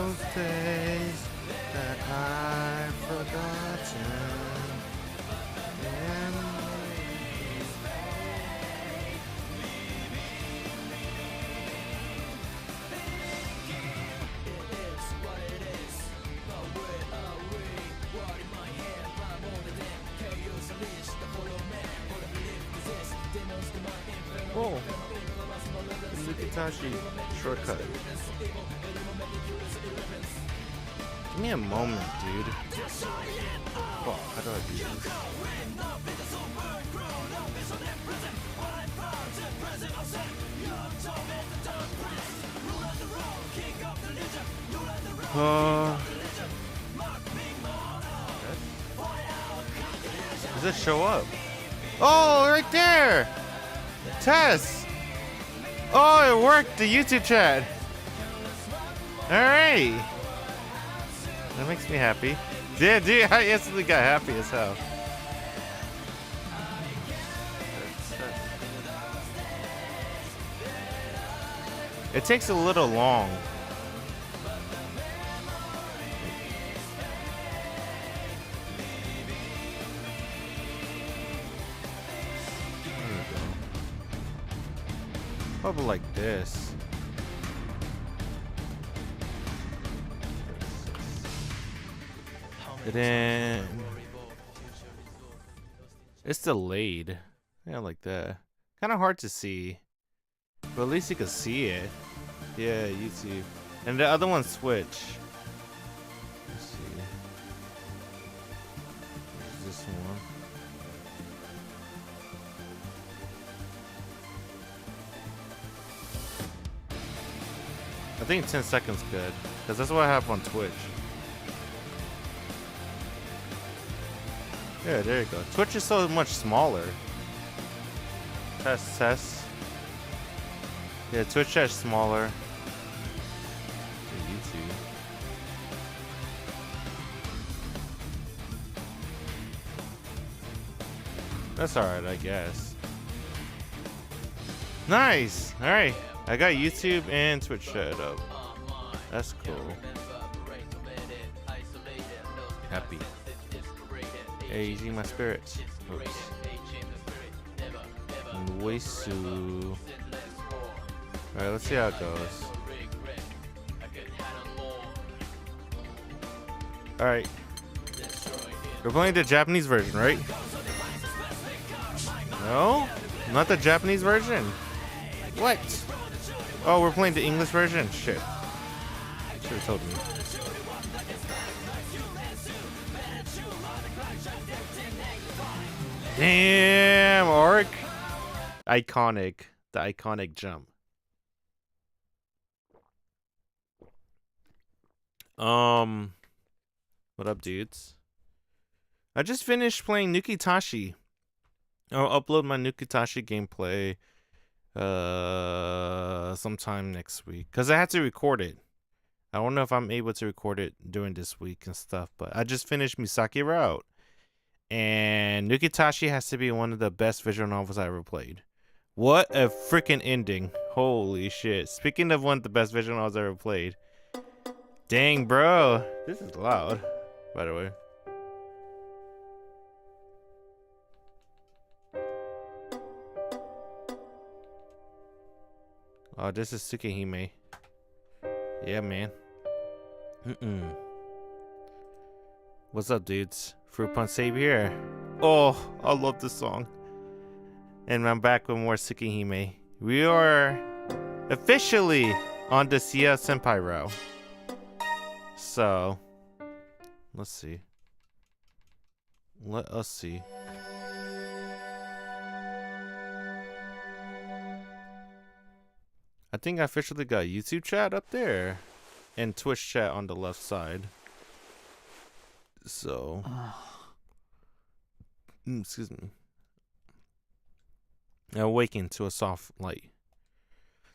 those days that I've forgotten. And oh, Mukitashi shortcut. Give me a moment, dude. Oh, how do I do this? Does it show up? Oh, right there! Tess! Oh, it worked! The YouTube chat! Alright! That makes me happy. Yeah, dude, I instantly got happy as hell. It takes a little long. Probably like this. And then it's delayed. Yeah, like that. Kind of hard to see, but at least you can see it. Yeah, YouTube. And the other one switch. Let's see. There's this one. I think 10 seconds good, because that's what I have on Twitch. Yeah, there you go. Twitch is so much smaller. Test. Yeah, Twitch is smaller. YouTube. That's alright, I guess. Nice! Alright. I got YouTube and Twitch chat up. That's cool. Happy. Hey, easy my spirits. Oops. Waisu. Alright, let's see how it goes. Alright. We're playing the Japanese version, right? No? Not the Japanese version? What? Oh, we're playing the English version? Shit. Should have told me. Damn, Ark. Iconic. The iconic jump. What up, dudes? I just finished playing Nukitashi. I'll upload my Nukitashi gameplay sometime next week, because I had to record it. I don't know if I'm able to record it during this week and stuff, but I just finished Misaki Route, and Nukitashi has to be one of the best visual novels I ever played. What a freaking ending. Holy shit. Speaking of one of the best visual novels I ever played, dang, bro, this is loud, by the way. Oh, this is Tsukihime. Yeah, man. What's up, dudes? Fruit Punch Save here. Oh, I love this song. And I'm back with more Tsukihime. We are officially on the Ciel Senpai route. So, let's see. Let us see. I think I officially got YouTube chat up there and Twitch chat on the left side. So, excuse me. I awakened to a soft light.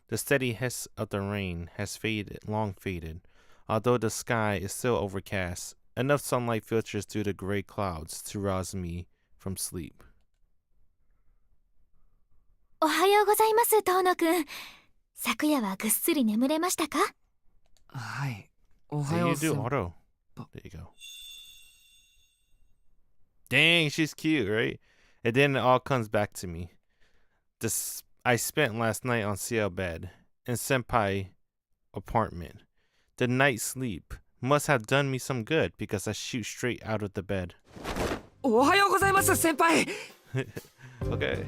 The steady hiss of the rain has long faded, although the sky is still overcast. Enough sunlight filters through the gray clouds to rouse me from sleep. おはようございます、遠野くん。昨夜はぐっすり眠れましたか？はい。So you do auto. There you go. Dang, she's cute, right? And then it all comes back to me. I spent last night on Ciel bed in Senpai apartment. The night sleep must have done me some good because I shoot straight out of the bed. おはようございます先輩 Okay.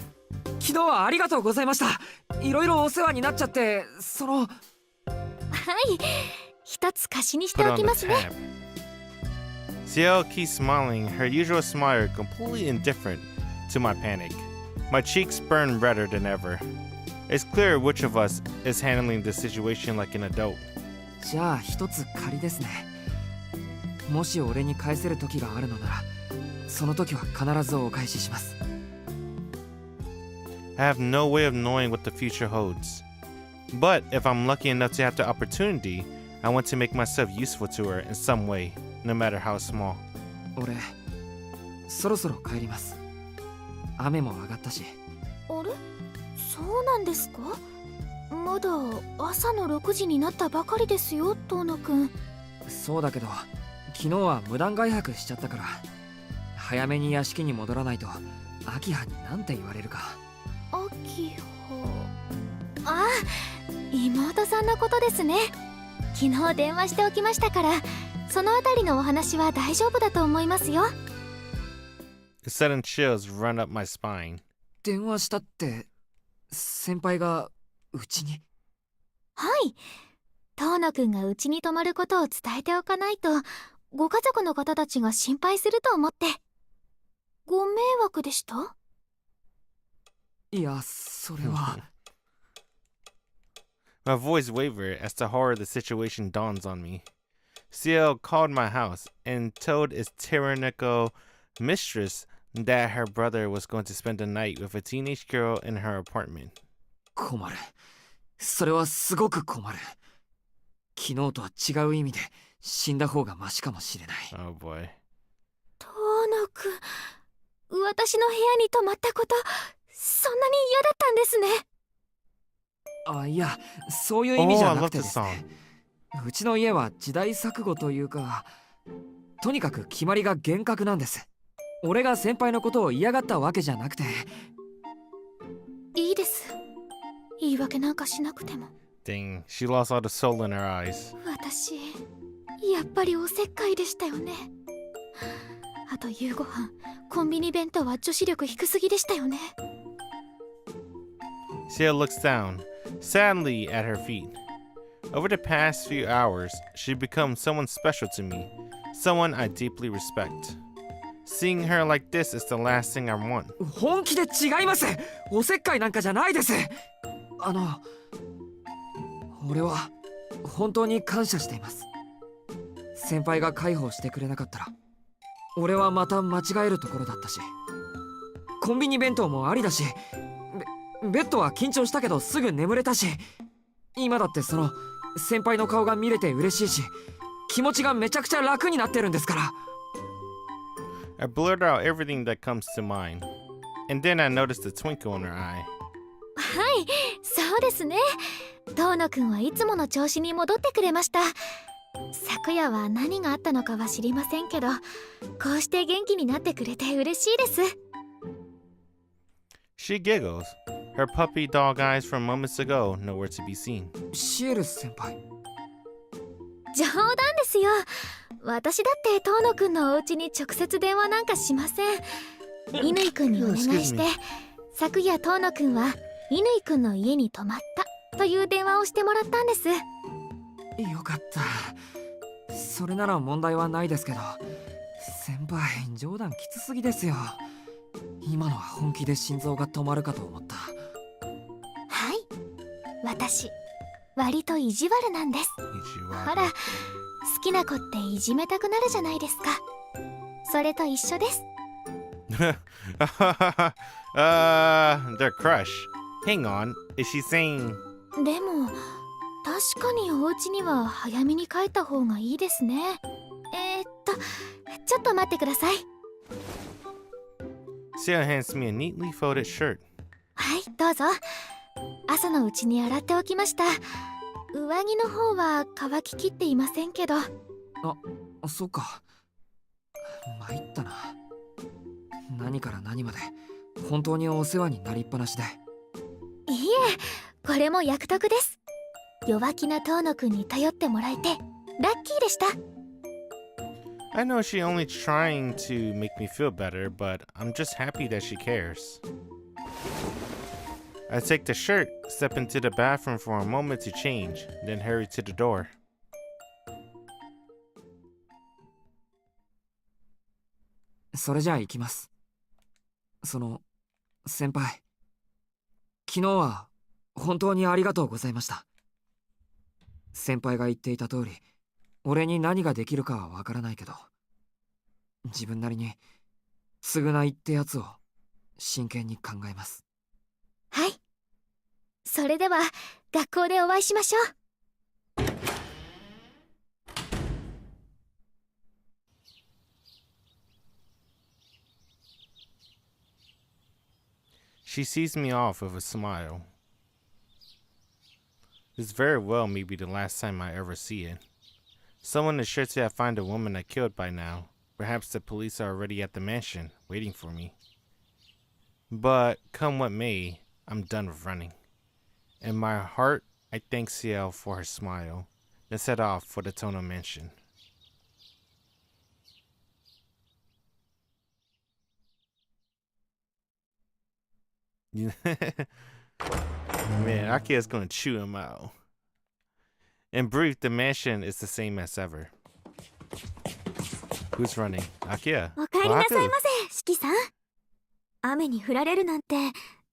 昨日はありがとうございましたいろいろお世話になっちゃってはい一つ貸しにしておきますね Ciel keeps smiling, her usual smile completely indifferent to my panic. My cheeks burn redder than ever. It's clear which of us is handling the situation like an adult. じゃあ一つ借りですねもし俺に返せる時があるのならその時は必ずお返しします I have no way of knowing what the future holds. But if I'm lucky enough to have the opportunity, I want to make myself useful to her in some way, no matter how small. 俺そろそろ帰ります雨も上がったしあれそうなんですかまだ朝の6時になったばかりですよ遠野くんそうだけど昨日は無断外泊しちゃったから早めに屋敷に戻らないと秋葉に何て言われるか秋葉ああ妹さんのことですね昨日電話しておきましたからそのあたりのお話は大丈夫だと思いますよ Sudden chills run up my spine. 電話したって先輩がうちにはい遠野くんがうちに泊まることを伝えておかないとご家族の方たちが心配すると思ってご迷惑でしたいやそれは My voice wavered as the horror of the situation dawns on me. Ciel called my house and told its tyrannical mistress that her brother was going to spend the night with a teenage girl in her apartment. 困るそれはすごく困る昨日とは違う意味で死んだ方がマシかもしれない Oh boy. 遠野くん私の部屋に泊まったことそんなに嫌だったんですねあいやそういう意味じゃなくて I で love す the ね song. うちの家は時代錯誤というかとにかく決まりが厳格なんです俺が先輩のことを嫌がったわけじゃなくていいです言い訳なんかしなくても Dang, she lost all the soul in her eyes. 私やっぱりおせっかいでしたよねあと夕ご飯コンビニ弁当は女子力低すぎでしたよね Ciel looks down, sadly at her feet. Over the past few hours, she's become someone special to me, someone I deeply respect. Seeing her like this is the last thing I want. 本気で違いますおせっかいなんかじゃないです俺は本当に感謝しています先輩が介抱してくれなかったら俺はまた間違えるところだったしコンビニ弁当もありだしベッドは緊張したけどすぐ眠れたし今だってその先輩の顔が見れて嬉しいし気持ちがめちゃくちゃ楽になってるんですから I blurted out everything that comes to mind, and then I noticed the twinkle in her eye. はいそうですね遠野くんはいつもの調子に戻ってくれました昨夜は何があったのかは知りませんけどこうして元気になってくれて嬉しいです She giggles. Her puppy dog eyes from moments ago nowhere to be seen. シエル先輩冗談ですよ私だって遠野くんのお家に直接電話なんかしません乾くんにお願いして昨夜遠野くんは乾くんの家に泊まったという電話をしてもらったんですよかったそれなら問題はないですけど先輩冗談きつすぎですよ今のは本気で心臓が止まるかと思ったはい私割と意地悪なんですほら好きな子っていじめたくなるじゃないですかそれと一緒です Their crush. Hang on, is she saying... でも確かにお家には早めに帰った方がいいですねちょっと待ってください Ciel hands me a neatly folded shirt. はいどうぞ朝のうちに洗っておきました上着の方は乾ききっていませんけど。そっか。参ったな。何から何まで本当にお世話になりっぱなしで。いいえ、これも役得です。弱気な遠野くんに頼ってもらえてラッキーでした。I know she's only trying to make me feel better, but I'm just happy that she cares. I take the shirt, step into the bathroom for a moment to change, then hurry to the door. それじゃあ行きます。先輩、昨日は本当にありがとうございました。先輩が言っていた通り、俺に何ができるかはわからないけど、自分なりに償いってやつを真剣に考えます。はい。それでは学校でお会いしましょう。She sees me off with a smile. This very well may be the last time I ever see it. Someone is sure to have found the woman I killed by now. Perhaps the police are already at the mansion, waiting for me. But, come what may, I'm done with running. In my heart, I thank Ciel for her smile, then set off for the Tono mansion. Man, Akia's gonna chew him out. In brief, the mansion is the same as ever. Who's running? Akia. お帰りなさいませ、四季さん。雨に降られるなんて、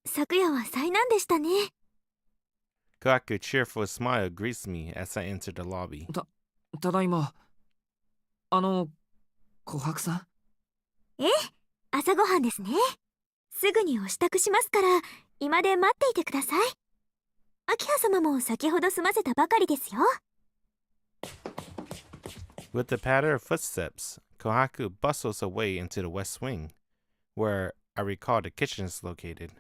昨夜は災難でしたね。Kohaku's cheerful smile greets me as I enter the lobby. ただいま。琥珀さん？ええ、朝ごはんですね。すぐにお支度しますから、居間で待っていてください。明葉様も先ほど済ませたばかりですよ。With the patter of footsteps, Kohaku bustles away into the west wing, where I recall the kitchen is located.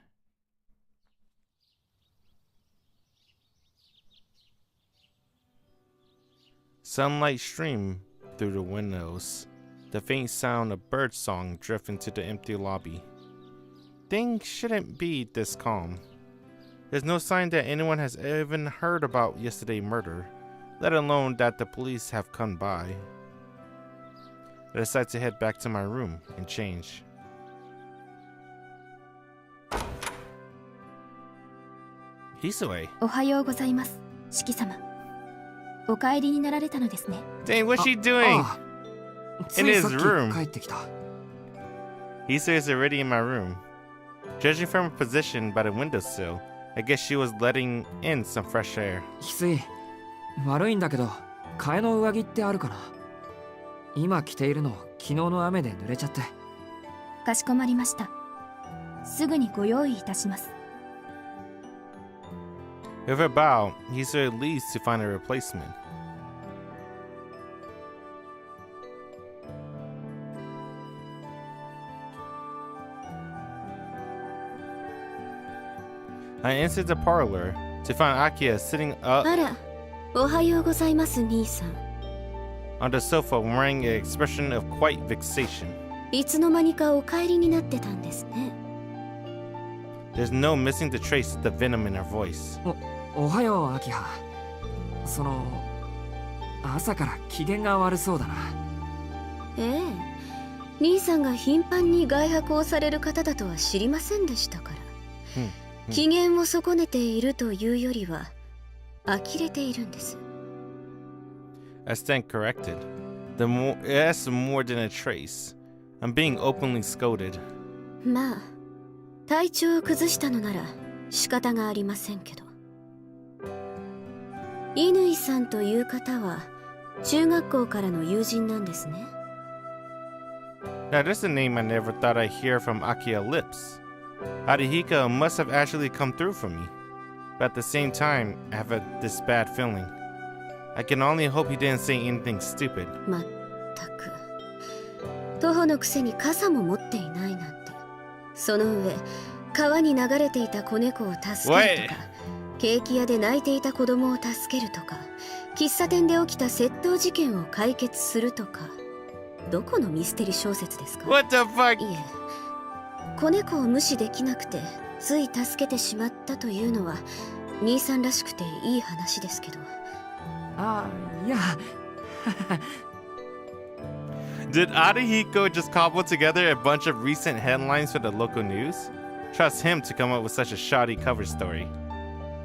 Sunlight stream through the windows. The faint sound of birdsong drift into the empty lobby. Things shouldn't be this calm. There's no sign that anyone has even heard about yesterday's murder, let alone that the police have come by. I decide to head back to my room and change. Hisue. おはようございます、四季様。お帰りになられたのですね。Dang, what's she doing? つ In い his さっき room. 帰ってきた。Hisue is already in my room. Judging from her position by the windowsill, I guess she was letting in some fresh air. 翡翠、悪いんだけど、替えの上着ってあるかな？今着ているの、昨日の雨で濡れちゃって。かしこまりました。すぐにご用意いたします。With a bow, Hisue leaves to find a replacement. I entered the parlor to find Akia sitting up あら、おはようございます、兄さん。 on the sofa wearing an expression of quite vexation. いつの間にかお帰りになってたんですね。There's no missing the trace of the venom in her voice. おはよう、アキハ。朝から機嫌が悪そうだな。ええ、兄さんが頻繁に外泊をされる方だとは知りませんでしたから。機嫌を損ねているというよりは呆れているんです。I stand corrected. That's more than a trace. I'm being openly scolded. まあ、体調を崩したのなら仕方がありませんけど。乾さんという方は中学校からの友人なんですね。Now, there's a name I never thought I'd hear from Akia's lips. Arihika must have actually come through for me. But at the same time, I have this bad feeling. I can only hope he didn't say anything stupid. まったく。徒歩のくせに傘も持っていないなんて。その上、川に流れていた子猫を助けるとか、ケーキ屋で泣いていた子供を助けるとか、喫茶店で起きた窃盗事件を解決するとか、どこのミステリ小説ですか？ What the fuck? いえ、子猫を無視できなくてつい助けてしまったというのは兄さんらしくていい話ですけど。あ、いや。Did Arihiko just cobble together a bunch of recent headlines for the local news? Trust him to come up with such a shoddy cover story.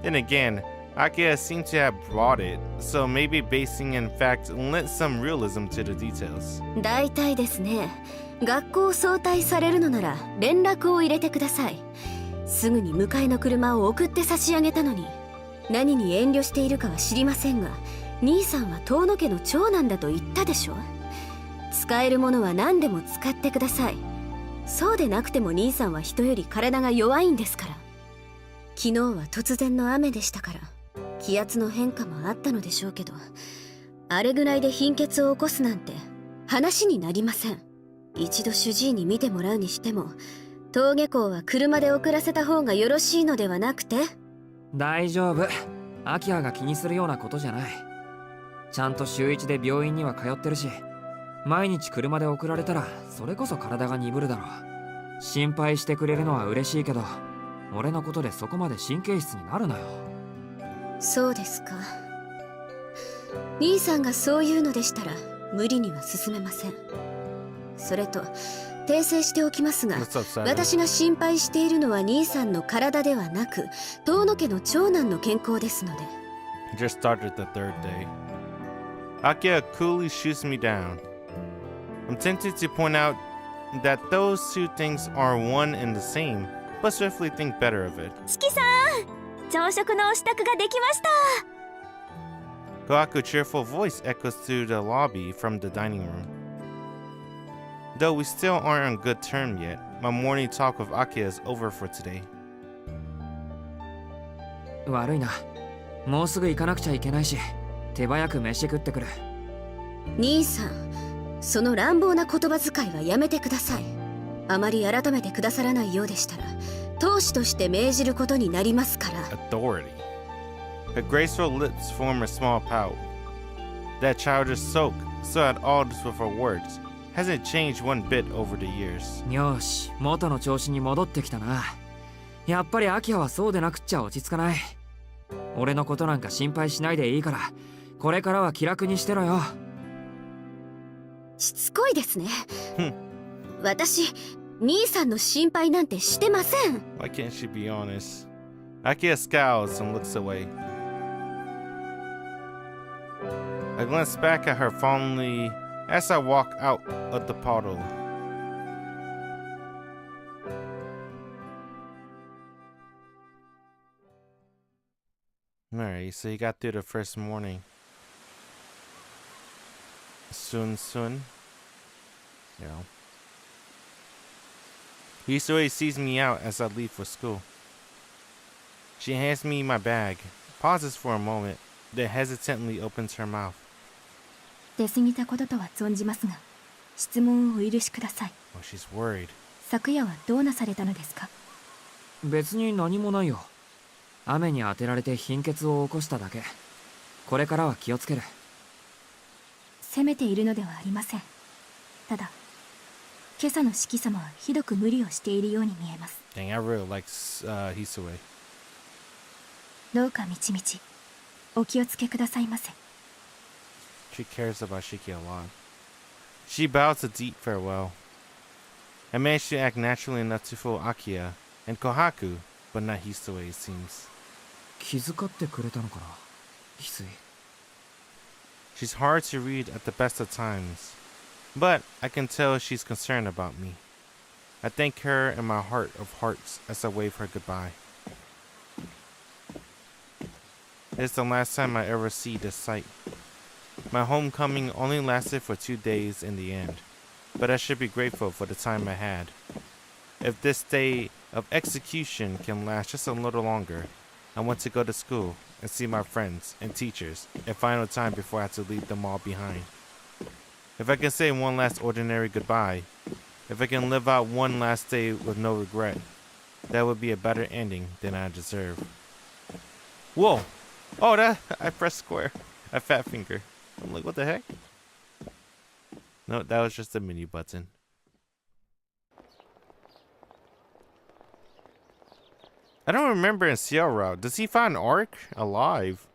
Then again, Akia seemed to have brought it, so maybe basing in fact lent some realism to the details. 大体ですね、学校を早退されるのなら連絡を入れてください。すぐに迎えの車を送って差し上げたのに、何に遠慮しているかは知りませんが、兄さんは遠野家の長男だと言ったでしょ。使えるものは何でも使ってください。そうでなくても兄さんは人より体が弱いんですから。昨日は突然の雨でしたから、気圧の変化もあったのでしょうけど、あれぐらいで貧血を起こすなんて話になりません。一度主治医に見てもらうにしても、登下校は車で送らせた方がよろしいのではなくて？大丈夫。アキラが気にするようなことじゃない。ちゃんと週1で病院には通ってるし、毎日車で送られたらそれこそ体が鈍るだろう。心配してくれるのは嬉しいけど、俺のことでそこまで神経質になるなよ。そうですか。兄さんがそう言うのでしたら無理には進めません。それと訂正しておきますが、私が心配しているのは兄さんの体ではなく、遠野家の長男の健康ですので。Just started the third day. Akia coolly shoots me down. I'm tempted to point out that those two things are one and the same, but swiftly think better of it. 四季さん、朝食のお支度ができました。Kohaku's cheerful voice echoes through the lobby from the dining room. Though we still aren't on good terms yet, my morning talk with Akia is over for today. 悪いな。もうすぐ行かなくちゃいけないし、手早く飯食ってくる。兄さん、その乱暴な言葉遣いはやめてください。あまり改めてくださらないようでしたら、当主として命じることになりますから。Authority. Her graceful lips form a small pout. That childish sulk, so at odds with her words, hasn't changed one bit over the years. よし、元の調子に戻ってきたな。やっぱりアキラはそうでなくっちゃ落ち着かない。俺のことなんか心配しないでいいから、これからは気楽にしてろよ。しつこいですね。私、兄さんの心配なんてしてません。Why can't she be honest? Akia scowls and looks away. I glance back at her fondly as I walk out of the portal. Alright, so you got through the first morning. Soon. You know. Hisui sees me out as I leave for school. She hands me my bag, pauses for a moment, then hesitantly opens her mouth. 出過ぎたこととは存じますが、質問をお許しください。Oh, she's worried. 昨夜はどうなされたのですか？別に何もないよ。雨に当てられて貧血を起こしただけ。これからは気をつける。責めているのではありません。ただ、今朝の四季様はひどく無理をしているように見えます。Dang, I really like Hisui. どうかみちみちお気をつけくださいませ。She cares about Shiki a lot. She bows a deep farewell. I manage to act naturally enough to fool Akia and Kohaku, but not Hisui, it seems. 気遣ってくれたのかな、翡翠。She's hard to read at the best of times, but I can tell she's concerned about me. I thank her in my heart of hearts as I wave her goodbye. It's the last time I ever see this sight. My homecoming only lasted for 2 days in the end, but I should be grateful for the time I had. If this day of execution can last just a little longer, I want to go to school and see my friends and teachers in final time before I have to leave them all behind. If I can say one last ordinary goodbye, if I can live out one last day with no regret, that would be a better ending than I deserve. Whoa. Oh, that I pressed square. I fat finger. I'm like, what the heck? No, that was just a mini button. I don't remember in Ciel route. Does he find Ark alive?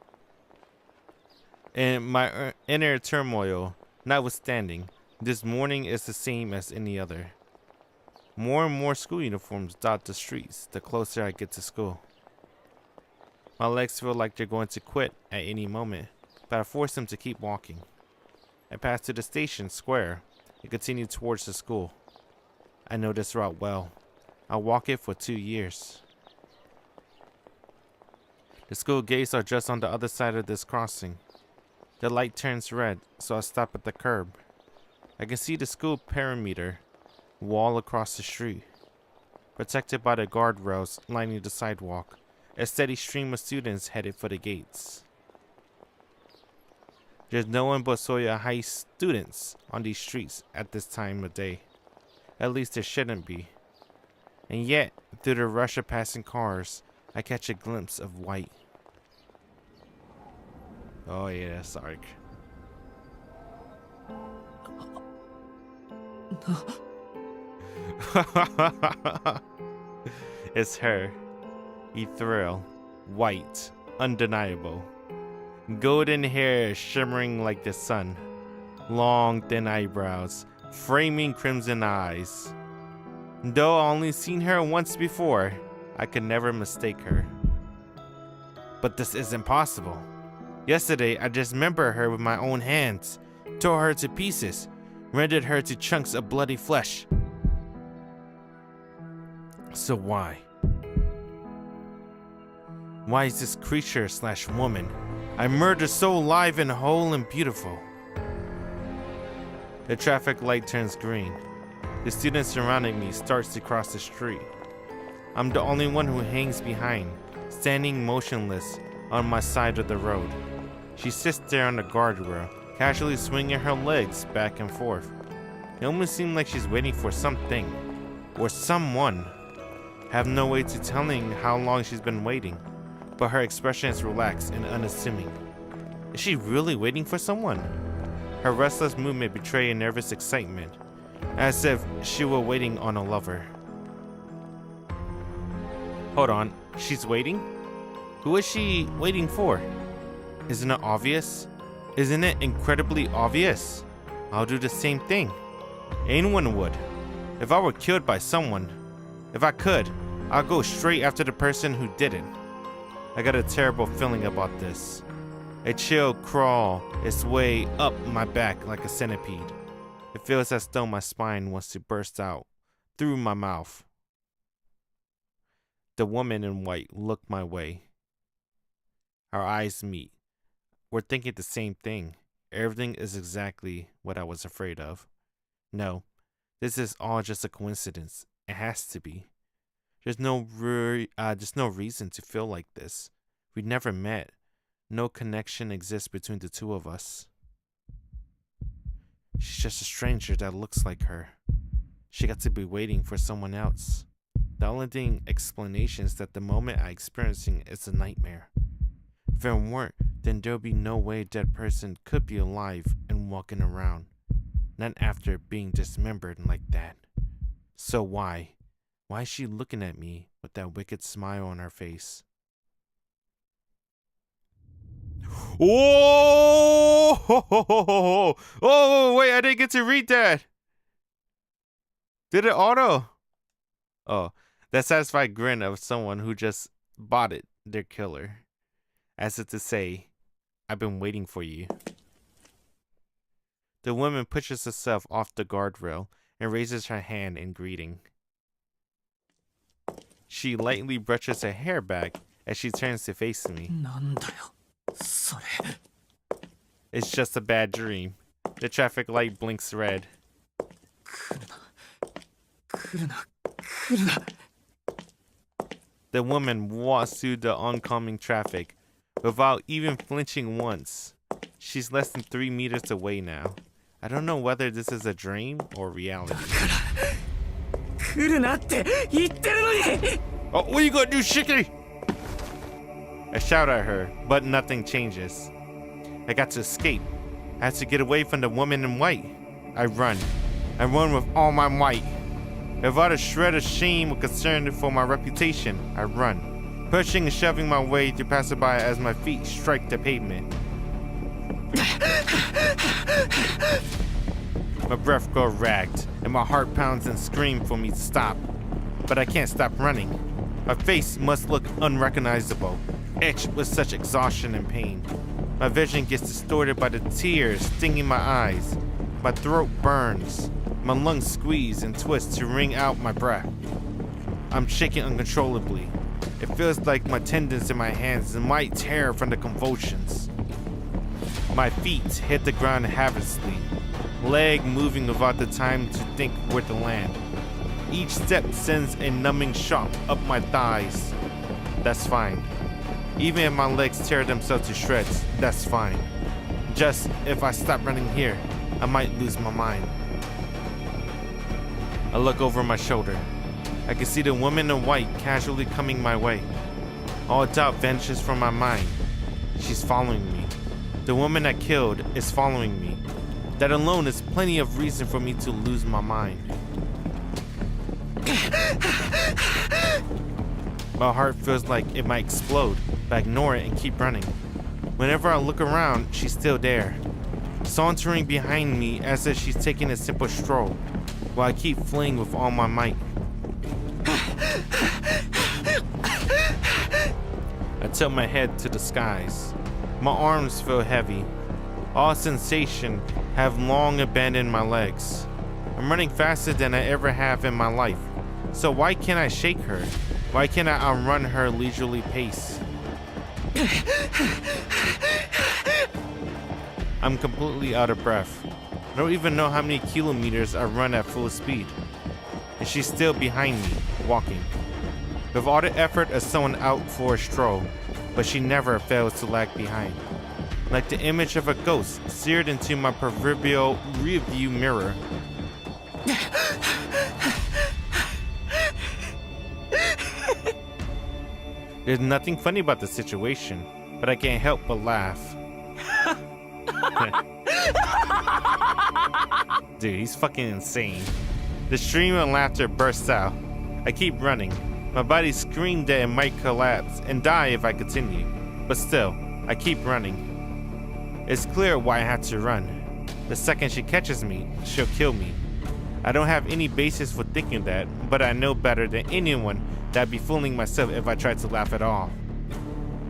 And my inner turmoil notwithstanding, this morning is the same as any other. More and more school uniforms dot the streets the closer I get to school. My legs feel like they're going to quit at any moment, but I force them to keep walking. I pass to the station square and continue towards the school. I know this route well. I walk it for 2 years. The school gates are just on the other side of this crossing. The light turns red, so I stop at the curb. I can see the school perimeter wall across the street. Protected by the guardrails lining the sidewalk, a steady stream of students headed for the gates. There's no one but Soya High students on these streets at this time of day. At least there shouldn't be. And yet, through the rush of passing cars, I catch a glimpse of white. Oh yeah, that's Ark. It's her. Ethereal, white, undeniable. Golden hair shimmering like the sun. Long, thin eyebrows, framing crimson eyes. Though I only seen her once before, I could never mistake her. But this isn't possible. Yesterday, I dismembered her with my own hands, tore her to pieces, rendered her to chunks of bloody flesh. So why? Why is this creature / woman I murdered so alive and whole and beautiful? The traffic light turns green. The students surrounding me starts to cross the street. I'm the only one who hangs behind, standing motionless on my side of the road. She sits there on the guardrail, casually swinging her legs back and forth. It almost seems like she's waiting for something, or someone. I have no way to telling how long she's been waiting, but her expression is relaxed and unassuming. Is she really waiting for someone? Her restless movement betrays a nervous excitement, as if she were waiting on a lover. Hold on, she's waiting? Who is she waiting for? Isn't it obvious? Isn't it incredibly obvious? I'll do the same thing. Anyone would. If I were killed by someone, if I could, I'll go straight after the person who did it. I got a terrible feeling about this. A chill crawl its way up my back like a centipede. It feels as though my spine wants to burst out through my mouth. The woman in white looked my way. Our eyes meet. We're thinking the same thing. Everything is exactly what I was afraid of. No, this is all just a coincidence. It has to be. There's no reason to feel like this. We never met. No connection exists between the two of us. She's just a stranger that looks like her. She got to be waiting for someone else. The only explanation is that the moment I'm experiencing is a nightmare. If there weren't, then there'll be no way a dead person could be alive and walking around. Not after being dismembered like that. So why? Why is she looking at me with that wicked smile on her face? Oh! Oh, wait, I didn't get to read that. Did it auto? Oh, that satisfied grin of someone who just bought it, their killer. As if to say, I've been waiting for you. The woman pushes herself off the guardrail and raises her hand in greeting. She lightly brushes her hair back as she turns to face me. It's just a bad dream. The traffic light blinks red. The woman walks through the oncoming traffic without even flinching once. She's less than 3 meters away now. I don't know whether this is a dream or reality. Oh, what are you gonna do, Shiki? 来るなって言ってるのに。 Oh, what are you gonna do, Shiki? I shout at her, but nothing changes. I got to escape. I had to get away from the woman in white. I run. I run with all my might. Without a shred of shame or concern for my reputation, I run, pushing and shoving my way through passerby as my feet strike the pavement. My breath goes ragged, and my heart pounds and screams for me to stop. But I can't stop running. My face must look unrecognizable, etched with such exhaustion and pain. My vision gets distorted by the tears stinging my eyes. My throat burns. My lungs squeeze and twist to wring out my breath. I'm shaking uncontrollably. It feels like my tendons in my hands might tear from the convulsions. My feet hit the ground havenously, leg moving without the time to think where to land. Each step sends a numbing shock up my thighs. That's fine. Even if my legs tear themselves to shreds, that's fine. Just if I stop running here, I might lose my mind. I look over my shoulder. I can see the woman in white casually coming my way. All doubt vanishes from my mind. She's following me. The woman I killed is following me. That alone is plenty of reason for me to lose my mind. My heart feels like it might explode, but I ignore it and keep running. Whenever I look around, she's still there, sauntering behind me as if she's taking a simple stroll, while I keep fleeing with all my might. I tilt my head to the skies. My arms feel heavy. All sensation have long abandoned my legs. I'm running faster than I ever have in my life. So why can't I shake her? Why can't I outrun her leisurely pace? I'm completely out of breath. I don't even know how many kilometers I run at full speed. And she's still behind me, walking. With all the effort of someone out for a stroll, but she never fails to lag behind. Like the image of a ghost seared into my proverbial rearview mirror. There's nothing funny about the situation, but I can't help but laugh. Dude, he's fucking insane. The stream of laughter bursts out. I keep running. My body screamed that it might collapse and die if I continue. But still, I keep running. It's clear why I had to run. The second she catches me, she'll kill me. I don't have any basis for thinking that, but I know better than anyone that I'd be fooling myself if I tried to laugh at all.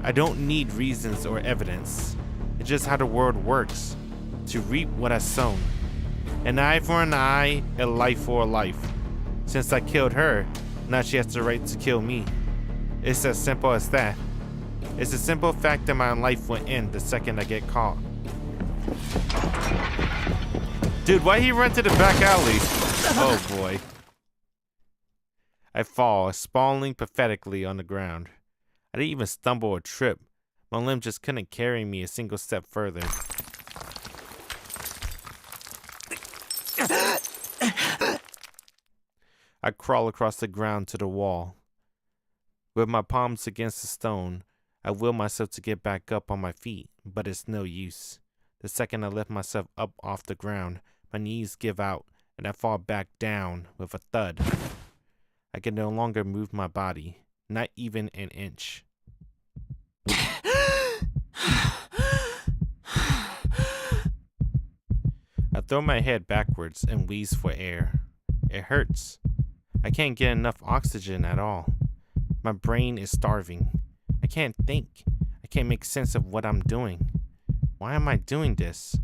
I don't need reasons or evidence. It's just how the world works. To reap what I've sown. An eye for an eye, a life for a life. Since I killed her, now she has the right to kill me. It's as simple as that. It's a simple fact that my life will end the second I get caught. Dude, why he run to the back alley? Oh boy. I fall, sprawling pathetically on the ground. I didn't even stumble or trip. My limb just couldn't carry me a single step further. I crawl across the ground to the wall. With my palms against the stone, I will myself to get back up on my feet, but it's no use. The second I lift myself up off the ground, my knees give out, and I fall back down with a thud. I can no longer move my body, not even an inch. I throw my head backwards and wheeze for air. It hurts. I can't get enough oxygen at all. My brain is starving. I can't think. I can't make sense of what I'm doing. Why am I doing this?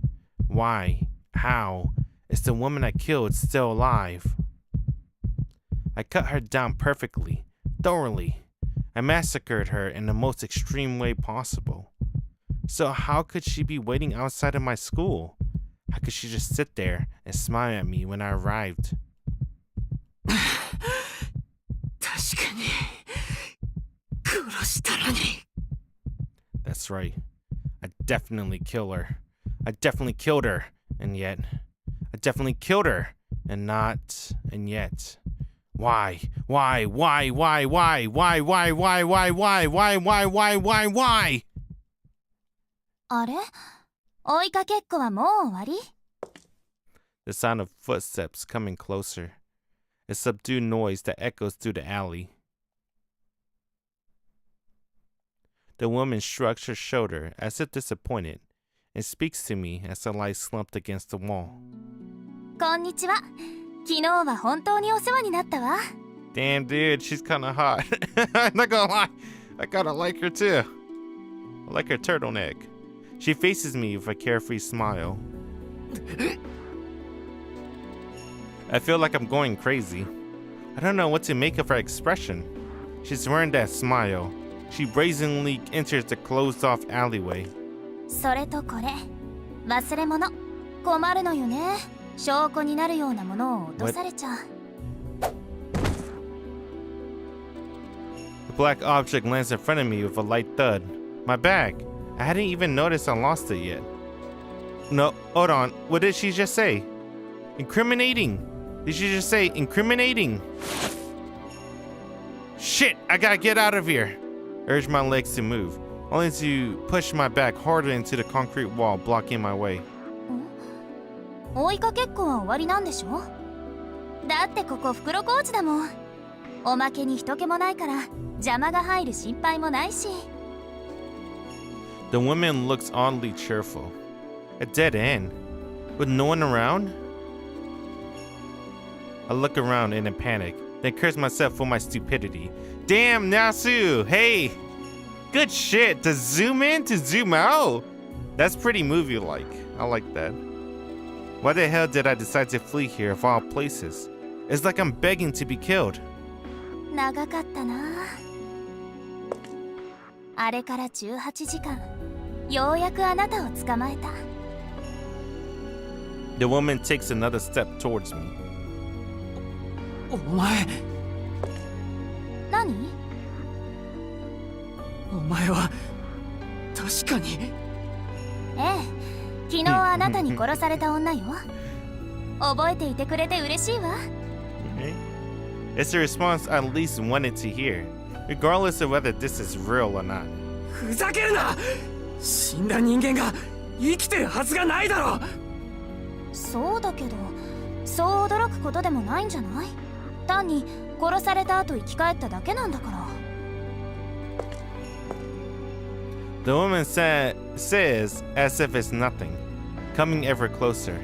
Why? How? Is the woman I killed still alive? I cut her down perfectly, thoroughly. I massacred her in the most extreme way possible. So how could she be waiting outside of my school? How could she just sit there and smile at me when I arrived? That's right. I definitely killed her. I definitely killed her. And yet, I definitely killed her. And not, and yet. Why? Why? Why? Why? Why? Why? Why? Why? Why? Why? Why? Why? Why? Why? Why? あれ追いかけっこはもう終わり The sound of footsteps coming closer. A subdued noise that echoes through the alley. The woman shrugs her shoulder as if disappointed and speaks to me as I lie slumped against the wall. こんにちは。昨日は本当にお世話になったわ。 Damn, dude, she's kinda hot. I'm not gonna lie, I kinda like her too. I like her turtleneck. She faces me with a carefree smile. I feel like I'm going crazy. I don't know what to make of her expression. She's wearing that smile. She brazenly enters the closed-off alleyway. それとこれ忘れ物困るのよね。証拠になるようなものを落とされちゃう。 The black object lands in front of me with a light thud. My bag. I hadn't even noticed I lost it yet. No, hold on. What did she just say? Incriminating. Did she just say incriminating? Shit, I gotta get out of here. I urge my legs to move, only to push my back harder into the concrete wall blocking my way. 追いかけっこは終わりなんでしょ。だってここ袋小路だもん。おまけに人気もないから邪魔が入る心配もないし。 The woman looks oddly cheerful. A dead end? With no one around? I look around in a panic, then curse myself for my stupidity. Damn, Nasu! Hey! Good shit! To zoom in, to zoom out! That's pretty movie-like. I like that. Why the hell did I decide to flee here of all places? It's like I'm begging to be killed. 長かったな。あれから18時間。ようやくあなたを捕まえた。 The woman takes another step towards me. お前何？お前は確かに。ええ。昨日あなたに殺された女よ。覚えていてくれて嬉しいわ。 It's a response I at least wanted to hear, regardless of whether this is real or not. ふざけるな。死んだ人間が生きてるはずがないだろう。そうだけど、そう驚くことでもないんじゃない？単に殺された後生き返っただけなんだから。 The woman says as if it's nothing, coming ever closer.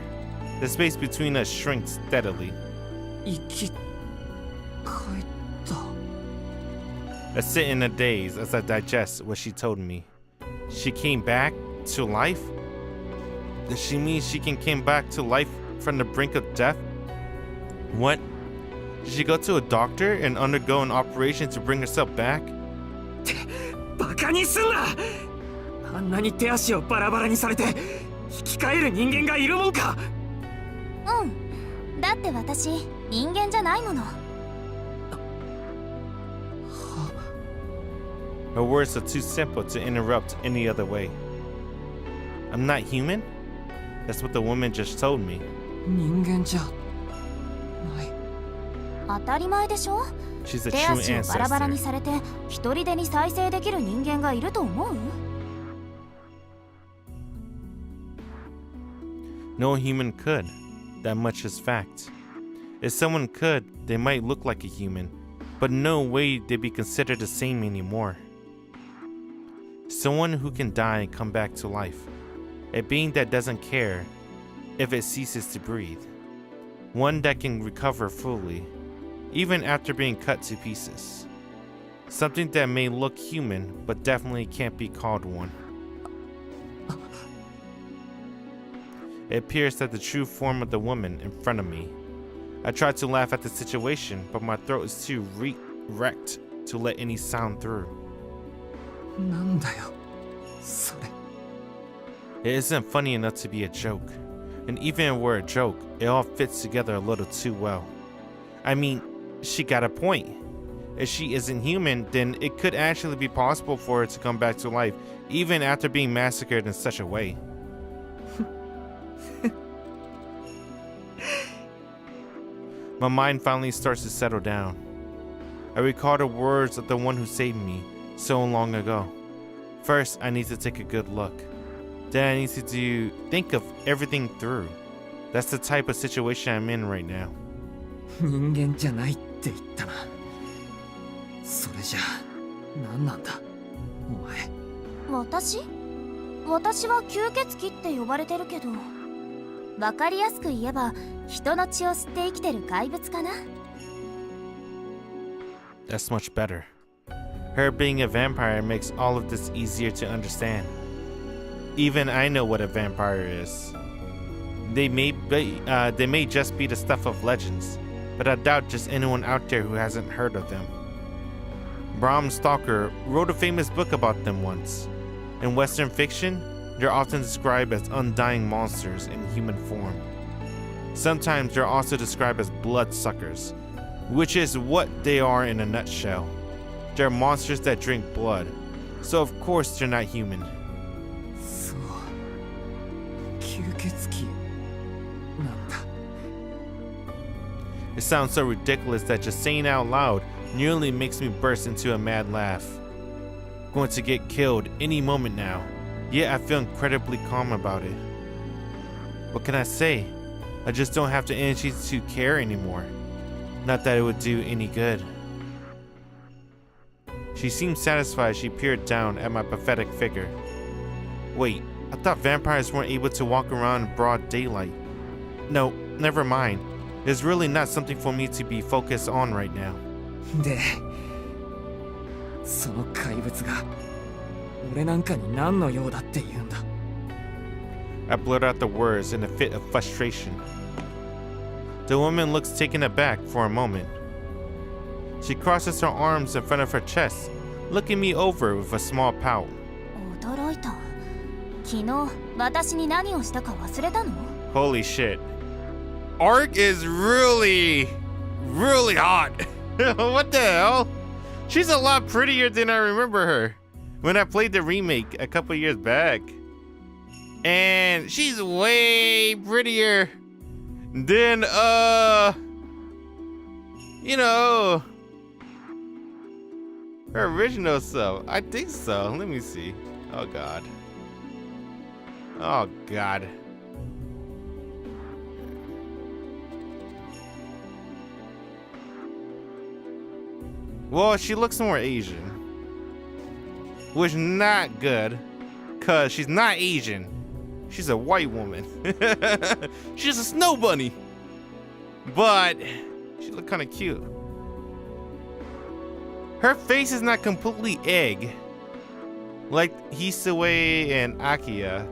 The space between us shrinks steadily. 生き返った。 I sit in a daze as I digest what she told me. She came back to life? Does she mean she came back to life from the brink of death? What? Did she go to a doctor and undergo an operation to bring herself back? バカにすんな。あんなに手足をバラバラにされて生き返る人間がいるもんか。うん。だって私人間じゃないもの。 Her words are too simple to interrupt any other way. I'm not human? That's what the woman just told me. 人間じゃない。当たり前でしょ。 She's a 手 true 足をバラバラに ancestor. されて一人でに再生できる人間がいると思う？ No human could. That much is fact. If someone could, they might look like a human, but no way they'd be considered the same anymore. Someone who can die and come back to life. A being that doesn't care if it ceases to breathe. One that can recover fully, even after being cut to pieces. Something that may look human, but definitely can't be called one. It appears that the true form of the woman in front of me. I tried to laugh at the situation, but my throat is too wrecked to let any sound through. なんだよそれ。 It isn't funny enough to be a joke. And even if we're a joke, it all fits together a little too well. I mean, she got a point. If she isn't human, then it could actually be possible for her to come back to life, even after being massacred in such a way. My mind finally starts to settle down. I recall the words of the one who saved me so long ago. First, I need to take a good look. Then I need to think of everything through. That's the type of situation I'm in right now. 人間じゃないって言ったな。それじゃあ何なんだお前。私は吸血鬼って呼ばれてるけど、わかりやすく言えば人の血を吸って生きてる怪物かな。That's much better. Her being a vampire makes all of this easier to understand. Even I know what a vampire is. They may just be the stuff of legends, but I doubt just anyone out there who hasn't heard of them. Bram Stoker wrote a famous book about them once. In Western fiction, they're often described as undying monsters in human form. Sometimes they're also described as bloodsuckers, which is what they are in a nutshell. They're monsters that drink blood, so of course they're not human. そう。吸血鬼なんだ。 It sounds so ridiculous that just saying it out loud nearly makes me burst into a mad laugh. Going to get killed any moment now, yet I feel incredibly calm about it. What can I say? I just don't have the energy to care anymore. Not that it would do any good. She seemed satisfied as she peered down at my pathetic figure. Wait, I thought vampires weren't able to walk around in broad daylight. No, never mind. It's really not something for me to be focused on right now. で、その怪物が俺なんかに何の用だって言うんだ。I blurt out the words in a fit of frustration. The woman looks taken aback for a moment. She crosses her arms in front of her chest, looking me over with a small pout. 驚いた。昨日私に何をしたか忘れたの？ Holy shit. Ark is really hot. What the hell? She's a lot prettier than I remember her when I played the remake a couple years back. And she's way prettier than, you know, her original self. I think so. Let me see. Oh, God. Oh, God. Well, she looks more Asian, which is not good, cause she's not Asian. She's a white woman. She's a snow bunny, but she look kind of cute. Her face is not completely egg, like Hisue and Akiya.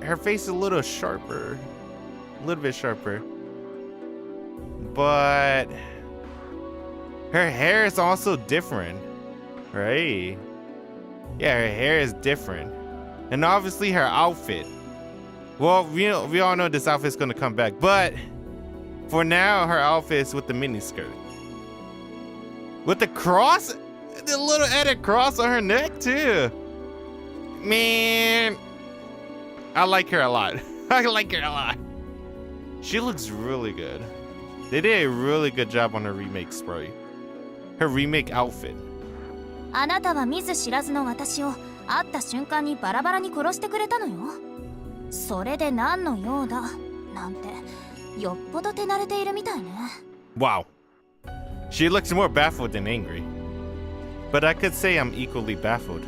Her face is a little sharper, a little bit sharper, but her hair is also different, right? Yeah, her hair is different. And obviously her outfit. Well, we all know this outfit's gonna come back, but for now, her outfit is with the miniskirt. With the cross, the little added cross on her neck too. Man, I like her a lot. I like her a lot. She looks really good. They did a really good job on her remake spray. Her remake outfit. あなたは見ず知らずの私を会った瞬間にバラバラに殺してくれたのよ。それで何の用だなんてよっぽど手慣れているみたいね。Wow. She looks more baffled than angry. But I could say I'm equally baffled.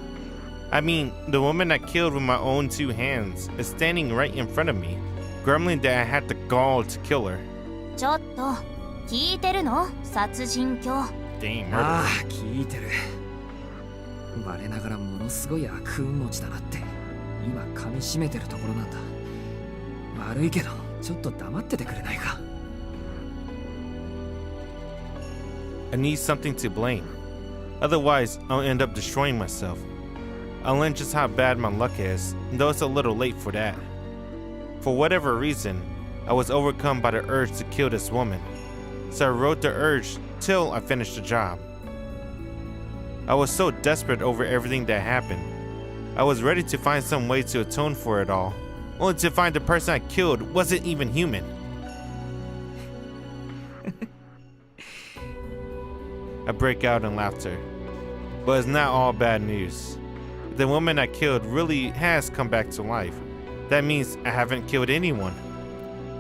I mean, the woman I killed with my own two hands is standing right in front of me, grumbling that I had the gall to kill her. ちょっと聞いてるの？殺人狂。Damn, あ murder. あ、聞いてる。我ながらものすごい悪運持ちだなって今噛み締めてるところなんだ。悪いけどちょっと黙っててくれないか。I need something to blame. Otherwise, I'll end up destroying myself. I'll learn just how bad my luck is, though it's a little late for that. For whatever reason, I was overcome by the urge to kill this woman. So I rode the urge till I finished the job. I was so desperate over everything that happened. I was ready to find some way to atone for it all, only to find the person I killed wasn't even human. I break out in laughter. But it's not all bad news. The woman I killed really has come back to life. That means I haven't killed anyone.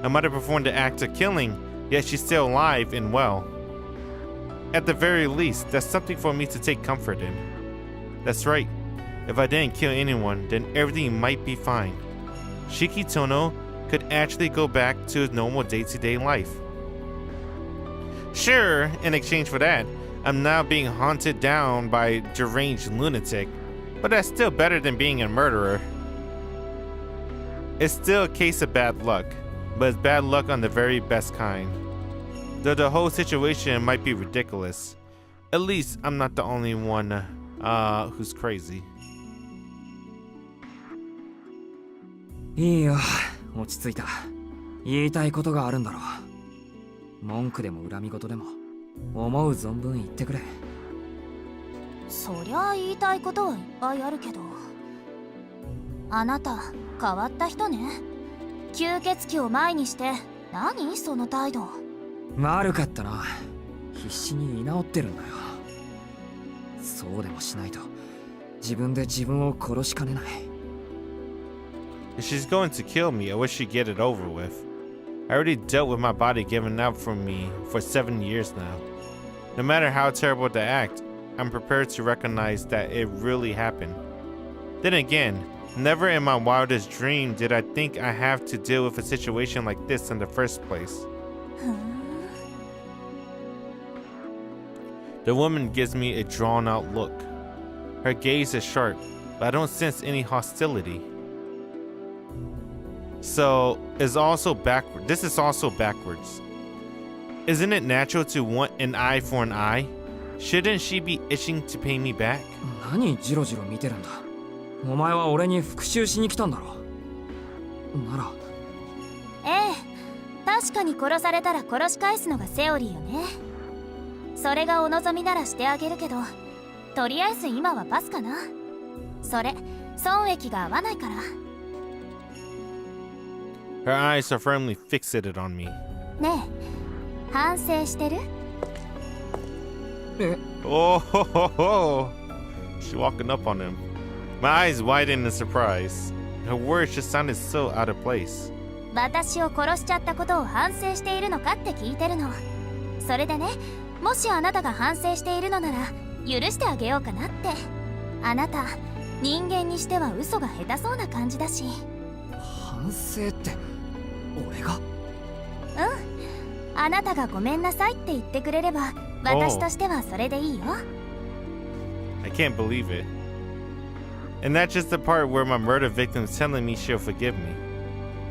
I might have performed the act of killing, yet she's still alive and well. At the very least, that's something for me to take comfort in. That's right. If I didn't kill anyone, then everything might be fine. Shiki Tono could actually go back to his normal day-to-day life. Sure, in exchange for that, I'm now being haunted down by a deranged lunatic, but that's still better than being a murderer. It's still a case of bad luck, but it's bad luck on the very best kind. Though the whole situation might be ridiculous, at least I'm not the only one who's crazy. いいよ、落ち着いた。言いたいことがあるんだろう。文句でも恨み事でも思う存分言ってくれ。そりゃ言いたいことはいっぱいあるけど、あなた変わった人ね。吸血鬼を前にして何その態度。悪かったな。必死に居直ってるんだよ。そうでもしないと自分で自分を殺しかねない。If she's going to kill me, I wish she'd get it over with. I already dealt with my body giving up from me for 7 years now. No matter how terrible the act, I'm prepared to recognize that it really happened. Then again, never in my wildest dream did I think I have to deal with a situation like this in the first place. The woman gives me a drawn-out look. Her gaze is sharp, but I don't sense any hostility. So, this is also backwards. Isn't it natural to want an eye for an eye? Shouldn't she be itching to pay me back? 何ジロジロ見てるんだ。お前は俺に復讐しに来たんだろ。なら。ええ、確かに殺されたら殺し返すのがセオリーよね。それがお望みならしてあげるけど、とりあえず今はパスかな。それ、損益が合わないから。Her eyes are firmly fixated on me. ねえ、反省してる？え？ Oh, ho, ho, ho. She's walking up on him. My eyes widen in surprise. Her words just sounded so out of place. 私を殺しちゃったことを反省しているのかって聞いてるの。それでね、もしあなたが反省しているのなら許してあげようかなって。あなた、人間にしては嘘が下手そうな感じだし。反省って俺が？うん。あなたがごめんなさいって言ってくれれば、私としてはそれでいいよ。I can't believe it. And that's just the part where my murder victim's telling me she'll forgive me.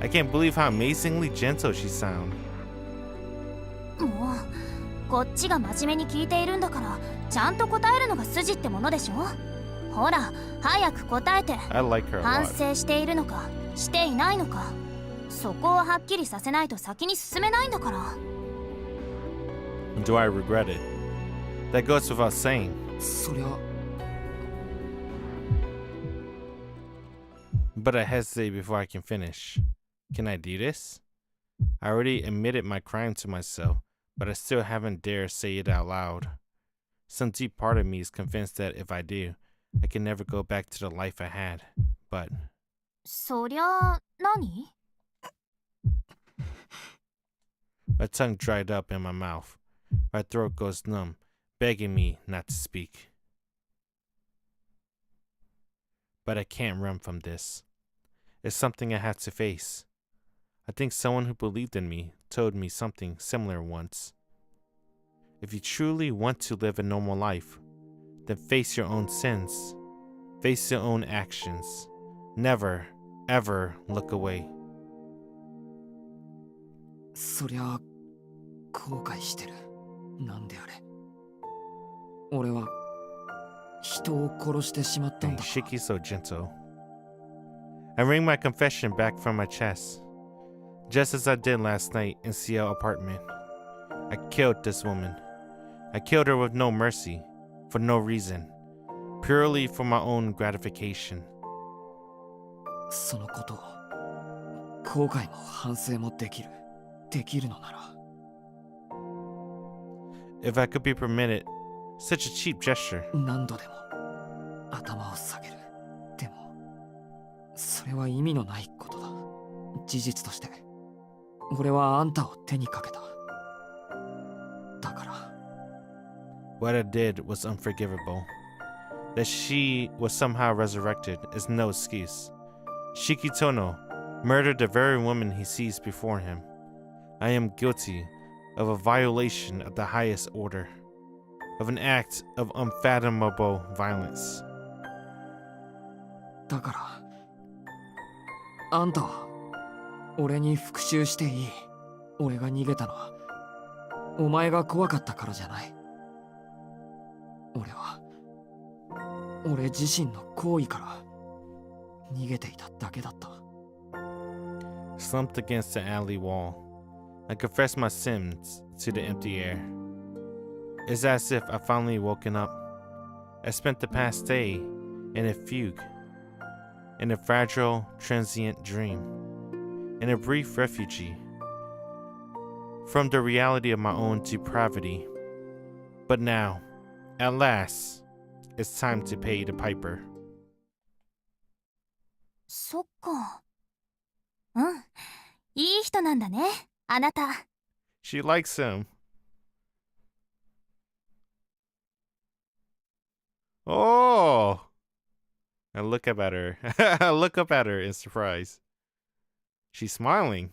I can't believe how amazingly gentle she sounds. もう、こっちが真面目に聞いているんだから、ちゃんと答えるのが筋ってものでしょ。ほら、早く答えて。I like her a lot. 反省しているのか、していないのか。そこをはっきりさせないと先に進めないんだから。Do I regret it? That goes without saying. そりゃ。But I hesitate before I can finish. Can I do this? I already admitted my crime to myself, but I still haven't dared say it out loud. Some deep part of me is convinced that if I do, I can never go back to the life I had. But... そりゃ、何？ My tongue dried up in my mouth. My throat goes numb, begging me not to speak. But I can't run from this. It's something I have to face. I think someone who believed in me told me something similar once. If you truly want to live a normal life, then face your own sins. Face your own actions. Never, ever look away. そりゃ後悔してる。なんであれ。俺は人を殺してしまったんだ。Shiki's so gentle. I wring my confession back from my chest, just as I did last night in Ciel's apartment. I killed this woman. I killed her with no mercy, for no reason, purely for my own gratification. そのことを後悔も反省もできるのなら。If I could be permitted, Such a cheap gesture. 何度でも頭を下げる。でもそれは意味のないことだ。事実として俺はあんたを手にかけた。だから What I did was unforgivable. That she was somehow resurrected is no excuse. Shikitono murdered the very woman he sees before him. I am guilty of a violation of the highest order, of an act of unfathomable violence. だからあんたは俺に復讐していい。俺が逃げたのはお前が怖かったからじゃない。俺は俺自身の行為から逃げていただけだった。 Slumped against the alley wall, I confessed my sins to the empty air. It's as if I finally woken up. I spent the past day in a fugue, in a fragile, transient dream, in a brief refugee from the reality of my own depravity. But now, at last, it's time to pay the piper. そっか。うん。いい人なんだね、あなた。She likes him. Oh! I look up at her. I look up at her in surprise. She's smiling.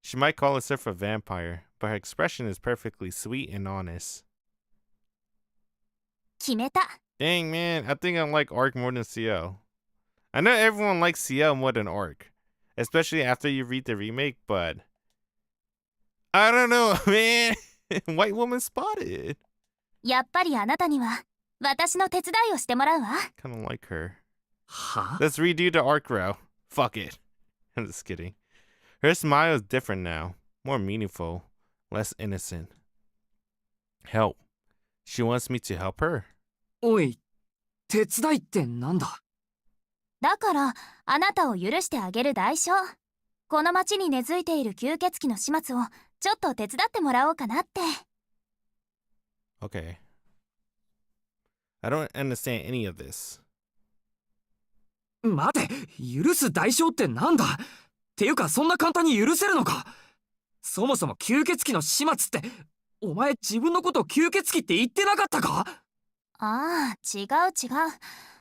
She might call herself a vampire, but her expression is perfectly sweet and honest. 決めた。 Dang, man, I think I like Arc more than Ciel. I know everyone likes Ciel more than Arc, especially after you read the remake, but I don't know, man. White woman spotted. やっぱりあなたには私の手伝いをしてもらうわ。 Kind of like her. は Let's redo the arc route. Fuck it. I'm just kidding. Her smile is different now, more meaningful, less innocent. Help. She wants me to help her. おい、手伝いってなんだ。だからあなたを許してあげる代償。この町に根付いている吸血鬼の始末をちょっと手伝ってもらおうかなって。 Okay. I don't understand any of this. 待て、許す代償ってなんだ。っていうかそんな簡単に許せるのか。そもそも吸血鬼の始末ってお前自分のことを吸血鬼って言ってなかったか。ああ、違う。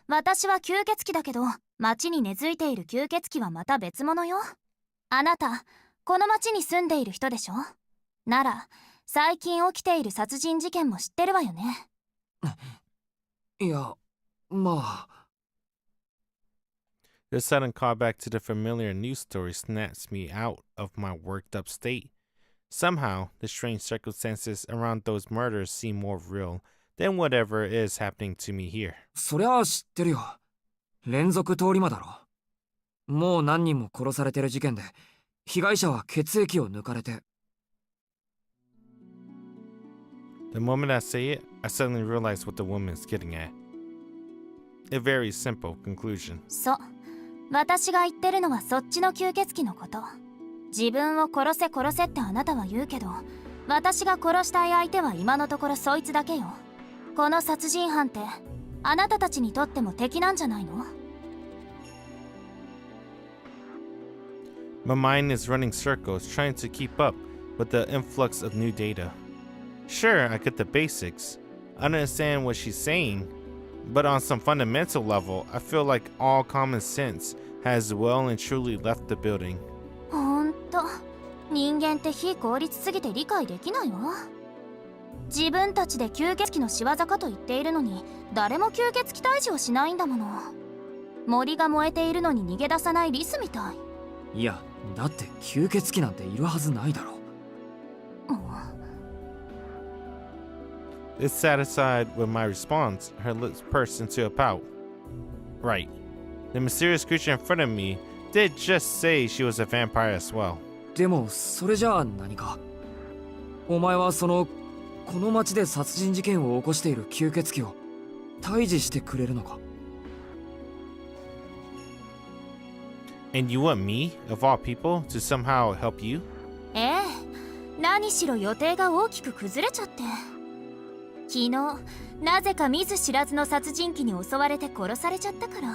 私は吸血鬼だけど町に根付いている吸血鬼はまた別物よ。あなたこの町に住んでいる人でしょ。なら最近起きている殺人事件も知ってるわよね。いや、まあ。The sudden callback to the familiar news story snaps me out of my worked up state. Somehow, the strange circumstances around those murders seem more real than whatever is happening to me here. そりゃあ知ってるよ。連続通り魔だろ。もう何人も殺されてる事件で被害者は血液を抜かれて。 The moment I say it, I suddenly realize what the woman's getting at. A very simple conclusion. そう。私が言ってるのはそっちの吸血鬼のこと。自分を殺せってあなたは言うけど、私が殺したい相手は今のところそいつだけよ。この殺人犯ってあなたたちにとっても敵なんじゃないの？ My mind is running circles trying to keep up with the influx of new data. Sure, I get the basics. I understand what she's saying. But on some fundamental level, I feel like all common sense has well and truly left the building. ほんと、人間って非効率すぎて理解できないわ。自分たちで吸血鬼の仕業かと言っているのに、誰も吸血鬼退治をしないんだもの。森が燃えているのに逃げ出さないリスみたい。いや、だって吸血鬼なんているはずないだろ。Dissatisfied with my response, her lips pursed into a pout. Right. The mysterious creature in front of me did just say she was a vampire as well. でもそれじゃあ何か。お前はこの町で殺人事件を起こしている吸血鬼を退治してくれるのか。 And you want me, of all people, to somehow help you? ええ、何しろ予定が大きく崩れちゃって。昨日なぜか見ず知らずの殺人鬼に襲われて殺されちゃったから。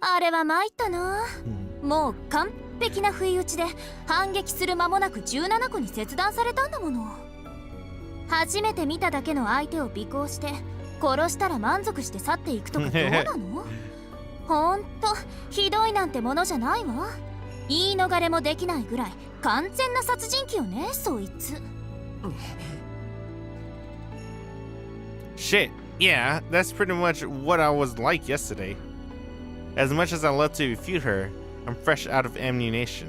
あれは参ったな。もう完璧な不意打ちで反撃する間もなく17個に切断されたんだもの。初めて見ただけの相手を尾行して殺したら満足して去っていくとかどうなの？ほんとひどいなんてものじゃないわ。言い逃れもできないぐらい完全な殺人鬼よね、そいつ。Shit, yeah, that's pretty much what I was like yesterday. As much as I love to refute her, I'm fresh out of ammunition.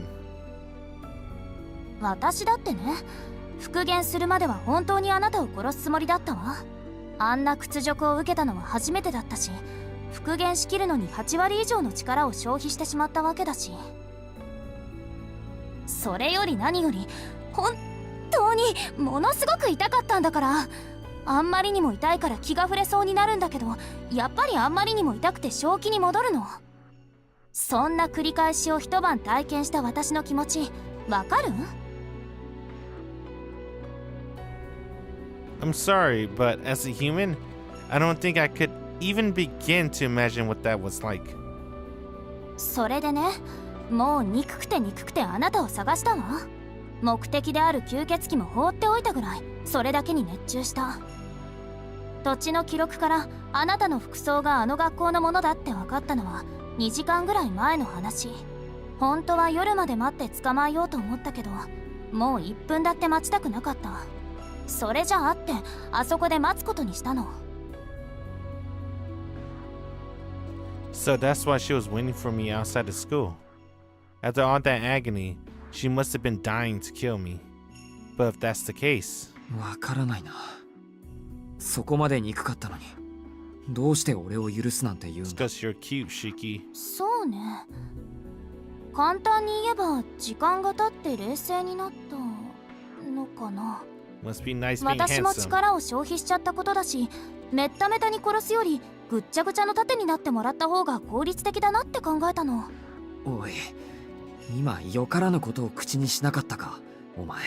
私だってね、復元するまでは本当にあなたを殺すつもりだったわ。あんな屈辱を受けたのは初めてだったし、復元しきるのに8割以上の力を消費してしまったわけだし。それより何より本当にものすごく痛かったんだから。あんまりにも痛いから気が触れそうになるんだけど、やっぱりあんまりにも痛くて正気に戻るの。そんな繰り返しを一晩体験した私の気持ちわかる？ I'm sorry, but as a human, I don't think I could even begin to imagine what that was like. それでね、もう憎くてあなたを探したわ。目的である吸血鬼も放っておいたぐらい、それだけに熱中した。土地の記録からあなたの服装があの学校のものだって分かったのは2時間ぐらい前の話。本当は夜まで待って捕まえようと思ったけど、もう1分だって待ちたくなかった。それじゃあってあそこで待つことにしたの。 So that's why she was waiting for me outside the school. After all that agony, she must have been dying to kill me. But if that's the case... わからないな。そこまで憎かったのに、どうして俺を許すなんて言うん It's だ。 because you're cute, Shiki. そうね。簡単に言えば時間が経って冷静になったのかな。 Must be nice being 私も handsome. 力を消費しちゃったことだし、めっためたに殺すよりぐっちゃぐちゃの盾になってもらった方が効率的だなって考えたの。おい、今よからぬことを口にしなかったか、お前。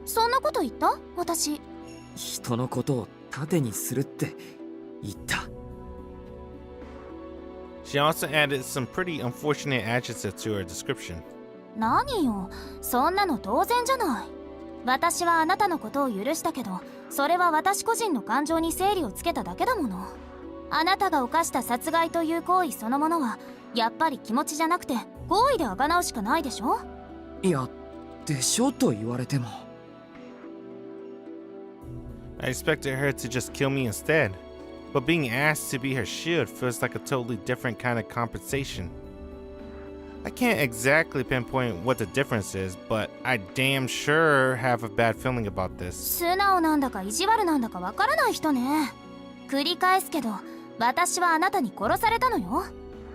そんなこと言った？私。人のことを盾にするって言った。 She also added some pretty unfortunate adjectives to her description. 何よ、そんなの当然じゃない。私はあなたのことを許したけど、それは私個人の感情に整理をつけただけだもの。あなたが犯した殺害という行為そのものはやっぱり気持ちじゃなくて行為であがなうしかないでしょ。いや、でしょと言われても。I expected her to just kill me instead, but being asked to be her shield feels like a totally different kind of compensation. I can't exactly pinpoint what the difference is, but I damn sure have a bad feeling about this. 素直なんだか意地悪なんだかわからない人ね。繰り返すけど、私はあなたに殺されたのよ。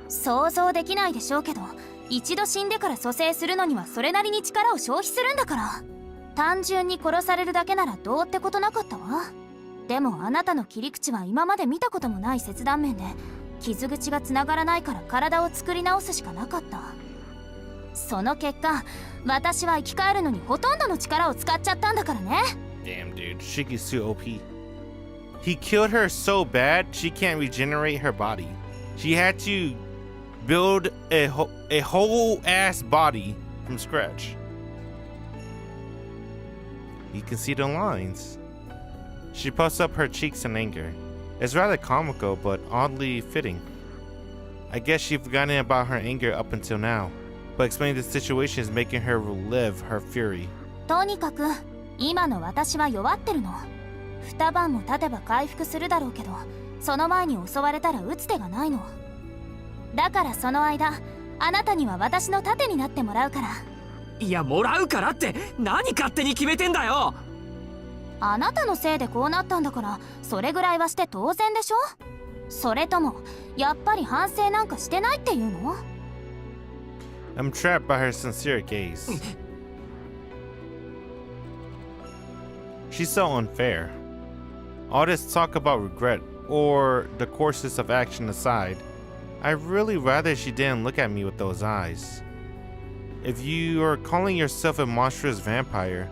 想像できないでしょうけど、一度死んでから蘇生するのにはそれなりに力を消費するんだから。単純に殺されるだけならどうってことなかったわ。でもあなたの切り口は今まで見たこともない切断面で、傷口がつながらないから体を作り直すしかなかった。その結果、私は生き返るのにほとんどの力を使っちゃったんだからね。 Damn, dude, Shiki's too OP. He killed her so bad she can't regenerate her body. She had to build a whole ass body from scratch. You can see the lines. She puffs up her cheeks in anger. It's rather comical, but oddly fitting. I guess she'd forgotten about her anger up until now, but explaining the situation is making her relive her fury. とにかく今の私は弱ってるの。二晩も経てば回復するだろうけど、その前に襲われたら打つ手がないの。だからその間、あなたには私の盾になってもらうから。いや、もらうからって何勝手に決めてんだよ。あなたのせいでこうなったんだから、それぐらいはして当然でしょ。それともやっぱり反省なんかしてないっていうの？ I'm trapped by her sincere gaze. She's so unfair. All this talk about regret or the courses of action aside, I'd really rather she didn't look at me with those eyes. If you are calling yourself a monstrous vampire,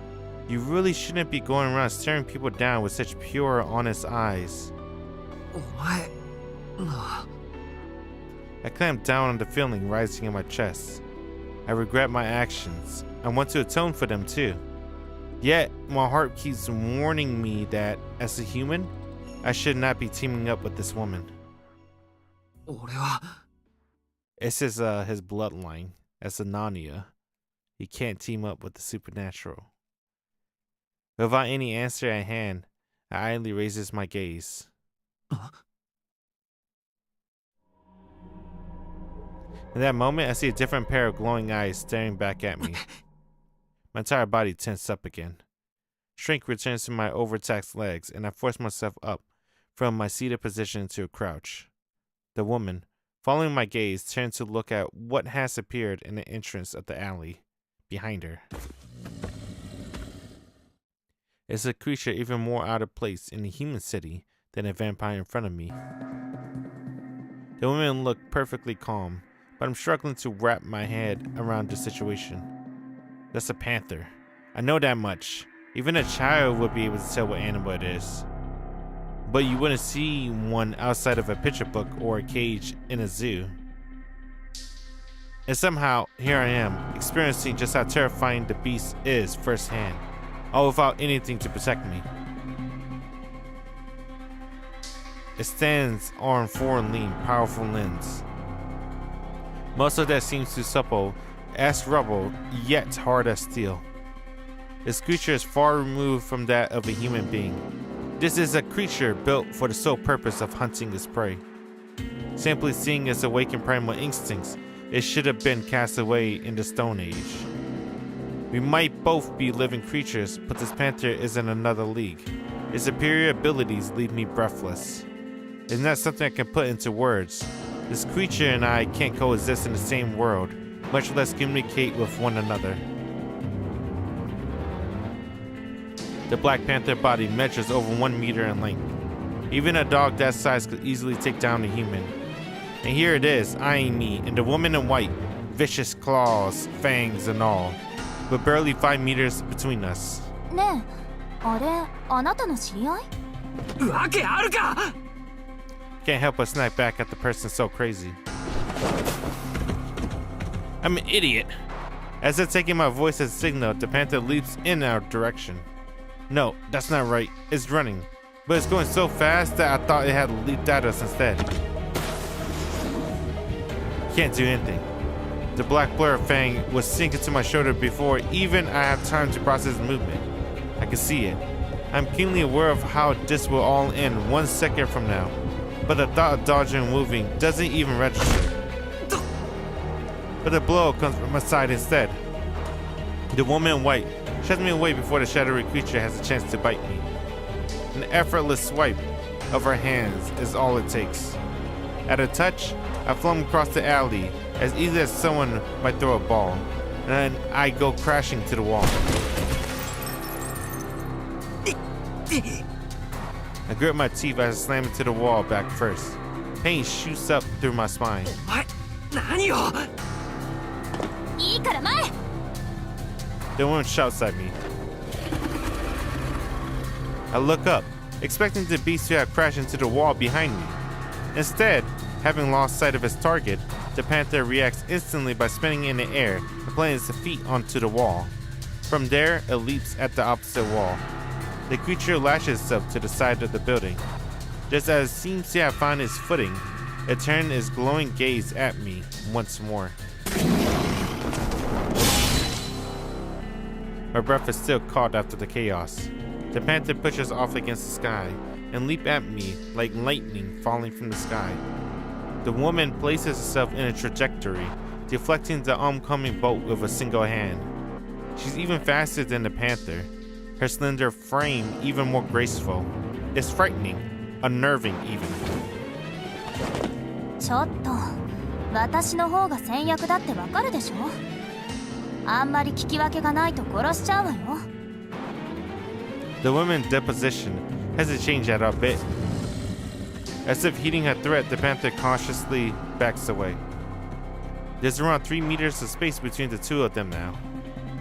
You really shouldn't be going around staring people down with such pure, honest eyes. お前な I clamped down on the feeling rising in my chest. I regret my actions. I want to atone for them too. Yet, my heart keeps warning me that, as a human, I should not be teaming up with this woman. 俺は It's his bloodline. As a Narnia, he can't team up with the supernatural. Without any answer at hand, I idly raises my gaze. In that moment, I see a different pair of glowing eyes staring back at me. My entire body tensed up again. Strength returns to my overtaxed legs, and I force myself up from my seated position to a crouch. The woman, following my gaze, turned to look at what has appeared in the entrance of the alley behind her. It's a creature even more out of place in a human city than a vampire in front of me. The woman looked perfectly calm, but I'm struggling to wrap my head around the situation. That's a panther. I know that much. Even a child would be able to tell what animal it is. But you wouldn't see one outside of a picture book or a cage in a zoo. And somehow, here I am, experiencing just how terrifying the beast is firsthand, all without anything to protect me. It stands on four lean, powerful limbs. Muscle that seems too supple as rubble, yet hard as steel. This creature is far removed from that of a human being. This is a creature built for the sole purpose of hunting its prey. Simply seeing its awakened primal instincts, it should have been cast away in the Stone Age. We might both be living creatures, but this panther is in another league. Its superior abilities leave me breathless. It's not something I can put into words. This creature and I can't coexist in the same world, much less communicate with one another. The Black Panther body measures over 1 meter in length. Even a dog that size could easily take down a human. And here it is, eyeing me, and the woman in white, vicious claws, fangs and all, with barely 5 meters between us. ねえ、あれ、あなたの知り合い？わけあるか Can't help but snap back at the person so crazy. I'm an idiot. As if taking my voice as a signal, the panther leaps in our direction. No, that's not right. It's running. But it's going so fast that I thought it had leaped at us instead. Can't do anything. The black blur of fang was sinking to my shoulder before even I have time to process the movement. I can see it. I'm keenly aware of how this will all end 1 second from now. But the thought of dodging and moving doesn't even register. But the blow comes from my side instead. The woman in white shoves me away before the shadowy creature has a chance to bite me. An effortless swipe of her hands is all it takes. At a touch, I flung across the alley as easily as someone might throw a ball, and then I go crashing to the wall. I grit my teeth as I slam into the wall back first. Pain shoots up through my spine. お前何をいいから前！ The woman shouts at me. I look up, expecting the beast to have crashed into the wall behind me. Instead, having lost sight of its target, the panther reacts instantly by spinning in the air and planting its feet onto the wall. From there, it leaps at the opposite wall. The creature lashes itself to the side of the building. Just as it seems to have found its footing, it turned its glowing gaze at me once more. My breath is still caught after the chaos. The panther pushes off against the sky and leaps at me like lightning falling from the sky. The woman places herself in a trajectory, deflecting the oncoming bolt with a single hand. She's even faster than the panther, her slender frame even more graceful. It's frightening, unnerving even. ちょっと、私の方が先約だってわかるでしょ？あんまり聞き分けがないと殺しちゃうわよ。The woman's deposition hasn't changed at all bit. As if heeding her threat, the panther cautiously backs away. There's around 3 meters of space between the two of them now.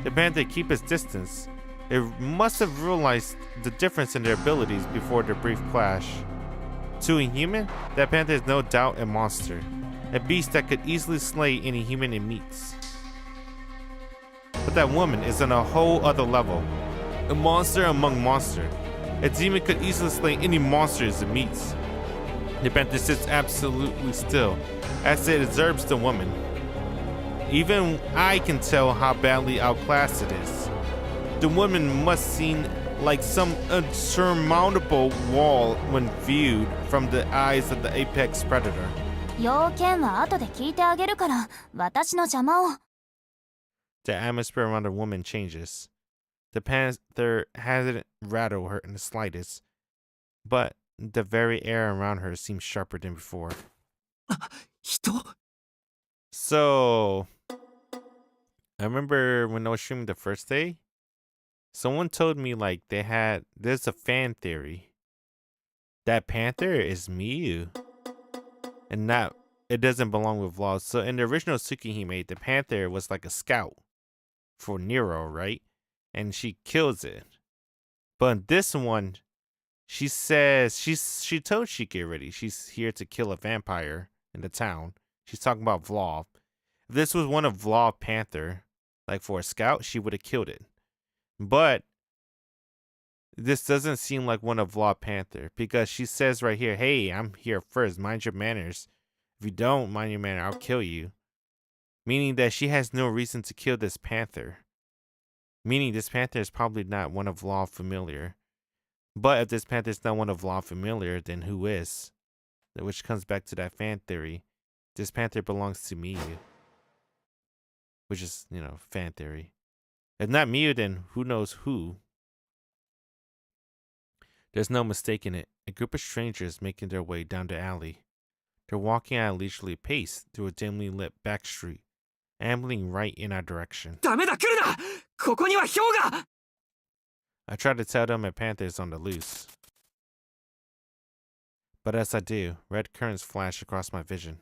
The panther keeps its distance. It must have realized the difference in their abilities before the brief clash. To a human, that panther is no doubt a monster. A beast that could easily slay any human it meets. But that woman is on a whole other level. A monster among monsters. A demon could easily slay any monsters it meets. The panther sits absolutely still, as it observes the woman. Even I can tell how badly outclassed it is. The woman must seem like some insurmountable wall when viewed from the eyes of the apex predator. 要件は後で聞いてあげるから、私の邪魔を。The atmosphere around the woman changes. The panther hasn't rattled her in the slightest, but the very air around her seems sharper than before. 人 So, I remember when I was streaming the first day, someone told me like there's a fan theory. That panther is Miyu. And not, it doesn't belong with Law. So in the original Tsukihime, the panther was like a scout for Nero, right? And she kills it. But in this one, she says she told Shiki already she's here to kill a vampire in the town. She's talking about Vlav. If this was one of Vlav Panther, like for a scout, she would have killed it. But this doesn't seem like one of Vlav Panther because she says right here, "Hey, I'm here first. Mind your manners. If you don't mind your manner, I'll kill you." Meaning that she has no reason to kill this panther. Meaning this panther is probably not one of Vlav familiar. But if this panther is not one of Vlav familiar, then who is? Which comes back to that fan theory. This panther belongs to Miyu. Which is, fan theory. If not Miyu, then who knows who? There's no mistaking it. A group of strangers making their way down the alley. They're walking at a leisurely pace through a dimly lit back street, ambling right in our direction. ダメだ来るなここには氷が I try to tell them a panther is on the loose. But as I do, red currents flash across my vision.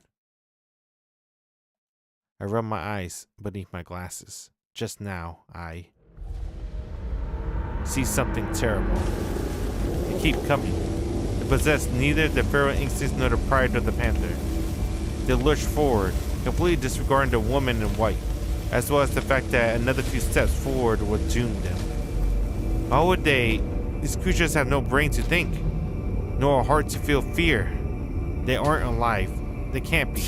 I rub my eyes beneath my glasses. Just now, I see something terrible. They keep coming. They possess neither the feral instincts nor the pride of the panther. They lurch forward, completely disregarding the woman in white, as well as the fact that another few steps forward would doom them. Why would they? These creatures have no brain to think, nor a heart to feel fear. They aren't alive. They can't be.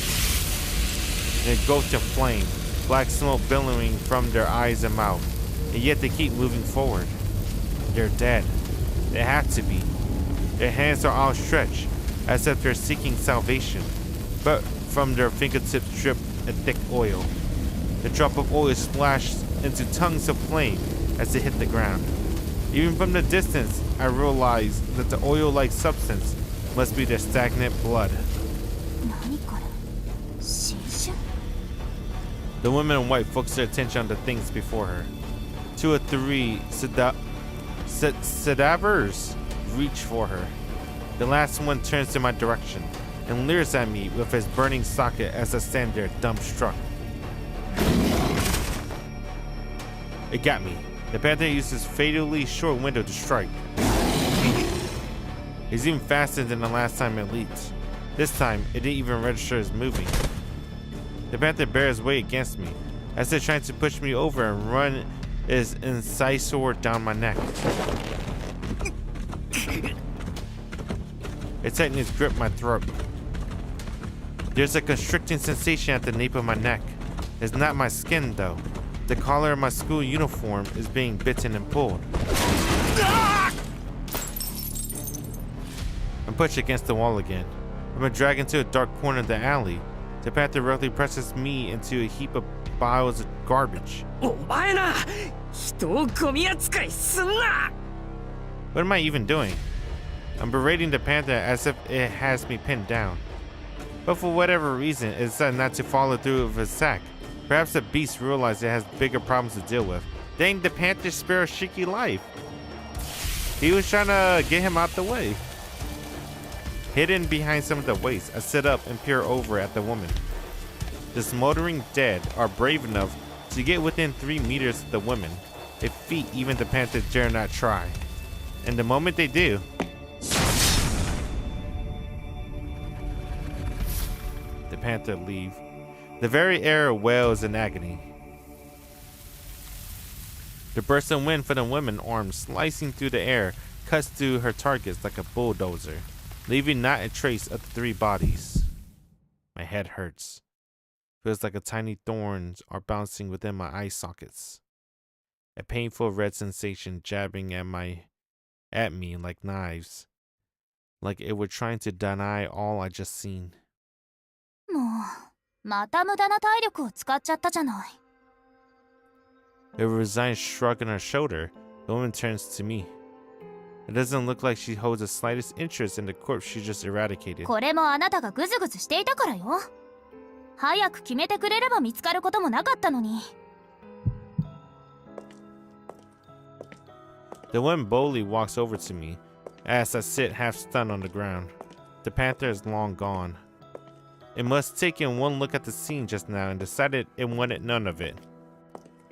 They engulfed in flame, black smoke billowing from their eyes and mouth, and yet they keep moving forward. They're dead. They have to be. Their hands are outstretched, as if they're seeking salvation, but from their fingertips drip a thick oil. The drop of oil splashed into tongues of flame as it hit the ground. Even from the distance, I realized that the oil-like substance must be their stagnant blood. 何これ新種 The woman in white focused her attention on the things before her. 2 or 3 cadavers reach for her. The last one turns in my direction and leers at me with his burning socket as I stand there dumbstruck. It got me. The panther used his fatally short window to strike. He's even faster than the last time it leaped. This time, it didn't even register as moving. The panther bears weight against me, as if trying to push me over and run his incisor down my neck. It tightens grip my throat. There's a constricting sensation at the nape of my neck. It's not my skin, though. The collar of my school uniform is being bitten and pulled. I'm pushed against the wall again. I'm dragged into a dark corner of the alley. The panther roughly presses me into a heap of piles of garbage. お前な人をゴミ扱いすんな What am I even doing? I'm berating the panther as if it has me pinned down. But for whatever reason, it decided not to follow through with its attack. Perhaps the beast realized it has bigger problems to deal with. Dang, the panther spared Shiki life. He was trying to get him out the way. Hidden behind some of the waste, I sit up and peer over at the woman. The smoldering dead are brave enough to get within 3 meters of the woman. a feat even the panther dare not try. And the moment they do, the panther leave. The very air wails in agony. The burst of wind from the woman's arms slicing through the air cuts through her targets like a bulldozer, leaving not a trace of the three bodies. My head hurts. Feels like a tiny thorns are bouncing within my eye sockets. A painful red sensation jabbing at me like knives, like it were trying to deny all I just seen. もうまた無駄な体力を使っちゃったじゃない。 With a resigned shrug on her shoulder, the woman turns to me. It doesn't look like she holds the slightest interest in the corpse she just eradicated. これもあなたがグズグズしていたからよ。早く決めてくれれば見つかることもなかったのに。 The woman boldly walks over to me, as I sit half stunned on the ground. The panther is long gone. It must have taken one look at the scene just now and decided it wanted none of it.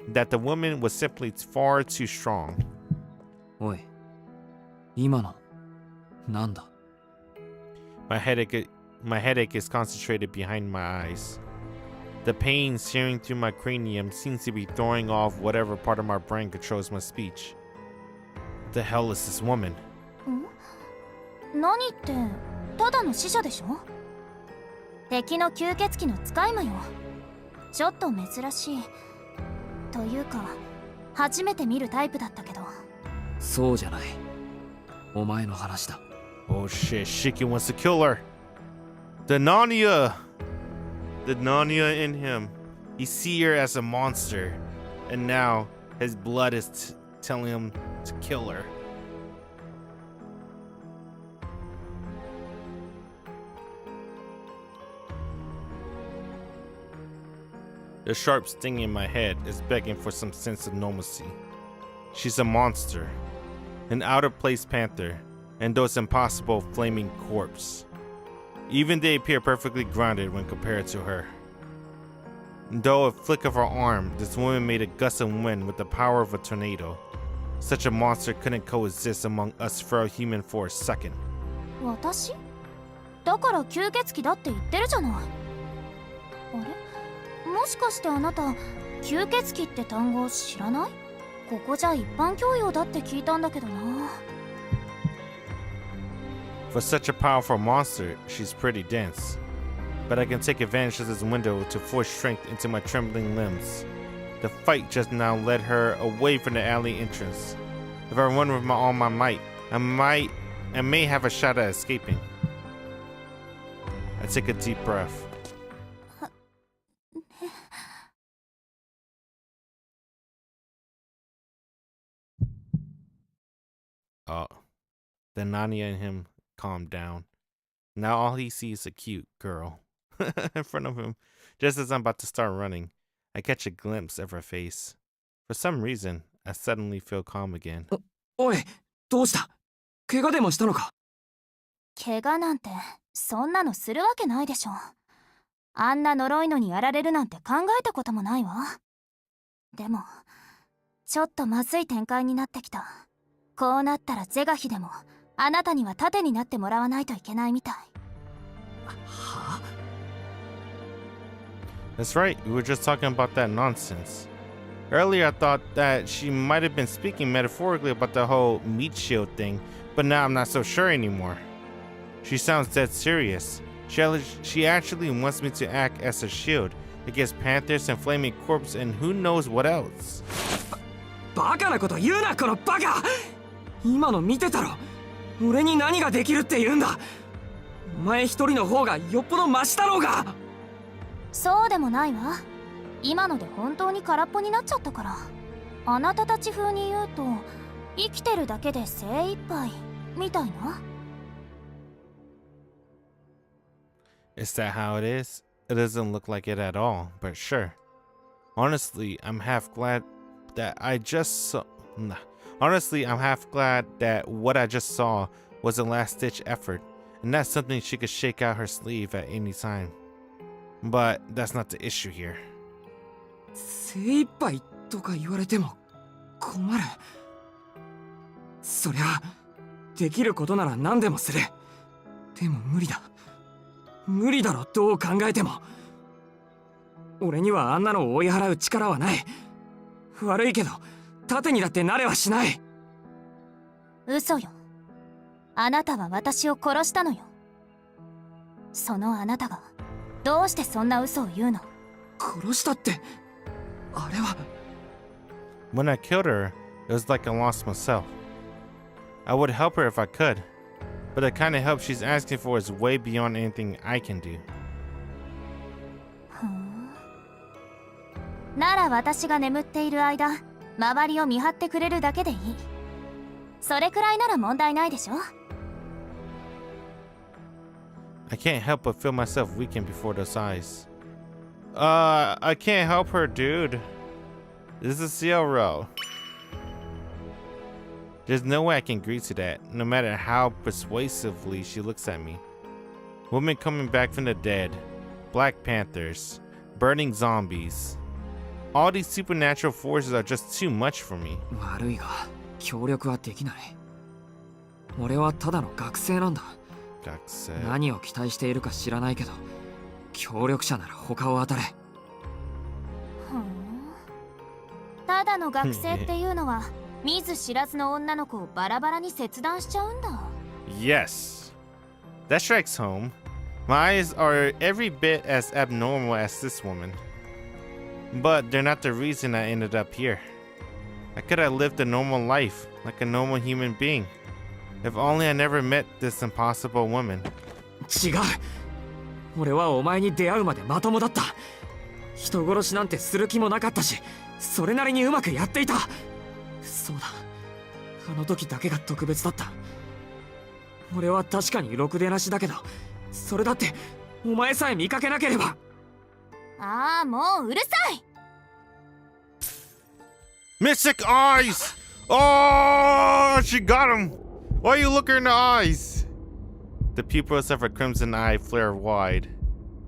That the woman was simply far too strong. おい、今のなんだ？ My headache is concentrated behind my eyes. The pain searing through my cranium seems to be throwing off whatever part of my brain controls my speech. What the hell is this woman? 何ってただの死者でしょ。敵の吸血鬼の使い魔よ。ちょっと珍しいというか初めて見るタイプだったけど。そうじゃない。お前の話だ。 Oh shit, Shiki wants to kill her. The Narnia in him. He sees her as a monster, and now his blood is telling him to kill her. The sharp sting in my head is begging for some sense of normalcy. She's a monster, an out-of-place panther, and those impossible flaming corpse. Even they appear perfectly grounded when compared to her. Though a flick of her arm, this woman made a gust of wind with the power of a tornado. Such a monster couldn't coexist among us for a human for a second. 私？だから吸血鬼だって言ってるじゃない。あれ？もしかしてあなた吸血鬼って単語知らない？ここじゃ一般教養だって聞いたんだけどな。 For such a powerful monster, she's pretty dense. But I can take advantage of this window to force strength into my trembling limbs. The fight just now led her away from the alley entrance. If I run with all my might, I may have a shot at escaping. I take a deep breath. The Narnia in him calmed down. Now all he sees is a cute girl in front of him. Just as I'm about to start running, I catch a glimpse of her face. For some reason, I suddenly feel calm again. おい、どうした？怪我でもしたのか？怪我なんてそんなのするわけないでしょ。あんな呪いのにやられるなんて考えたこともないわ。でもちょっとまずい展開になってきた。こうなったら是が非でもあなたには盾になってもらわないといけないみたい。は？ That's right, we were just talking about that nonsense. Earlier I thought that she might have been speaking metaphorically about the whole meat shield thing, but now I'm not so sure anymore. She sounds dead serious. She actually wants me to act as a shield against panthers and flaming corpse and who knows what else. バカなこと言うな、このバカ！今の見てたろ。俺に何ができるって言うんだ。お前一人の方がよっぽどマシだろうが。そうでもないわ。今ので本当に空っぽになっちゃったから。あなたたち風に言うと生きてるだけで精一杯みたいな。Is that how it is? It doesn't look like it at all, but sure. Honestly, I'm half glad that what I just saw was a last-ditch effort, and not something she could shake out her sleeve at any time. But that's not the issue here. 精一杯とか言われても困る。そりゃできることなら何でもする。でも無理だ。無理だろ、どう考えても。俺にはあんなのを追い払う力はない。悪いけど盾にだってなれはしない。嘘よ。あなたは私を殺したのよ。そのあなたがどうしてそんな嘘を言うの？殺したって、あれは。 When I killed her, it was like I lost myself. I would help her if I could, but the kind of help she's asking for is way beyond anything I can do. なら私が眠っている間、周りを見張ってくれるだけでいい。それくらいなら問題ないでしょ。I can't help but feel myself weaken before those eyes. I can't help her, dude. This is Ciel row. There's no way I can agree to that, no matter how persuasively she looks at me. Women coming back from the dead, Black Panthers, burning zombies. All these supernatural forces are just too much for me. 悪いが協力はできない。俺はただの学生なんだ。学生。何を期待しているか知らないけど、協力者なら他を当たれ。ただの学生っていうのは見ず知らずの女の子をバラバラに切断しちゃうんだ。Yes. That strikes home. My eyes are every bit as abnormal as this woman. But they're not the reason I ended up here. I could have lived a normal life, like a normal human being. If only I never met this impossible woman. 違う。俺はお前に出会うまでまともだった。人殺しなんてする気もなかったし、それなりにうまくやっていた。そうだ。あの時だけが特別だった。俺は確かにろくでなしだけど、それだってお前さえ見かけなければ。ああ、もううるさい。Mystic eyes! Oh, she got him! Why you look her in the eyes? The pupils of her crimson eye flare wide.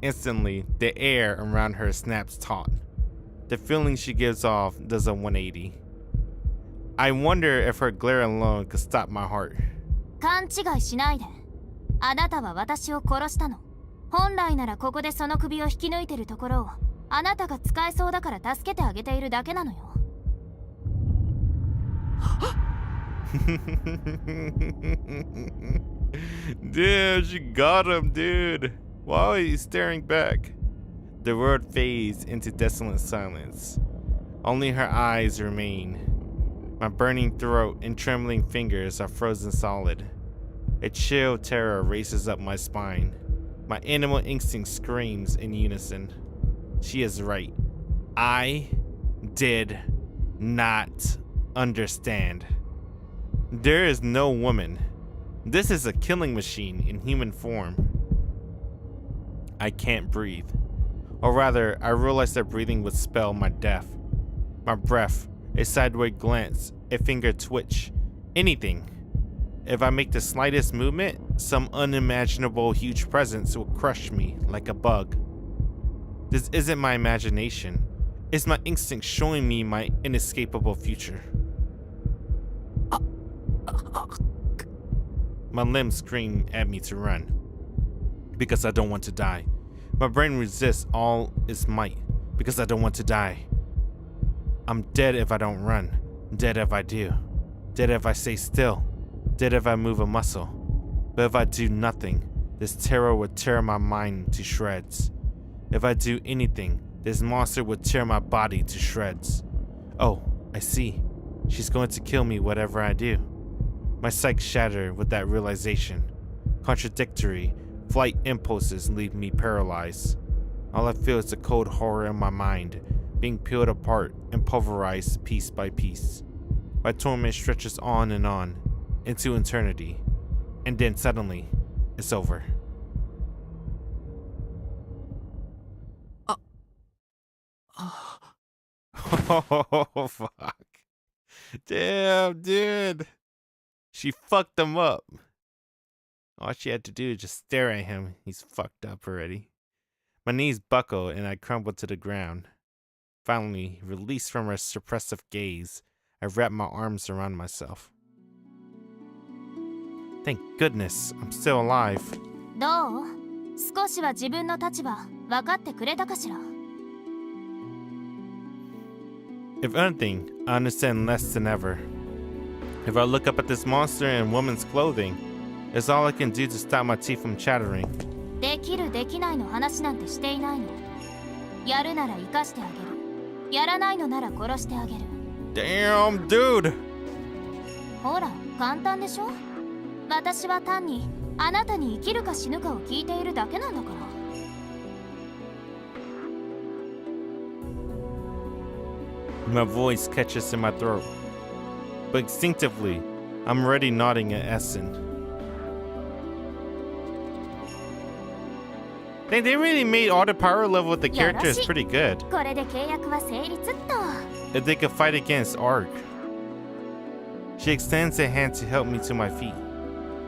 Instantly, the air around her snaps taut. The feeling she gives off does a 180. I wonder if her glare alone could stop my heart. 勘違いしないで。あなたは私を殺したの。本来ならここでその首を引き抜いてるところをあなたが使えそうだから助けてあげているだけなのよ。Damn, she got him, dude. Why are you staring back? The world fades into desolate silence. Only her eyes remain. My burning throat and trembling fingers are frozen solid. A chill terror races up my spine. My animal instinct screams in unison. She is right. I did not understand. There is no woman. This is a killing machine in human form. I can't breathe. Or rather, I realize that breathing would spell my death. My breath, a sideways glance, a finger twitch, anything. If I make the slightest movement, some unimaginable huge presence will crush me like a bug. This isn't my imagination. It's my instinct showing me my inescapable future. My limbs scream at me to run, because I don't want to die. My brain resists all its might, because I don't want to die. I'm dead if I don't run, dead if I do, dead if I stay still, dead if I move a muscle. But if I do nothing, this terror would tear my mind to shreds. If I do anything, this monster would tear my body to shreds. Oh, I see. She's going to kill me whatever I do. My psyche shattered with that realization. Contradictory, flight impulses leave me paralyzed. All I feel is the cold horror in my mind, being peeled apart and pulverized piece by piece. My torment stretches on into eternity, and then suddenly, it's over. Oh, fuck. Damn, dude. She fucked him up. All she had to do is just stare at him. He's fucked up already. My knees buckled and I crumbled to the ground. Finally, released from her suppressive gaze, I wrap my arms around myself. Thank goodness I'm still alive. どう？少しは自分の立場分かってくれたかしら？ If anything, I understand less than ever. If I look up at this monster in woman's clothing, it's all I can do to stop my teeth from chattering. できるできないの話なんてしていないの。やるなら生かしてあげる。やらないのなら殺してあげる。 Damn, dude! ほら、簡単でしょ？私は単にあなたに生きるか死ぬかを聞いているだけなんだから。My voice catches in my throat, but instinctively, I'm already nodding at Essen. They really made all the power level with the characters pretty good. これで契約は成立っと。 If they could fight against Ark. She extends a hand to help me to my feet.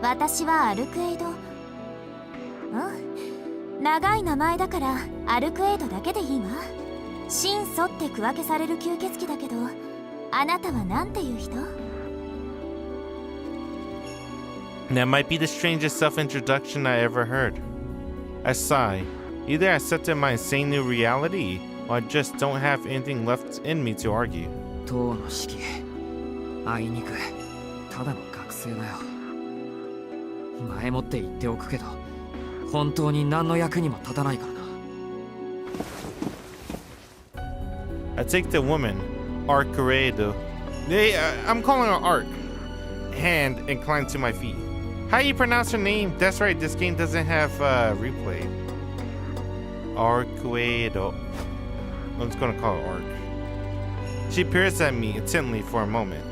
私はアルクエイド。長い名前だからアルクエイドだけでいいわ。心素って区分けされる吸血鬼だけど、あなたはなんていう人？ That might be the strangest self-introduction I ever heard. I sigh. Either I accepted my insane new reality, or I just don't have anything left in me to argue. 当の式あいにくただの学生だよ。前もって言っておくけど本当に何の役にも立たないからな。 I take the woman, Arcaredo. I'm calling her Ark. Hand and climb to my feet. How do you pronounce her name? That's right, this game doesn't have replay. Arcaredo. I'm just gonna call her Ark. She peers at me intently for a moment,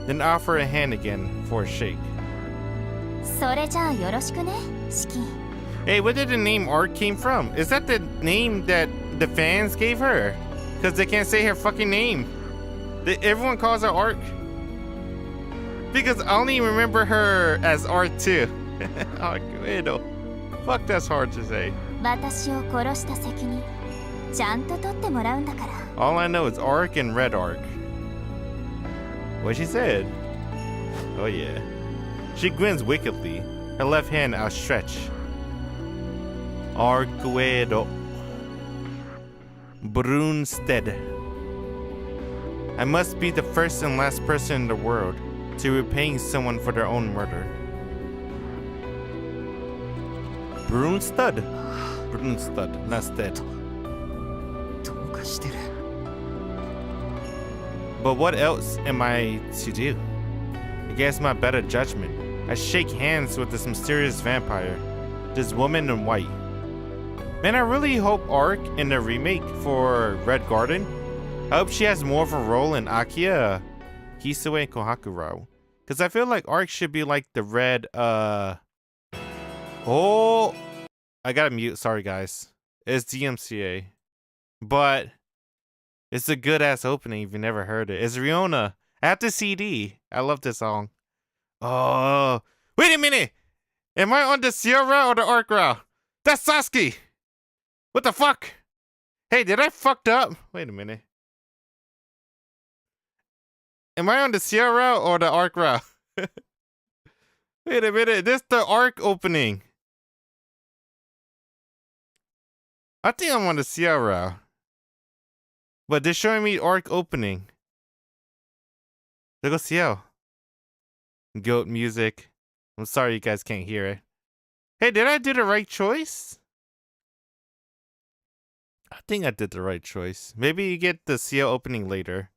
then offer a hand again for a shake. それじゃあよろしくね、式。 Hey, where did the name Ark came from? Is that the name that the fans gave her? Because they can't say her fucking name. Everyone calls her Ark. Because I only remember her as Ark too. Arcaredo. Fuck, that's hard to say. 私を殺した責任ちゃんと取ってもらうんだから。 All I know is Ark and Red Ark. What she said? Oh yeah. She grins wickedly, her left hand outstretched. Arcaredo. Brunstead. I must be the first and last person in the world to repaying someone for their own murder. Brunstead. Brunstead, not Stead. どうかしてる。 But what else am I to do? Against my better judgment, I shake hands with this mysterious vampire, this woman in white. Man, I really hope Ark in the remake for Red Garden, I hope she has more of a role in Akiya, Hisue, and Kohakuro. Because I feel like Ark should be like the red, Oh! I gotta mute, sorry guys. It's DMCA. But it's a good ass opening if you never heard it. It's Riona. I have the CD. I love this song. Oh, wait a minute. Am I on the Ciel route or the Ark route? That's Sasuke. What the fuck? Hey, did I fucked up? Wait a minute. Am I on the Ciel route or the Ark route? Wait a minute. This is the Ark opening. I think I'm on the Ciel route. But they're showing me Ark opening. There goes Ciel. Goat music. I'm sorry you guys can't hear it. Hey, did I do the right choice? I think I did the right choice. Maybe you get the Ciel opening later.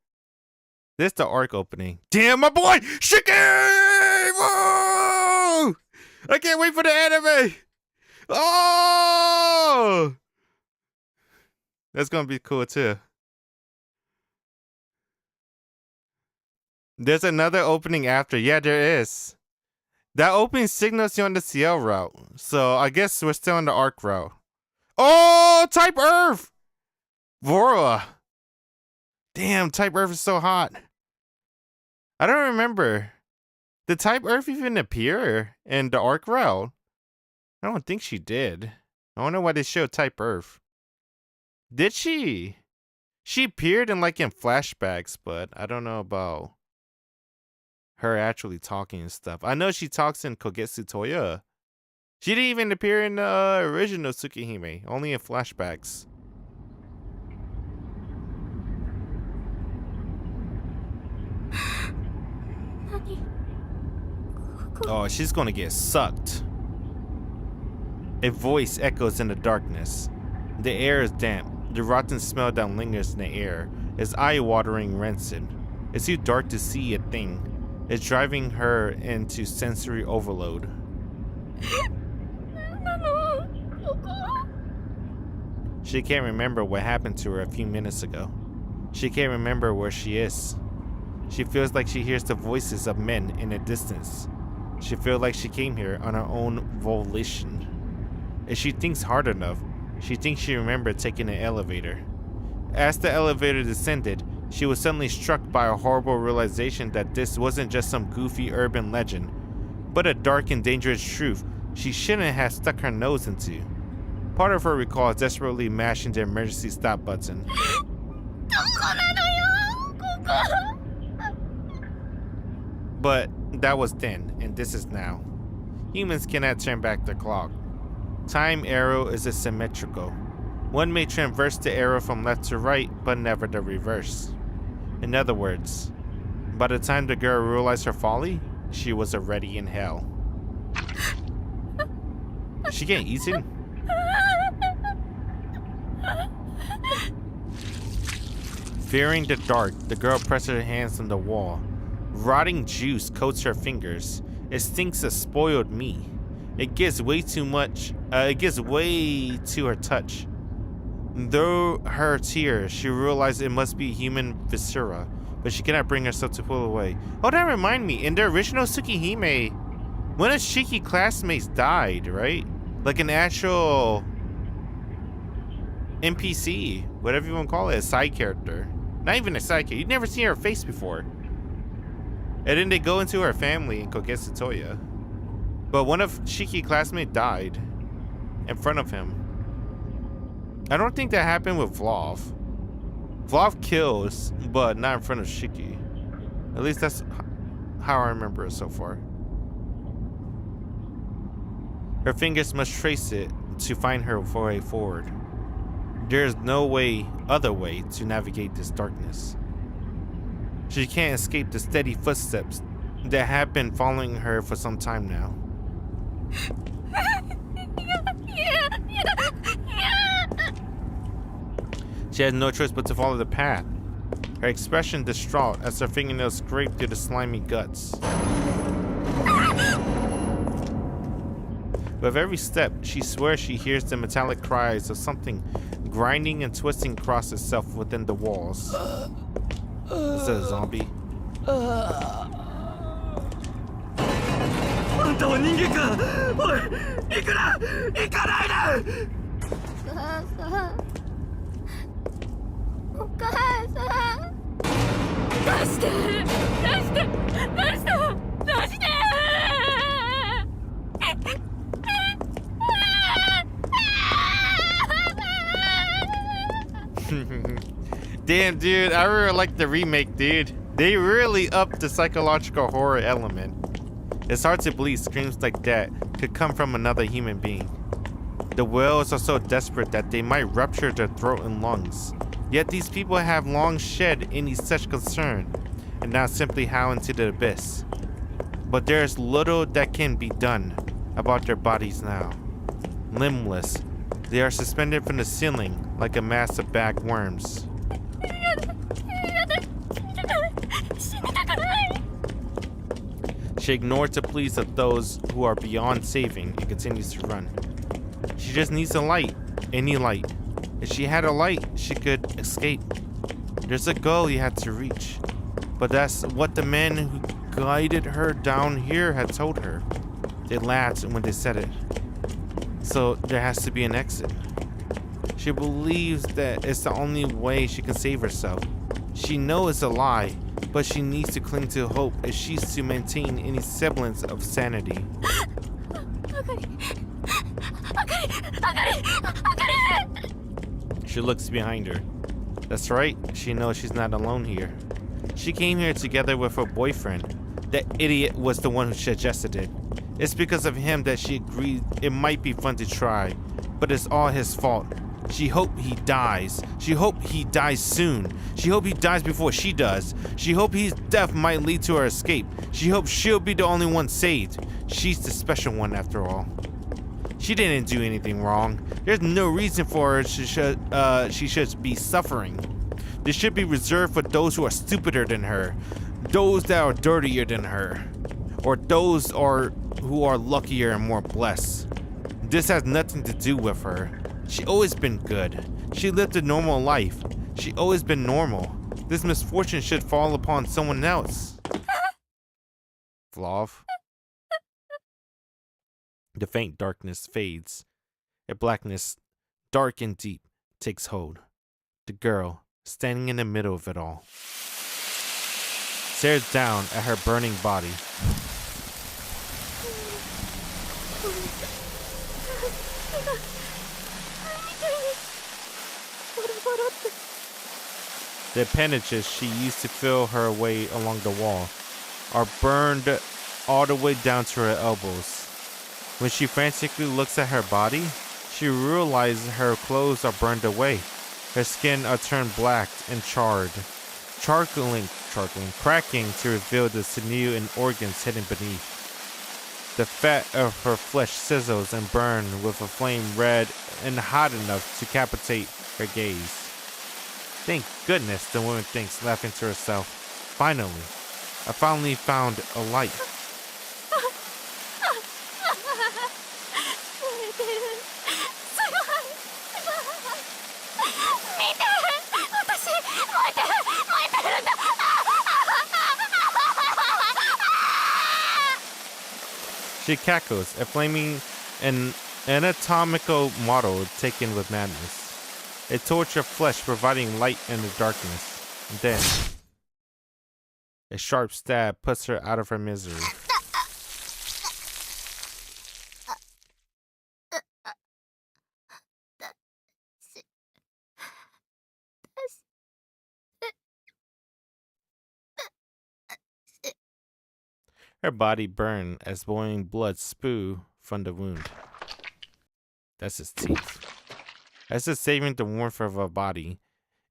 This is the Ark opening. Damn, my boy! Shiki! Whoa! I can't wait for the anime! Oh! That's gonna be cool too. There's another opening after. Yeah, there is. That opening signals you on the Ciel route. So I guess we're still on the Ark route. Oh, Type Earth! Vora. Damn, Type Earth is so hot. I don't remember. Did Type Earth even appear in the Ark route? I don't think she did. I wonder why they showed Type Earth. Did she? She appeared in flashbacks, but I don't know about her actually talking and stuff. I know she talks in Kogetsu Toya. She didn't even appear in the original Tsukihime, only in flashbacks. Oh, she's gonna get sucked. A voice echoes in the darkness. The air is damp. The rotten smell that lingers in the air is eye-watering rancid. It's too dark to see a thing. It's driving her into sensory overload. She can't remember what happened to her a few minutes ago. She can't remember where she is. She feels like she hears the voices of men in the distance. She feels like she came here on her own volition. If she thinks hard enough, she thinks she remembered taking an elevator. As the elevator descended, she was suddenly struck by a horrible realization that this wasn't just some goofy urban legend, but a dark and dangerous truth she shouldn't have stuck her nose into. Part of her recalls desperately mashing the emergency stop button. But that was then, and this is now. Humans cannot turn back the clock. Time arrow is asymmetrical. One may traverse the arrow from left to right, but never the reverse. In other words, by the time the girl realized her folly, she was already in hell. She getting eaten? Fearing the dark, the girl presses her hands on the wall. Rotting juice coats her fingers. It stinks of spoiled meat. It gives way too much. It gives way to her touch. Through her tears, she realizes it must be human viscera, but she cannot bring herself to pull away. Oh, that reminds me. In the original Tsukihime, one of Shiki classmates died, right? Like an actual NPC, whatever you want to call it, a side character. Not even a side character. You've never seen her face before. And then they go into her family in Kogetsu Toya. But one of Shiki's classmates died in front of him. I don't think that happened with Vlov. Vlov kills, but not in front of Shiki. At least that's how I remember it so far. Her fingers must trace it to find her way forward. There is no other way to navigate this darkness. She can't escape the steady footsteps that have been following her for some time now. She has no choice but to follow the path, her expression distraught as her fingernails scrape through the slimy guts. With every step, she swears she hears the metallic cries of something grinding and twisting across itself within the walls. Is that a zombie? Damn, dude, I really like the remake, dude. They really upped the psychological horror element. It's hard to believe screams like that could come from another human being. The wails are so desperate that they might rupture their throat and lungs. Yet these people have long shed any such concern and now simply howl into the abyss. But there is little that can be done about their bodies now. Limbless, they are suspended from the ceiling like a mass of bagged worms. She ignores the pleas of those who are beyond saving and continues to run. She just needs a light, any light. If she had a light, she could escape. There's a goal you had to reach, but that's what the men who guided her down here had told her. They laughed when they said it. So there has to be an exit. She believes that it's the only way she can save herself. She knows it's a lie, but she needs to cling to hope if she's to maintain any semblance of sanity. She looks behind her. That's right, she knows she's not alone here. She came here together with her boyfriend, That idiot was the one who suggested it. It's because of him that she agreed it might be fun to try, but it's all his fault. She hoped he dies. She hoped he dies soon. She hoped he dies before she does. She hoped his death might lead to her escape. She hoped she'll be the only one saved. She's the special one after all. She didn't do anything wrong. There's no reason for her she should be suffering. This should be reserved for those who are stupider than her, those that are dirtier than her, or those who are luckier and more blessed. This has nothing to do with her. She always been good. She lived a normal life. She always been normal. This misfortune should fall upon someone else. Flav. The faint darkness fades. A blackness, dark and deep, takes hold. The girl, standing in the middle of it all, stares down at her burning body. The appendages she used to feel her way along the wall are burned all the way down to her elbows. When she frantically looks at her body, she realizes her clothes are burned away. Her skin are turned black and charred, cracking to reveal the sinew and organs hidden beneath. The fat of her flesh sizzles and burns with a flame red and hot enough to decapitate her gaze. Thank goodness, the woman thinks, laughing to herself. Finally, I finally found a light. She cackles, an anatomical model taken with madness. A torch of flesh providing light in the darkness. And then, a sharp stab puts her out of her misery. Her body burned as boiling blood spewed from the wound. That's his teeth. As if saving the warmth of her body,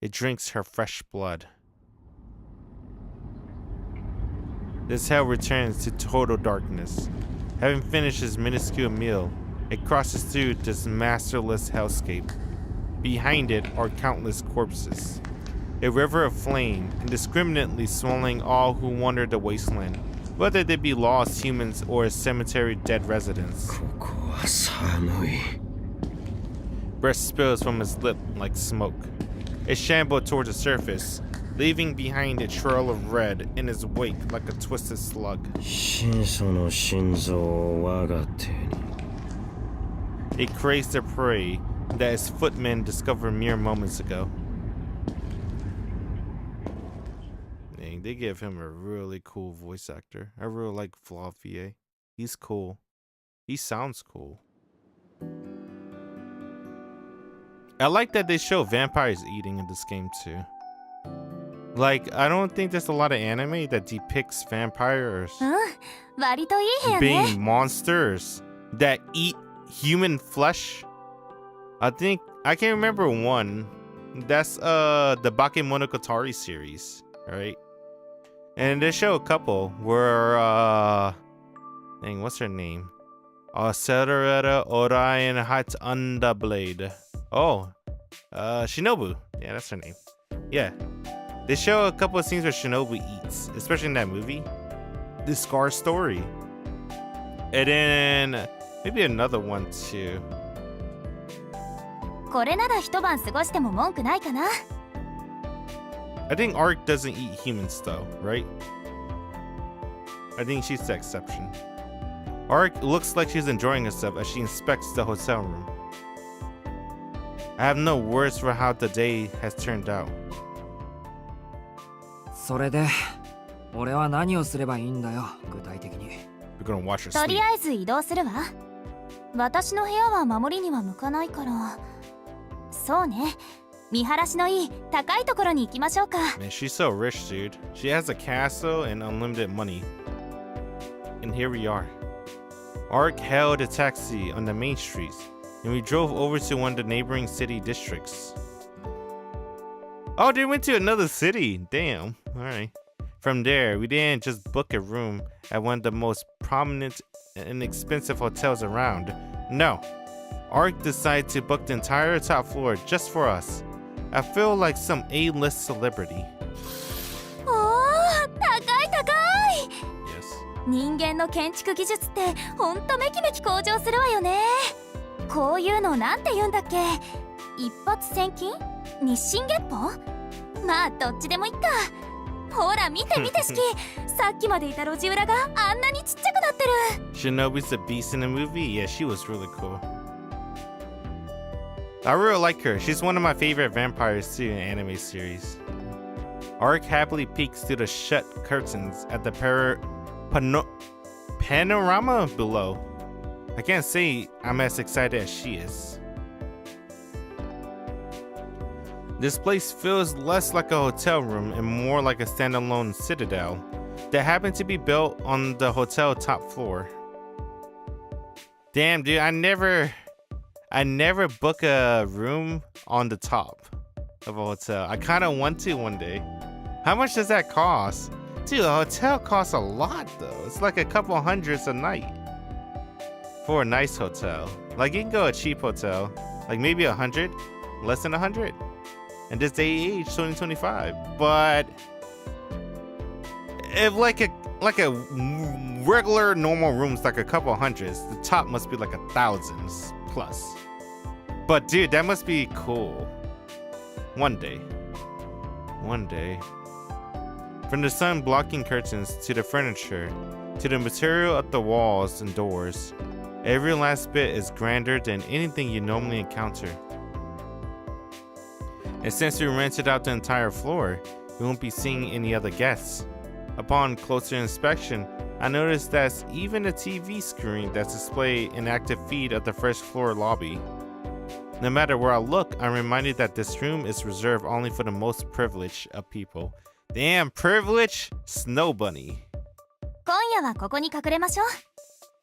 it drinks her fresh blood. This hell returns to total darkness. Having finished his minuscule meal, it crosses through this masterless hellscape. Behind it are countless corpses. A river of flame, indiscriminately swallowing all who wander the wasteland, whether they be lost humans or cemetery dead residents. Breath spills from his lip like smoke. It shambled toward the surface, leaving behind a trail of red in his wake like a twisted slug. It craves the prey that his footmen discovered mere moments ago. Dang, they give him a really cool voice actor. I really like Flavier. He's cool. He sounds cool. I like that they show vampires eating in this game too. Like, I don't think there's a lot of anime that depicts vampires being monsters that eat human flesh. I think I can remember one. That's the Bakemonogatari series, right? And they show a couple where dang, what's her name? Serereta Orion Hat Underblade. Oh, Shinobu. Yeah, that's her name. Yeah. They show a couple of scenes where Shinobu eats, especially in that movie, The Scar Story. And then maybe another one too. I think Ark doesn't eat humans though, right? I think she's the exception. Ark looks like she's enjoying herself as she inspects the hotel room. I have no words for how the day has turned out. それで俺は何をすればいいんだよ具体的に。 We're gonna watch her と sleep. りあえず移動するわ。私の部屋は守りには向かないから。そうね。見晴らしのいい高いところに行きましょうか。Man, she's so rich, dude. She has a castle and unlimited money. and here we are. Ark hailed a taxi on the main streets, and we drove over to one of the neighboring city districts. Oh, they went to another city. Damn. Alright. From there, we didn't just book a room at one of the most prominent and expensive hotels around. No. Ark decided to book the entire top floor just for us. I feel like some A-list celebrity. おー、高い高い。 Yes. 人間の建築技術ってほんとめきめき向上するわよね。こういうのなんて言うんだっけ？一発千金？日進月歩？まあどっちでもいっか。ほら見て見て式。さっきまでいた路地裏があんなにちっちゃくなってる。Shinobi's the beast in the movie? Yeah, she was really cool. I really like her. She's one of my favorite vampires too in anime series. Ark happily peeks through the shut curtains at the panorama below. I can't say I'm as excited as she is. This place feels less like a hotel room and more like a standalone citadel that happened to be built on the hotel top floor. Damn, dude, I never book a room on the top of a hotel. I kind of want to one day. How much does that cost? Dude, a hotel costs a lot though. It's like a couple hundreds a night for a nice hotel. Like you can go a cheap hotel, like maybe 100, less than 100. And this day age 2025. But if like a regular normal room's like a couple hundreds, the top must be like 1,000s plus. But dude, that must be cool. One day. From the sun blocking curtains to the furniture to the material of the walls and doors, every last bit is grander than anything you normally encounter. And since we rented out the entire floor, we won't be seeing any other guests. Upon closer inspection, I noticed there's even a TV screen that displays an active feed of the first floor lobby. No matter where I look, I'm reminded that this room is reserved only for the most privileged of people. Damn, privilege? Snow Bunny. 今夜はここに隠れましょう。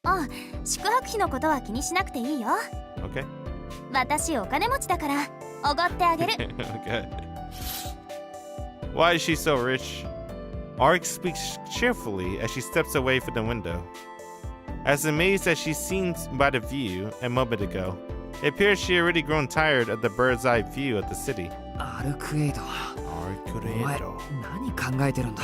あ、宿泊費のことは気にしなくていいよ。Okay. 私お金持ちだからおごってあげる。Okay. Why is she so rich? Ark speaks cheerfully as she steps away from the window. As amazed as she seemed by the view a moment ago, it appears she had already grown tired of the bird's eye view of the city. アルクエイド、お前何考えてるんだ。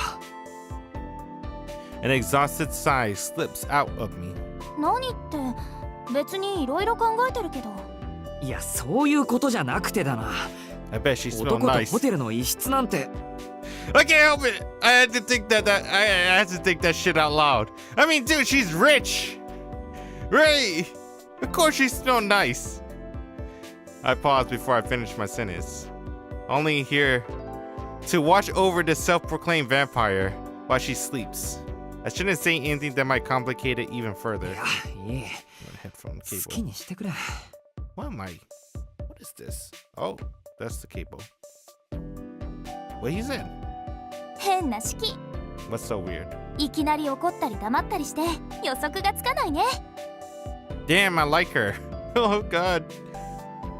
An exhausted sigh slips out of me. 何って別にいろいろ考えてるけど。いや、そういうことじゃなくてだな。 I bet she smells 男と nice. ホテルの一室なんて。 I can't help it. I had to think that shit out loud. I mean, dude, she's rich. Right? Of course she smells nice. I paused before I finished my sentence. Only here to watch over the self-proclaimed vampire while she sleeps. I shouldn't say anything that might complicate it even further. いや、いい。 Headphone 好き cable. にしてくれ。 What am I? What is this? Oh, that's the cable. What he said? 変な式。 What's so weird? いきなり怒ったり黙ったりして予測がつかないね。 Damn, I like her. Oh god.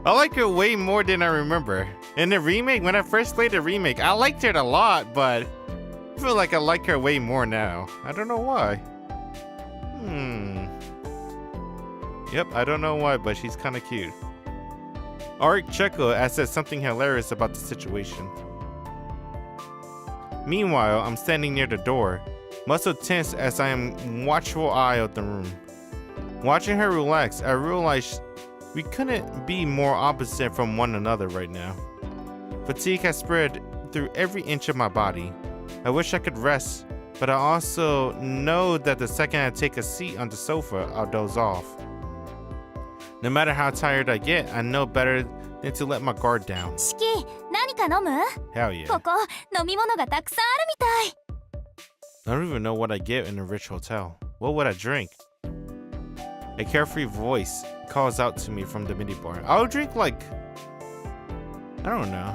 I like her way more than I remember. In the remake, when I first played the remake, I liked her a lot, but I feel like I like her way more now. I don't know why. Yep, I don't know why, but she's kind of cute. Ark chuckled as said something hilarious about the situation. Meanwhile, I'm standing near the door, muscle tense as I am watchful eye of the room. Watching her relax, I realized we couldn't be more opposite from one another right now. Fatigue has spread through every inch of my body. I wish I could rest, but I also know that the second I take a seat on the sofa, I'll doze off. No matter how tired I get, I know better than to let my guard down. 式、何か飲む？ Hell yeah. ここ飲み物がたくさんあるみたい。 I don't even know what I get in a rich hotel. What would I drink? A carefree voice calls out to me from the minibar. I'll drink like... I don't know.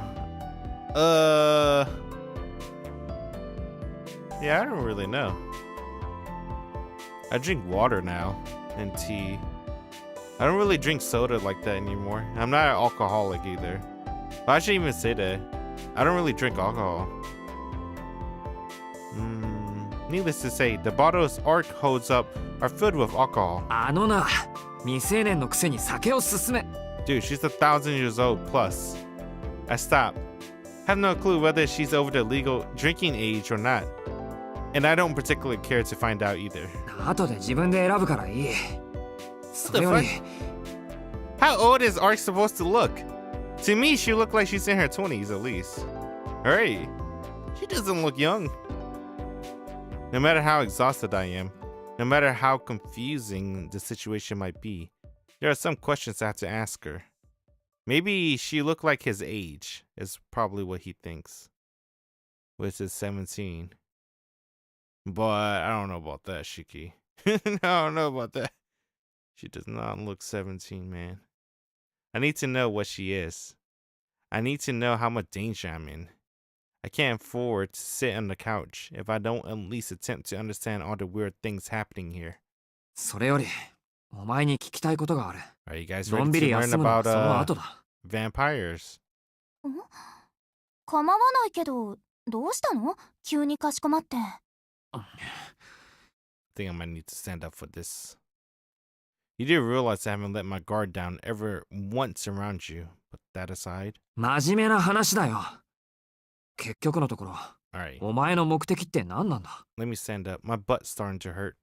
Yeah, I don't really know. I drink water now and tea. I don't really drink soda like that anymore. I'm not an alcoholic either. I shouldn't even say that. I don't really drink alcohol. Needless to say, the bottles Ark holds up are filled with alcohol. あのな、未成年のくせに酒を勧め。 Dude, she's 1,000 years old plus. I stop. Have no clue whether she's over the legal drinking age or not. And I don't particularly care to find out either. 後で自分で選ぶからいい。それより、 How old is Ark supposed to look? To me, she looked like she's in her 20s at least. Alright. She doesn't look young. No matter how exhausted I am, no matter how confusing the situation might be, there are some questions I have to ask her. Maybe she looked like his age, is probably what he thinks. Which is 17. But I don't know about that, Shiki. I don't know about that. She does not look 17, man. I need to know what she is. I need to know how much danger I'm in. I can't afford to sit on the couch if I don't at least attempt to understand all the weird things happening here. それより、お前に聞きたいことがある。 Are you guys の ready んび to り learn 休むのは about その後だ。 vampires? 構わないけど、どうしたの？急にかしこまって。I think I might need to stand up for this. You do realize I haven't let my guard down ever once around you, but that aside. 真面目な話だよ。結局のところ、 Alright, お前の目的って何なんだ？ let me stand up. My butt's starting to hurt.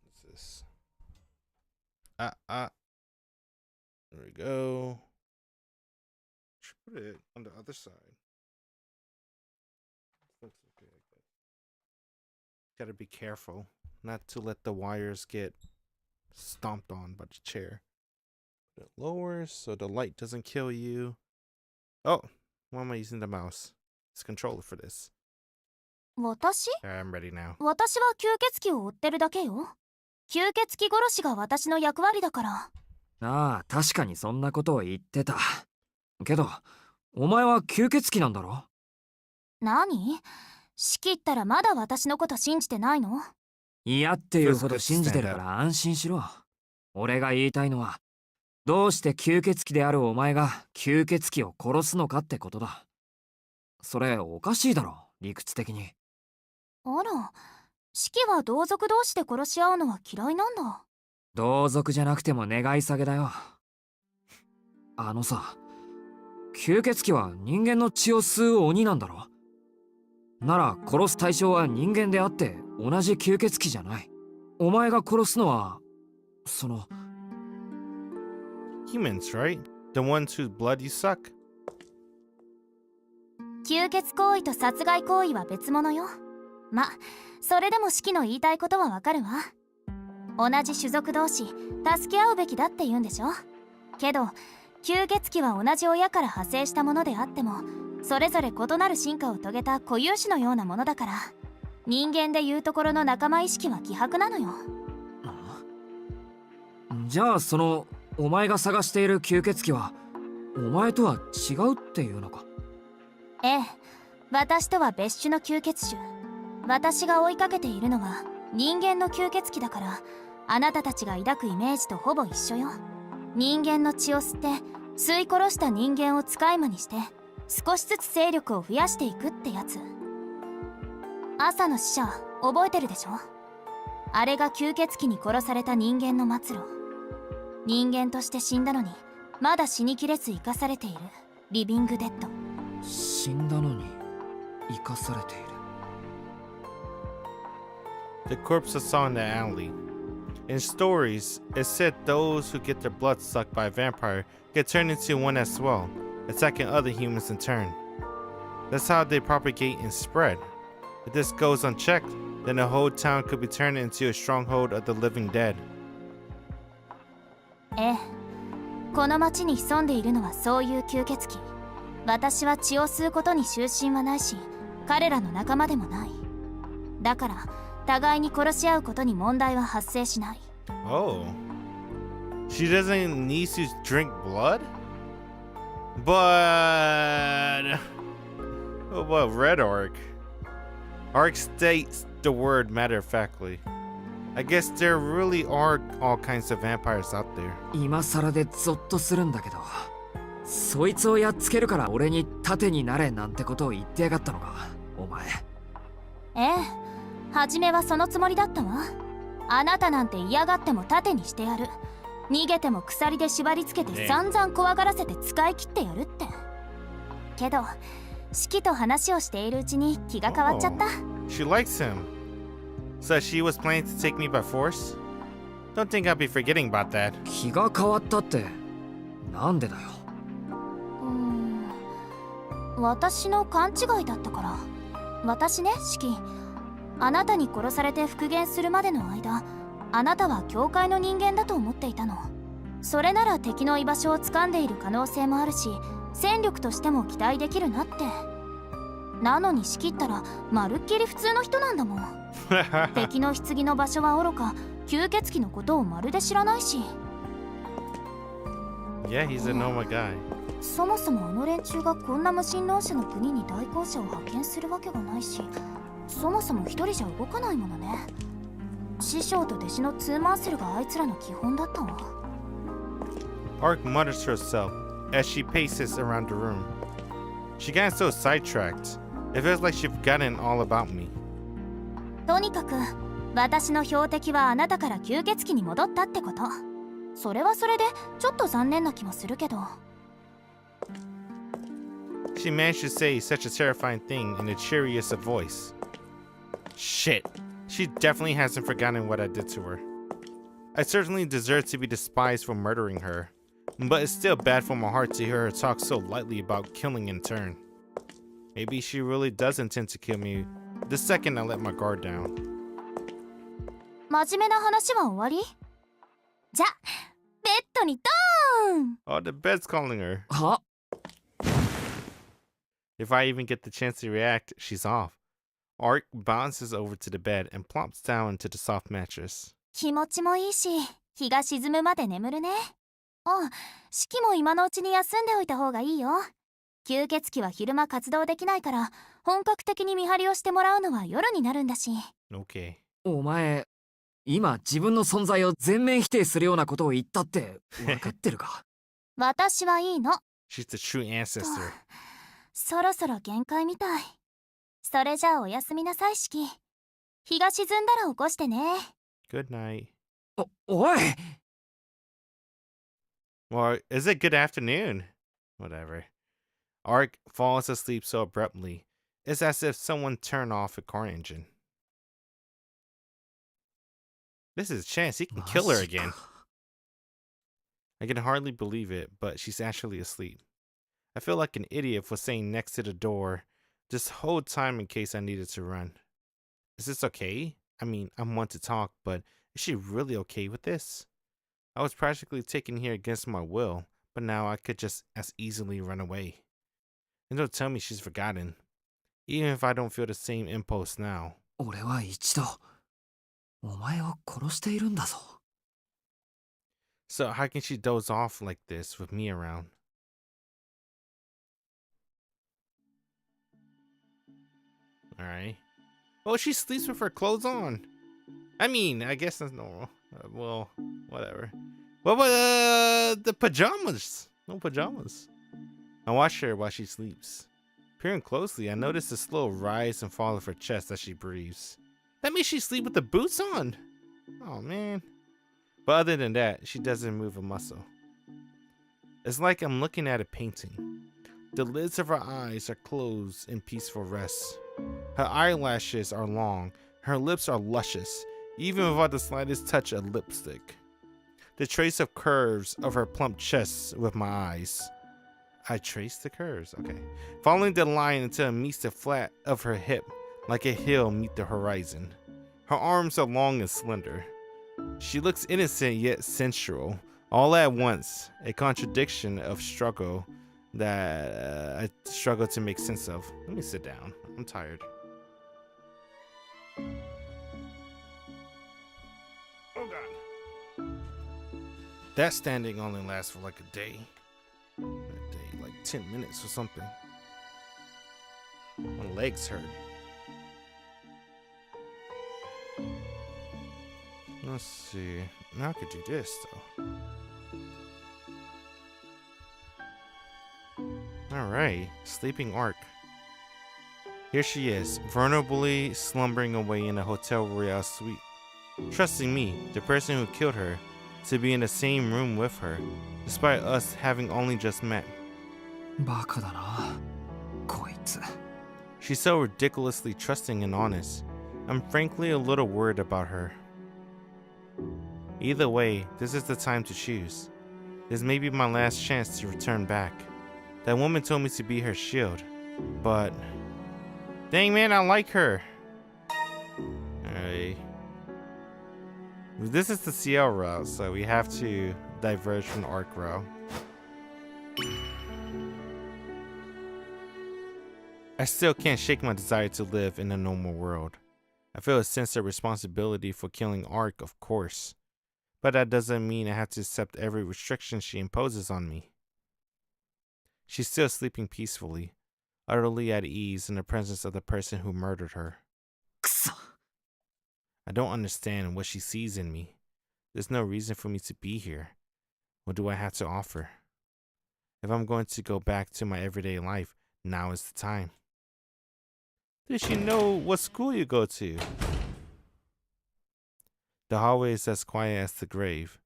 What's this? There we go. Should put it on the other side. Looks okay like that. Gotta be careful not to let the wires get stomped on by the chair. Put it lower so the light doesn't kill you. Oh, why am I using the mouse? It's a controller for this. 私？ Alright, I'm ready now. 私は吸血鬼を追ってるだけよ。吸血鬼殺しが私の役割だから。ああ、確かにそんなことを言ってた。けど、お前は吸血鬼なんだろ？何？仕切ったらまだ私のこと信じてないの？嫌っていうほど信じてるから安心しろ。俺が言いたいのは、どうして吸血鬼であるお前が吸血鬼を殺すのかってことだ。それおかしいだろ、理屈的に。あら、四季は同族同士で殺し合うのは嫌いなんだ。同族じゃなくても願い下げだよ。あのさ、吸血鬼は人間の血を吸う鬼なんだろ？なら殺す対象は人間であって同じ吸血鬼じゃない。お前が殺すのは、その Humans, right? The ones whose blood you suck. 吸血行為と殺害行為は別物よ。ま、それでも四季の言いたいことはわかるわ。同じ種族同士、助け合うべきだって言うんでしょ。けど、吸血鬼は同じ親から派生したものであっても、それぞれ異なる進化を遂げた固有種のようなものだから、人間でいうところの仲間意識は希薄なのよ。じゃあそのお前が探している吸血鬼はお前とは違うっていうのか？ええ、私とは別種の吸血種。私が追いかけているのは人間の吸血鬼だから、あなたたちが抱くイメージとほぼ一緒よ。人間の血を吸って吸い殺した人間を使い魔にして少しずつ勢力を増やしていくってやつ。朝の使者覚えてるでしょ？あれが吸血鬼に殺された人間の末路。人間として死んだのにまだ死にきれず生かされているリビングデッド。死んだのに生かされている。 The corpse I saw in the alley. In stories, it's said those who get their blood sucked by a vampire get turned into one as well, attacking other humans in turn. That's how they propagate and spread. If this goes unchecked, then the whole town could be turned into a stronghold of the living dead. ええ、この町に潜んでいるのはそういう吸血鬼。私は血を吸うことに執心はないし、彼らの仲間でもない。だから互いに殺し合うことに問題は発生しない。Oh. She doesn't need to drink blood? But what about Red Arc? Arc states the word matter-of-factly. I guess there really are all kinds of vampires out there. 今更でゾッとするんだけど、そいつをやっつけるから俺に盾になれなんてことを言ってやがったのか、お前。ええ、初めはそのつもりだったわ。あなたなんて嫌がっても盾にしてやる。逃げても鎖で縛り付けて散々怖がらせて使い切ってやるって。けど、シキと話をしているうちに気が変わっちゃった。She likes him. So she was planning to take me by force? Don't think I'll be forgetting about that. 気が変わったってなんでだよ。私の勘違いだったから。私ね、シキ。あなたに殺されて復元するまでの間、あなたは教会の人間だと思っていたの。それなら敵の居場所を掴んでいる可能性もあるし、戦力としても期待できるなって。なのに仕切ったらまるっきり普通の人なんだもん。敵の棺の場所はおろか、吸血鬼のことをまるで知らないし。Yeah, he's a normal guy. そもそもあの連中がこんな無神論者の国に代行者を派遣するわけがないし、そもそも一人じゃ動かないものね。師匠と弟子のツーマンセルがあいつらの基本だったわ。Arc mutters to herself as she paces around the room. She got so sidetracked. It feels like she's forgotten all about me. とにかく私の標的はあなたから吸血鬼に戻ったってこと。それはそれでちょっと残念な気もするけど。She managed to say such a terrifying thing in the cheeriest of voice. Shit. She definitely hasn't forgotten what I did to her. I certainly deserve to be despised for murdering her, but it's still bad for my heart to hear her talk so lightly about killing in turn. Maybe she really does intend to kill me the second I let my guard down. 真面目な話は終わり？じゃ、ベッドにドーン！ Oh, the bed's calling her. は？ If I even get the chance to react, she's off. Arc bounces over to the bed and plops down into the soft mattress. 気持ちもいいし、日が沈むまで眠るね。あ、シキも今のうちに休んでおいた方がいいよ。吸血鬼は昼間活動できないから、本格的に見張りをしてもらうのは夜になるんだし。Okay. お前、今自分の存在を全面否定するようなことを言ったって分かってるか？私はいいの。She's the true ancestor. そろそろ限界みたい。それじゃあおやすみなさい、シキ。日が沈んだら起こしてね。Good night. おい！ Or is it good afternoon? Whatever. Arc falls asleep so abruptly. It's as if someone turned off a car engine. This is a chance he can kill her again. I can hardly believe it, but she's actually asleep. I feel like an idiot for staying next to the door this whole time in case I needed to run. Is this okay? I mean, I'm one to talk, but is she really okay with this? I was practically taken here against my will, but now I could just as easily run away. And don't tell me she's forgotten. Even if I don't feel the same impulse now. 俺は一度お前を殺しているんだぞ。 So how can she doze off like this with me around? Alright. Oh, she sleeps with her clothes on. I mean, I guess that's normal. Well, whatever. What about the pajamas? No pajamas. I watch her while she sleeps. Peering closely, I notice the slow rise and fall of her chest as she breathes. That means she sleeps with the boots on. Oh, man. But other than that, she doesn't move a muscle. It's like I'm looking at a painting. The lids of her eyes are closed in peaceful rest. Her eyelashes are long. Her lips are luscious, even without the slightest touch of lipstick. The trace of curves of her plump chest with my eyes. I trace the curves, okay. Following the line until it meets the flat of her hip, like a hill meet the horizon. Her arms are long and slender. She looks innocent yet sensual, all at once, a contradiction of struggle that I struggle to make sense of. Let me sit down. I'm tired. Oh God. That standing only lasts for like a day. Like 10 minutes or something. My legs hurt. Let's see. Now I could do this though. Alright, sleeping Arc. Here she is, vulnerably slumbering away in a Hotel Royale suite. Trusting me, the person who killed her, to be in the same room with her, despite us having only just met. バカだなこいつ She's so ridiculously trusting and honest. I'm frankly a little worried about her. Either way, this is the time to choose. This may be my last chance to return back. That woman told me to be her shield, but... Dang man, I like her! Alright. This is the Ciel route, so we have to diverge from the Arc route. I still can't shake my desire to live in a normal world. I feel a sense of responsibility for killing Arc, of course. But that doesn't mean I have to accept every restriction she imposes on me. She's still sleeping peacefully, utterly at ease in the presence of the person who murdered her. クソ I don't understand what she sees in me. There's no reason for me to be here. What do I have to offer? If I'm going to go back to my everyday life, now is the time. Does she know what school you go to? The hallway is as quiet as the grave.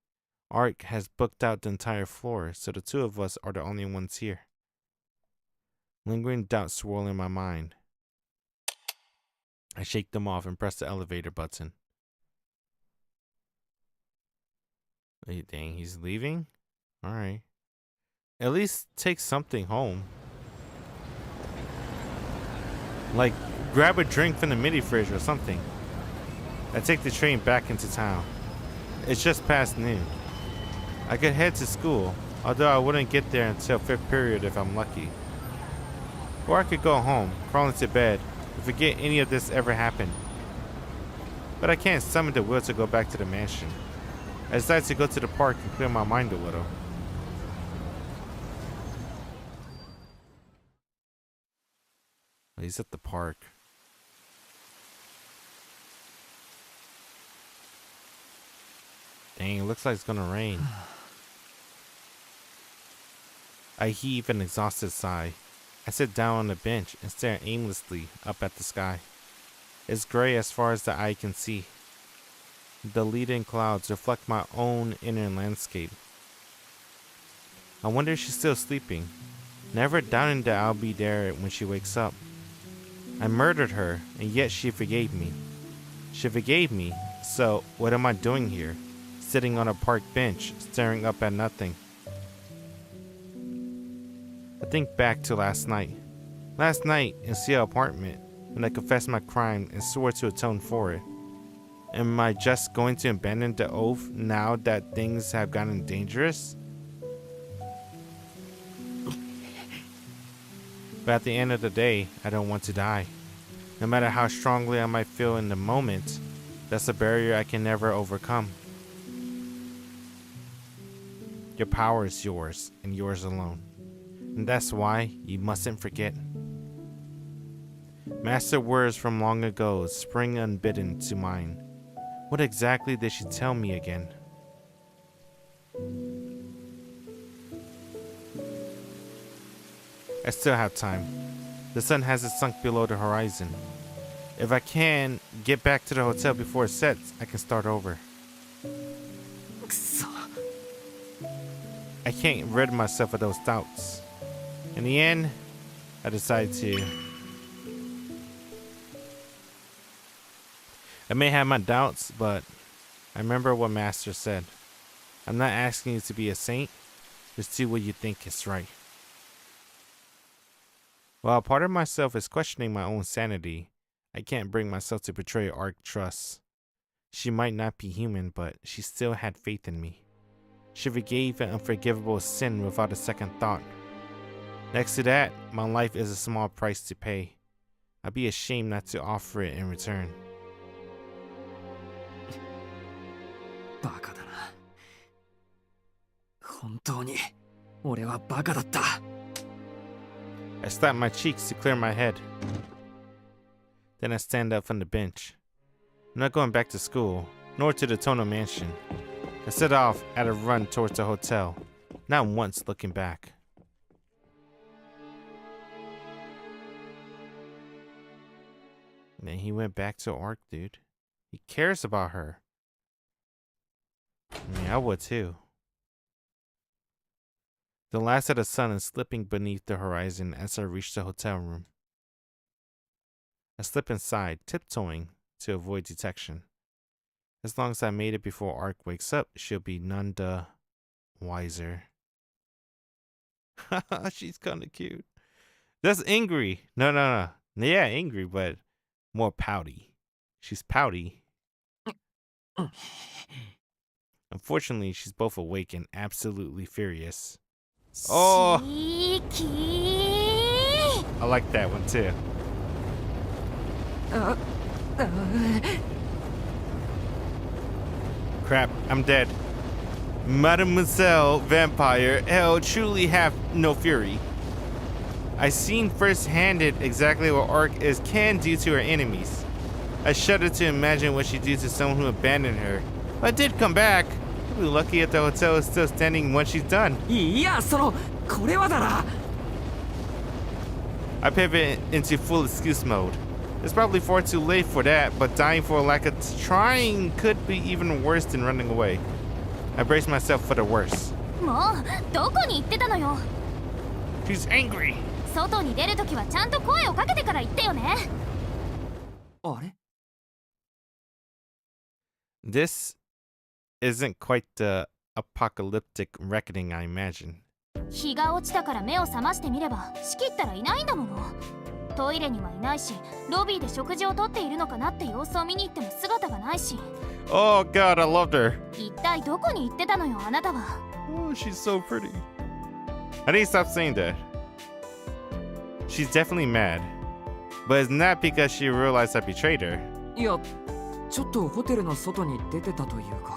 Arc has booked out the entire floor, so the two of us are the only ones here. Lingering doubts swirl in my mind. I shake them off and press the elevator button. Wait, dang, he's leaving? Alright. At least take something home. Like, grab a drink from the mini fridge or something. I take the train back into town. It's just past noon. I could head to school, although I wouldn't get there until 5th period if I'm lucky. Or I could go home, crawl into bed, and forget any of this ever happened. But I can't summon the will to go back to the mansion. I decided to go to the park and clear my mind a little. He's at the park. Dang, it looks like it's gonna rain. I heave an exhausted sigh. I sit down on the bench and stare aimlessly up at the sky. It's gray as far as the eye can see. The leading clouds reflect my own inner landscape. I wonder if she's still sleeping, never doubting that I'll be there when she wakes up. I murdered her, and yet she forgave me. She forgave me, so what am I doing here? Sitting on a park bench, staring up at nothing. I think back to last night. Last night in Ciel apartment, when I confessed my crime and swore to atone for it. Am I just going to abandon the oath now that things have gotten dangerous? But at the end of the day, I don't want to die. No matter how strongly I might feel in the moment, that's a barrier I can never overcome. Your power is yours, and yours alone. And that's why you mustn't forget. Master words from long ago spring unbidden to mind. What exactly did she tell me again? I still have time. The sun hasn't sunk below the horizon. If I can get back to the hotel before it sets, I can start over. クソ I can't rid myself of those doubts. In the end, I decide to. I may have my doubts, but I remember what Master said. I'm not asking you to be a saint, just do what you think is right. While part of myself is questioning my own sanity, I can't bring myself to betray Arc trust. She might not be human, but she still had faith in me. She forgave an unforgivable sin without a second thought. Next to that, my life is a small price to pay. I'd be ashamed not to offer it in return. バカだな本当に俺はバカだった。 I slap my cheeks to clear my head. Then I stand up from the bench. I'm not going back to school, nor to the Tono mansion. I set off at a run towards the hotel, not once looking back. Man, he went back to Ark, dude. He cares about her. I mean, I would too. The last of the sun is slipping beneath the horizon as I reach the hotel room. I slip inside, tiptoeing to avoid detection. As long as I made it before Ark wakes up, she'll be none the wiser. She's kind of cute. That's angry. No. Yeah, angry, but more pouty. She's pouty. Unfortunately, she's both awake and absolutely furious. Oh! I like that one too. Crap, I'm dead. Mademoiselle Vampire, hell, truly have no fury. I seen first-handed exactly what Ark can do to her enemies. I shudder to imagine what she'd do to someone who abandoned her. But I did come back. We'll be lucky if the hotel is still standing once she's done. いや、これはだな。 I pivot into full excuse mode. It's probably far too late for that, but dying for a lack of trying could be even worse than running away. I brace myself for the worst. もうどこに行ってたのよ。 She's angry. 外に出るときはちゃんと声をかけてから言ってよね。あれ？ This isn't quite the apocalyptic reckoning I imagine. 日が落ちたから目を覚ましてみれば仕切ったらいないんだもの。トイレにはいないし、ロビーで食事をとっているのかなって様子を見に行っても姿がないし。 Oh god, I loved her. 一体どこに行ってたのよ、あなたは。 Oh, she's so pretty. I need to stop saying that. She's definitely mad. But it's not because she realized I betrayed her. いや、ちょっとホテルの外に出てたというか。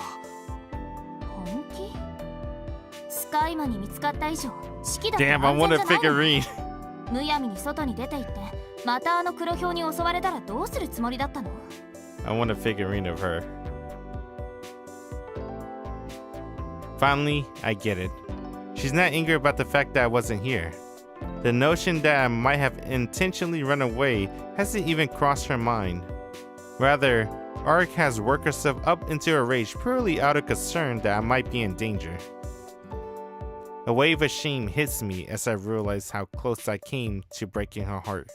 本気？スカイマに見つかった以上、式だって Damn, I 安 want 全 a じゃないの。 figurine. むやみに外に出て行って、またあの黒ひょうに襲われたらどうするつもりだったの？ I want a figurine of her. Finally, I get it. She's not angry about the fact that I wasn't here. The notion that I might have intentionally run away hasn't even crossed her mind. Rather, Ark has worked herself up into a rage purely out of concern that I might be in danger. A wave of shame hits me as I realize how close I came to breaking her heart.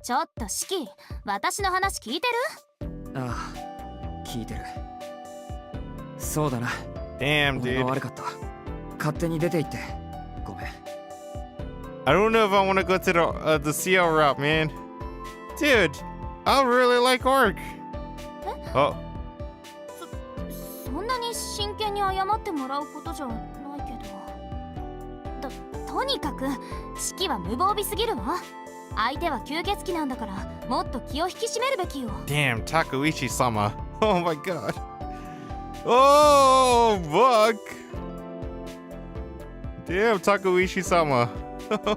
ちょっとシキ、私の話聞いてる？ああ、聞いてる。そうだな。 Damn, 俺が dude. 悪かった。勝手に出て行ってごめん。 I don't know if I want to go to the Ciel route, man. Dude, I really like Ark. Oh, そんなに真剣に謝ってもらうことじゃないけど。とにかく、シキは無防備すぎるわ。相手は吸血鬼なんだから、もっと気を引き締めるべきよ。 damn, Takuichi-sama. Oh my god. Oh, fuck. Damn, Takuichi-sama.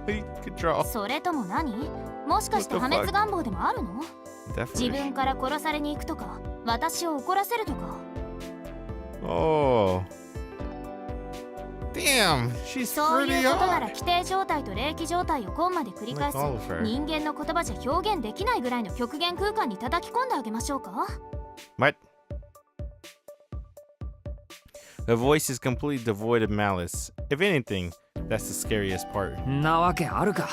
He could draw. それとも何？もしかして破滅願望でもあるの？ 自 Definitely. 分から殺されに行くとか、私を怒らせるとか。 Oh. Damn, she's そうい pretty うことなら hot. 規定状態と霊気状態をコンマで繰り返す Like all of her. 人間の言葉じゃ表現できないぐらいの極限空間に叩き込んであげましょうか。 What? The voice is completely devoid of malice. If anything, that's the scariest part. なわけあるか。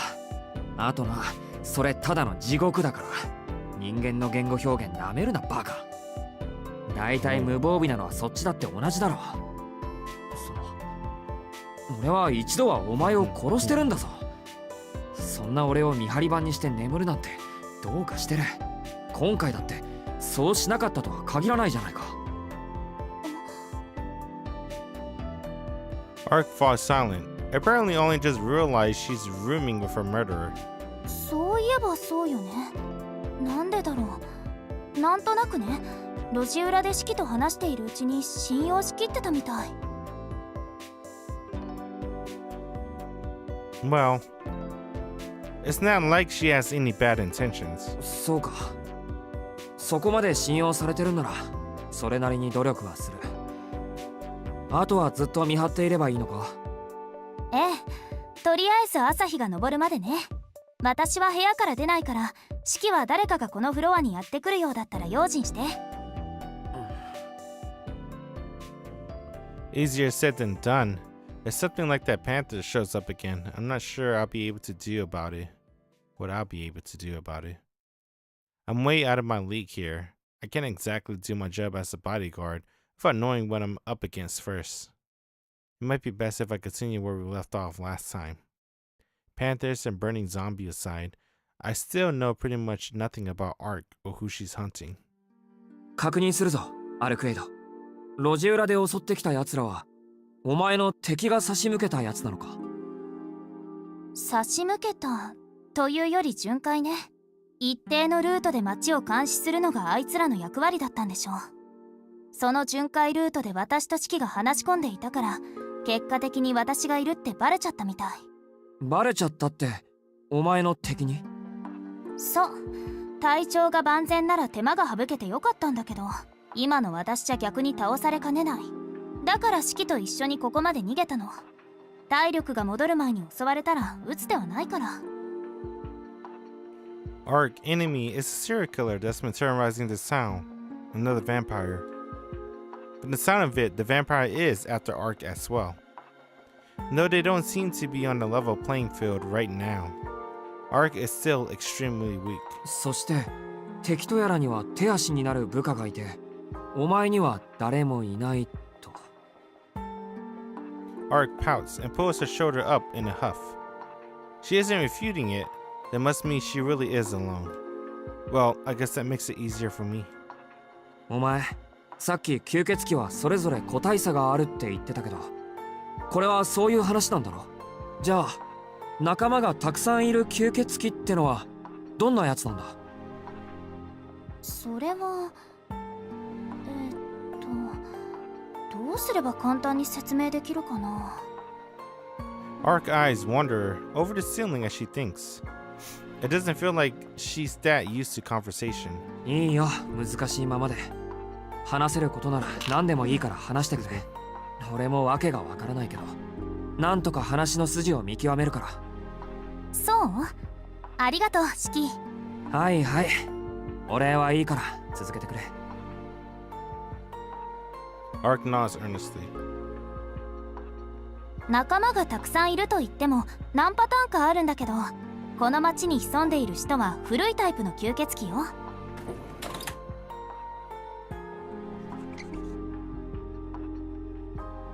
あとな、それただの地獄だから。人間の言語表現なめるなバカ。大体無防備なのはそっちだって同じだろ。俺は一度はお前を殺してるんだぞ。そんな俺を見張り番にして眠るなんてどうかしてる。今回だってそうしなかったとは限らないじゃないか。 Ark falls silent. Apparently only just realized she's rooming with her murderer. そういえばそうよね。なんでだろう。なんとなくね、路地裏でシキと話しているうちに信用しきってたみたい。Well, it's not like she has any bad intentions. そうか。そこまで信用されてるんならそれなりに努力はする。あとはずっと見張っていればいいのか？ええ、とりあえず朝日が昇るまでね。私は部屋から出ないから、式は誰かがこのフロアにやってくるようだったら用心して。Easier said than done. If something like that panther shows up again, I'm not sure I'll be able to do about it. What I'll be able to do about it. I'm way out of my league here. I can't exactly do my job as a bodyguard without knowing what I'm up against first. It might be best if I continue where we left off last time. Panthers and burning zombie aside, I still know pretty much nothing about Ark or who she's hunting. 確認するぞ、アルクエイド。路地裏で襲ってきた奴らはお前の敵が差し向けたやつなのか？差し向けたというより巡回ね。一定のルートで街を監視するのがあいつらの役割だったんでしょう。その巡回ルートで私とシキが話し込んでいたから、結果的に私がいるってバレちゃったみたい。バレちゃったってお前の敵に？そう、体調が万全なら手間が省けてよかったんだけど、今の私じゃ逆に倒されかねない。だからシキと一緒にここまで逃げたの。体力が戻る前に襲われたら撃つ手はないから。Ark enemy is a serial killer that's been terrorizing this town. Another vampire. From the sound of it, the vampire is after Ark as well. Though they don't seem to be on the level playing field right now. Ark is still extremely weak. そして敵とやらには手足になる部下がいて、お前には誰もいないと。Ark pouts and pulls her shoulder up in a huff. She isn't refuting it. That must mean she really is alone. Well, I guess that makes it easier for me. お前、さっき吸血鬼はそれぞれ個体差があるって言ってたけど、これはそういう話なんだろ？じゃあ仲間がたくさんいる吸血鬼ってのはどんなやつなんだ？それはどうすれば簡単に説明できるかな。 Ark eyes wander over the ceiling as she thinks. It doesn't feel like she's that used to conversation. いいよ、難しいままで。話せることなら何でもいいから話してくれ。俺も訳がわからないけど、なんとか話の筋を見極めるから。そう？ありがとう、シキ。はいはい。お礼はいいから続けてくれ。Ark nods earnestly. 仲間がたくさんいると言っても何パターンかあるんだけど、この町に潜んでいる人は古いタイプの吸血鬼よ。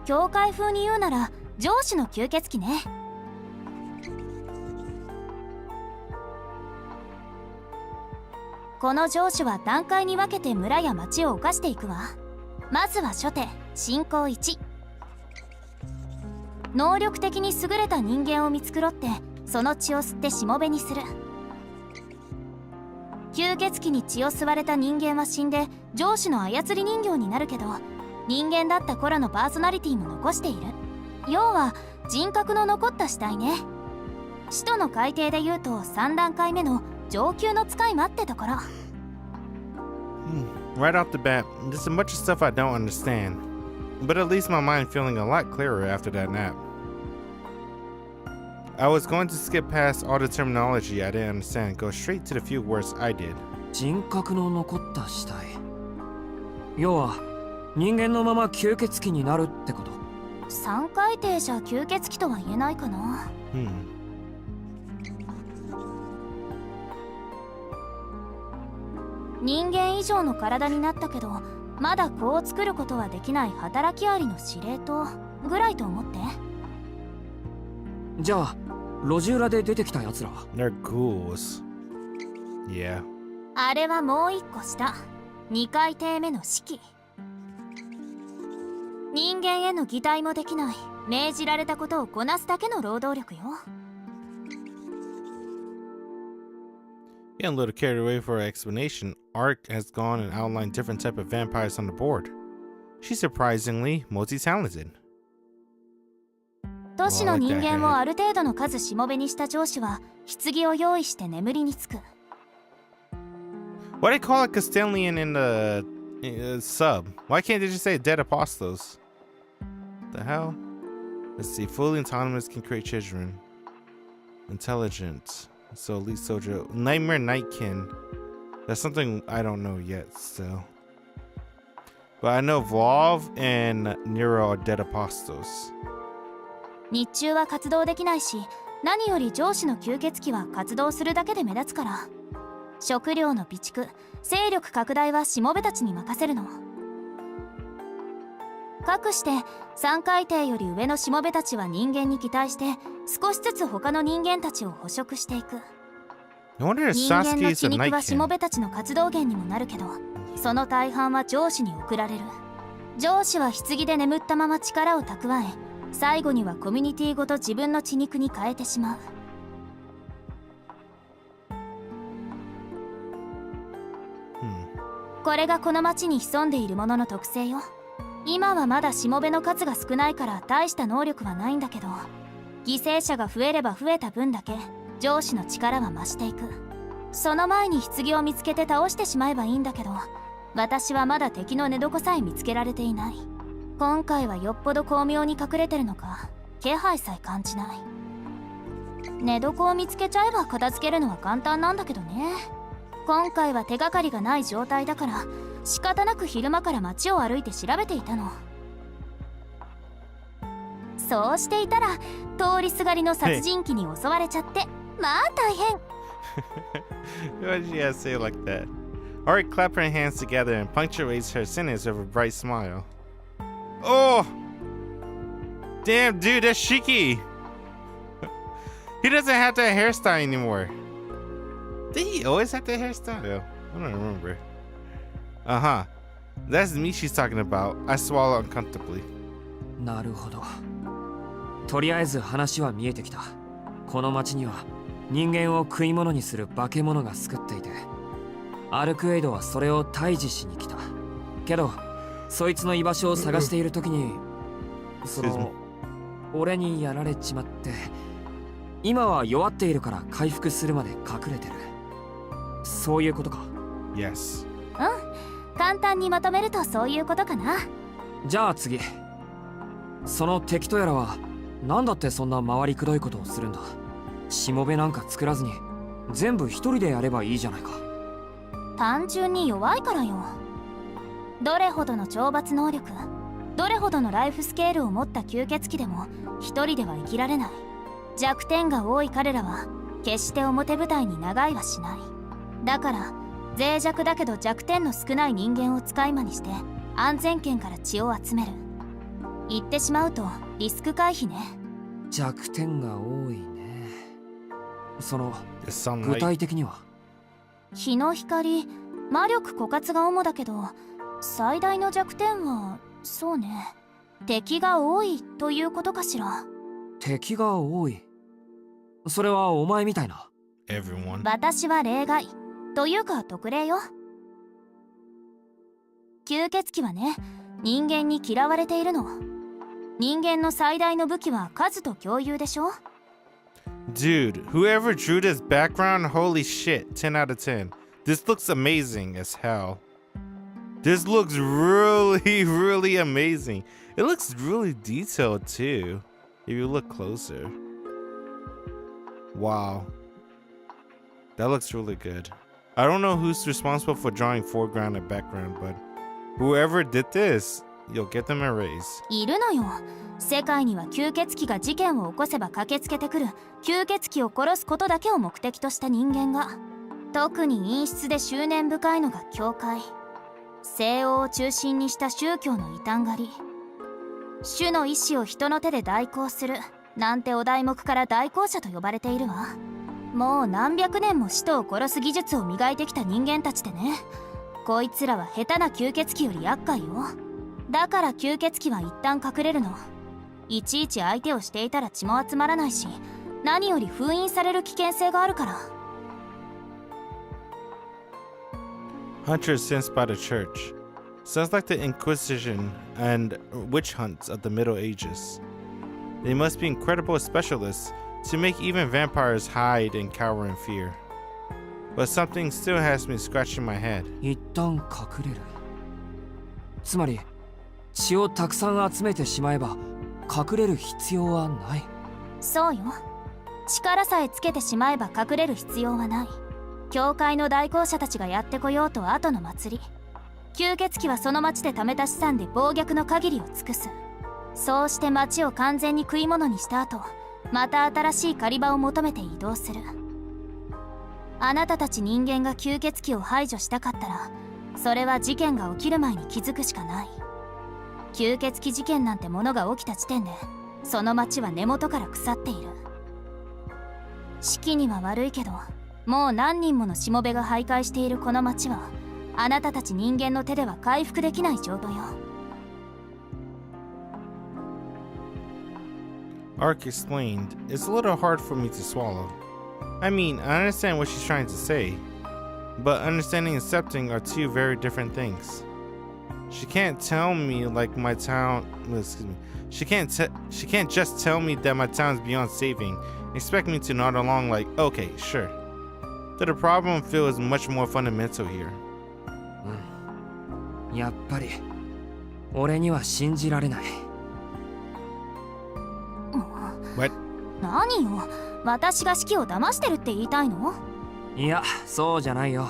教会風に言うなら上司の吸血鬼ね。この上司は段階に分けて村や町を侵していくわ。まずは初手、進行1。能力的に優れた人間を見繕ってその血を吸ってしもべにする。吸血鬼に血を吸われた人間は死んで上司の操り人形になるけど、人間だった頃のパーソナリティも残している。要は人格の残った死体ね。使徒の改定で言うと3段階目の上級の使い魔ってところ。Right off the bat, there's a bunch of stuff I don't understand. But at least my mind feeling a lot clearer after that nap. I was going to skip past all the terminology I didn't understand and go straight to the few words I did. 人格の残った死体。要は人間のまま吸血鬼になるってこと？ 3回転じゃ吸血鬼とは言えないかな。人間以上の体になったけど、まだ子を作ることはできない働きありの司令塔ぐらいと思って。じゃあ路地裏で出てきたやつらは？ They're ghouls. Yeah. あれはもう一個下、2回転目の式。人間への擬態もできない、命じられたことをこなすだけの労働力よ。Getting a little carried away for her explanation, Ark has gone and outlined different type of vampires on the board. She's surprisingly multi-talented. 都市の人間をある程度の数しもべにした上司は棺を用意して眠りにつく。 Why they call it Castellian in the sub? Why can't they just say dead apostles? The hell? Let's see. Fully autonomous can create children. Intelligent. So elite soldier. Nightmare Nightkin. That's something I don't know yet still. But I know Volv and Nero are dead apostles. 日中は活動できないし、何より上司の吸血鬼は活動するだけで目立つから。食料の備蓄、勢力拡大はしもべたちに任せるの。かくして3海底より上のしもべたちは人間に期待して少しずつ他の人間たちを捕食していく。 No wonder 人間 Sasuke の is 血 a 肉はしも Nightkin. べたちの活動源にもなるけど、その大半は上司に送られる。上司は棺で眠ったまま力を蓄え、最後にはコミュニティごと自分の血肉に変えてしまう。これがこの町に潜んでいる者の特性よ。今はまだしもべの数が少ないから大した能力はないんだけど、犠牲者が増えれば増えた分だけ上司の力は増していく。その前に棺を見つけて倒してしまえばいいんだけど、私はまだ敵の寝床さえ見つけられていない。今回はよっぽど巧妙に隠れてるのか、気配さえ感じない。寝床を見つけちゃえば片付けるのは簡単なんだけどね。今回は手がかりがない状態だから仕方なく昼間から街を歩いて調べていたの。そうしていたら通りすがりの殺人鬼に襲われちゃって、まあ大変。 Why did you guys say it like that? Alright, clap her hands together and punctuates her sentence with a bright smile. Oh! Damn, dude, that's Shiki! He doesn't have that hairstyle anymore. Did he always have that hairstyle? I don't remember. Uh-huh. That's me she's talking about. I swallow uncomfortably. なるほど。とりあえず話は見えてきた。この町には人間を食い物にする化け物が救っていて、アルクエイドはそれを退治しに来た。けどそいつの居場所を探している時に、俺にやられちまって、今は弱っているから回復するまで隠れてる。そういうことか。 Yes. うん、簡単にまとめるとそういうことかな。じゃあ次。その敵とやらは何だってそんな回りくどいことをするんだ。しもべなんか作らずに全部一人でやればいいじゃないか。単純に弱いからよ。どれほどの懲罰能力、どれほどのライフスケールを持った吸血鬼でも一人では生きられない。弱点が多い彼らは決して表舞台に長居はしない。だから脆弱だけど弱点の少ない人間を使い魔にして安全圏から血を集める。言ってしまうとリスク回避ね。弱点が多いね。その The sunlight. 具体的には？日の光、魔力枯渇が主だけど、最大の弱点はそうね、敵が多いということかしら。敵が多い。それはお前みたいな。Everyone. 私は例外というか特例よ。吸血鬼はね、人間に嫌われているの。人間の最大の武器は数と共有でしょ。 Dude, whoever drew this background, holy shit, 10 out of 10. This looks amazing as hell. This looks really, really amazing. It looks really detailed too, if you look closer. Wow. That looks really good. I don't know who's responsible for drawing foreground and background, but whoever did this, you'll get them a raise. いるのよ。世界には吸血鬼が事件を起こせば駆けつけてくる吸血鬼を殺すことだけを目的とした人間が。特に陰湿で執念深いのが教会。西欧を中心にした宗教の異端狩り。主の意志を人の手で代行するなんてお題目から代行者と呼ばれているわ。もう何百年も使徒を殺す技術を磨いてきた人間たちでね。こいつらは下手な吸血鬼より厄介よ。だから吸血鬼は一旦隠れるの。いちいち相手をしていたら血も集まらないし、何より封印される危険性があるから。 Hunter is sensed by the church. Sounds like the Inquisition and witch hunts of the Middle Ages. They must be incredible specialists to make even vampires hide and cower in fear. But something still has me scratching my head. 一旦隠れる。つまり血をたくさん集めてしまえば隠れる必要はない。そうよ。力さえつけてしまえば隠れる必要はない。教会の代行者たちがやってこようと後の祭り、吸血鬼はその町で貯めた資産で暴虐の限りを尽くす。そうして町を完全に食い物にした後、また新しい狩り場を求めて移動する。あなたたち人間が吸血鬼を排除したかったら、それは事件が起きる前に気づくしかない。吸血鬼事件なんてものが起きた時点で、その町は根元から腐っている。四季には悪いけど、もう何人ものしもべが徘徊しているこの町は、あなたたち人間の手では回復できない状態よ。Ark explained, "It's a little hard for me to swallow. I mean, I understand what she's trying to say, but understanding and accepting are two very different things. She can't tell me like my town, excuse me. She can't just tell me that my town's beyond saving, and expect me to nod along like, okay, sure. That the problem feels much more fundamental here." やっぱり俺には信じられない。What? 何よ、私が四季を騙してるって言いたいの？いや、そうじゃないよ。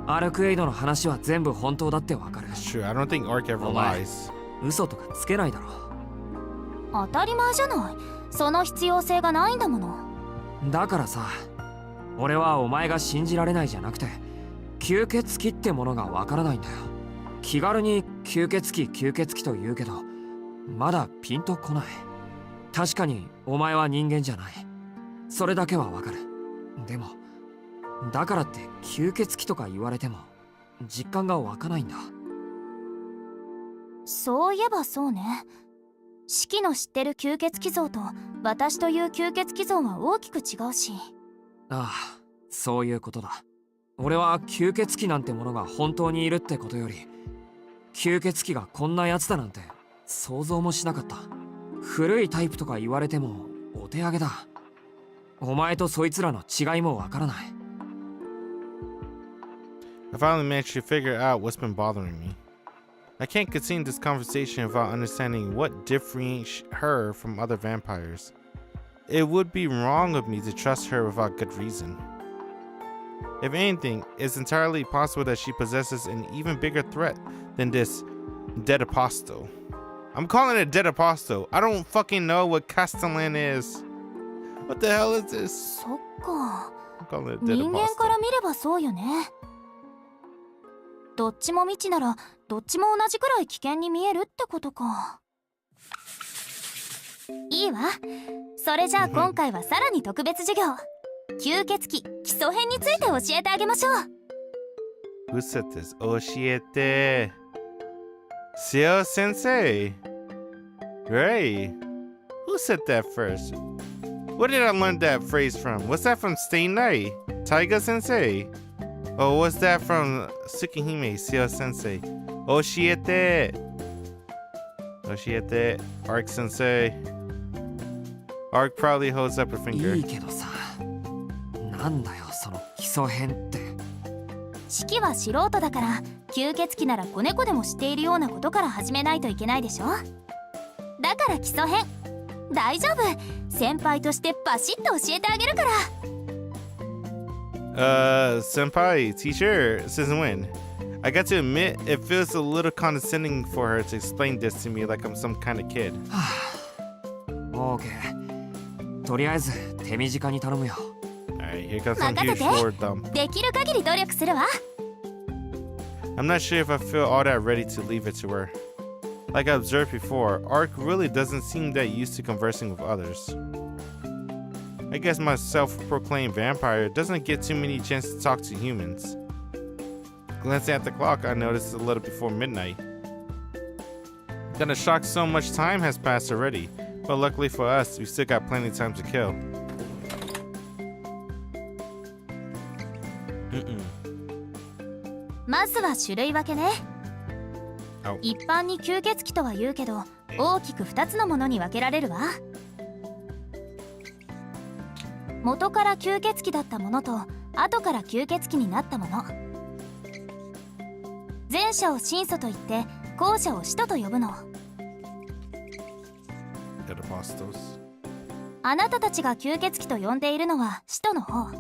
アルクエイドの話は全部本当だってわかる。 It's true. I don't think Ark ever お前 lies. 嘘とかつけないだろ。当たり前じゃない。その必要性がないんだもの。だからさ、俺はお前が信じられないじゃなくて、吸血鬼ってものがわからないんだよ。気軽に吸血鬼と言うけど、まだピンとこない。確かにお前は人間じゃない。それだけはわかる。でもだからって吸血鬼とか言われても実感が湧かないんだ。そういえばそうね。四季の知ってる吸血鬼像と私という吸血鬼像は大きく違うし。ああ、そういうことだ。俺は吸血鬼なんてものが本当にいるってことより、吸血鬼がこんなやつだなんて想像もしなかった。古いタイプとか言われてもお手上げだ。お前とそいつらの違いもわからない。I finally managed to figure out what's been bothering me. I can't continue this conversation without understanding what differentiates her from other vampires. It would be wrong of me to trust her without good reason. If anything, it's entirely possible that she possesses an even bigger threat than this dead apostle. I'm calling it dead apostle. I don't fucking know what Castellan is. What the hell is this? そっか。 I'm calling it dead 人間から apostle. 見ればそうよね。どっちも未知ならどっちも同じくらい危険に見えるってことか。いいわ。それじゃあ今回はさらに特別授業。吸血鬼基礎編について教えてあげましょう。 Who said this? Oshiete. Ciel Sensei. Great. Who said that first? Where did I learn that phrase from? Was that from Stay Night? Taiga Sensei? Or was that from Tsukihime Ciel Sensei? Oshiete. Oshiete. Arc Sensei. Arc probably holds up her い finger. いけどさ、なんだよその基礎編って。四季は素人だから吸血鬼なら子猫でも知っているようなことから始めないといけないでしょ。だから基礎編。大丈夫。先輩としてバシッと教えてあげるから。Senpai, teacher, since when? I got to admit, it feels a little condescending for her to explain this to me like I'm some kind of kid. オーケー。とりあえず手短に頼むよ。Alright, here comes some huge forward thumb. できる限り努力するわ。 I'm not sure if I feel all that ready to leave it to her. Like I observed before, Ark really doesn't seem that used to conversing with others. I guess my self-proclaimed vampire doesn't get too many chances to talk to humans. Glancing at the clock, I noticed it's a little before midnight. Kinda shocked so much time has passed already, but luckily for us, we still got plenty of time to kill. Mm-mm. まずは種類分けね。 Oh. 一般に吸血鬼とは言うけど大きく2つのものに分けられるわ。元から吸血鬼だったものと後から吸血鬼になったもの。前者を神祖と言って後者を使徒と呼ぶの。 Dead Apostles. あなたたちが吸血鬼と呼んでいるのは使徒の方。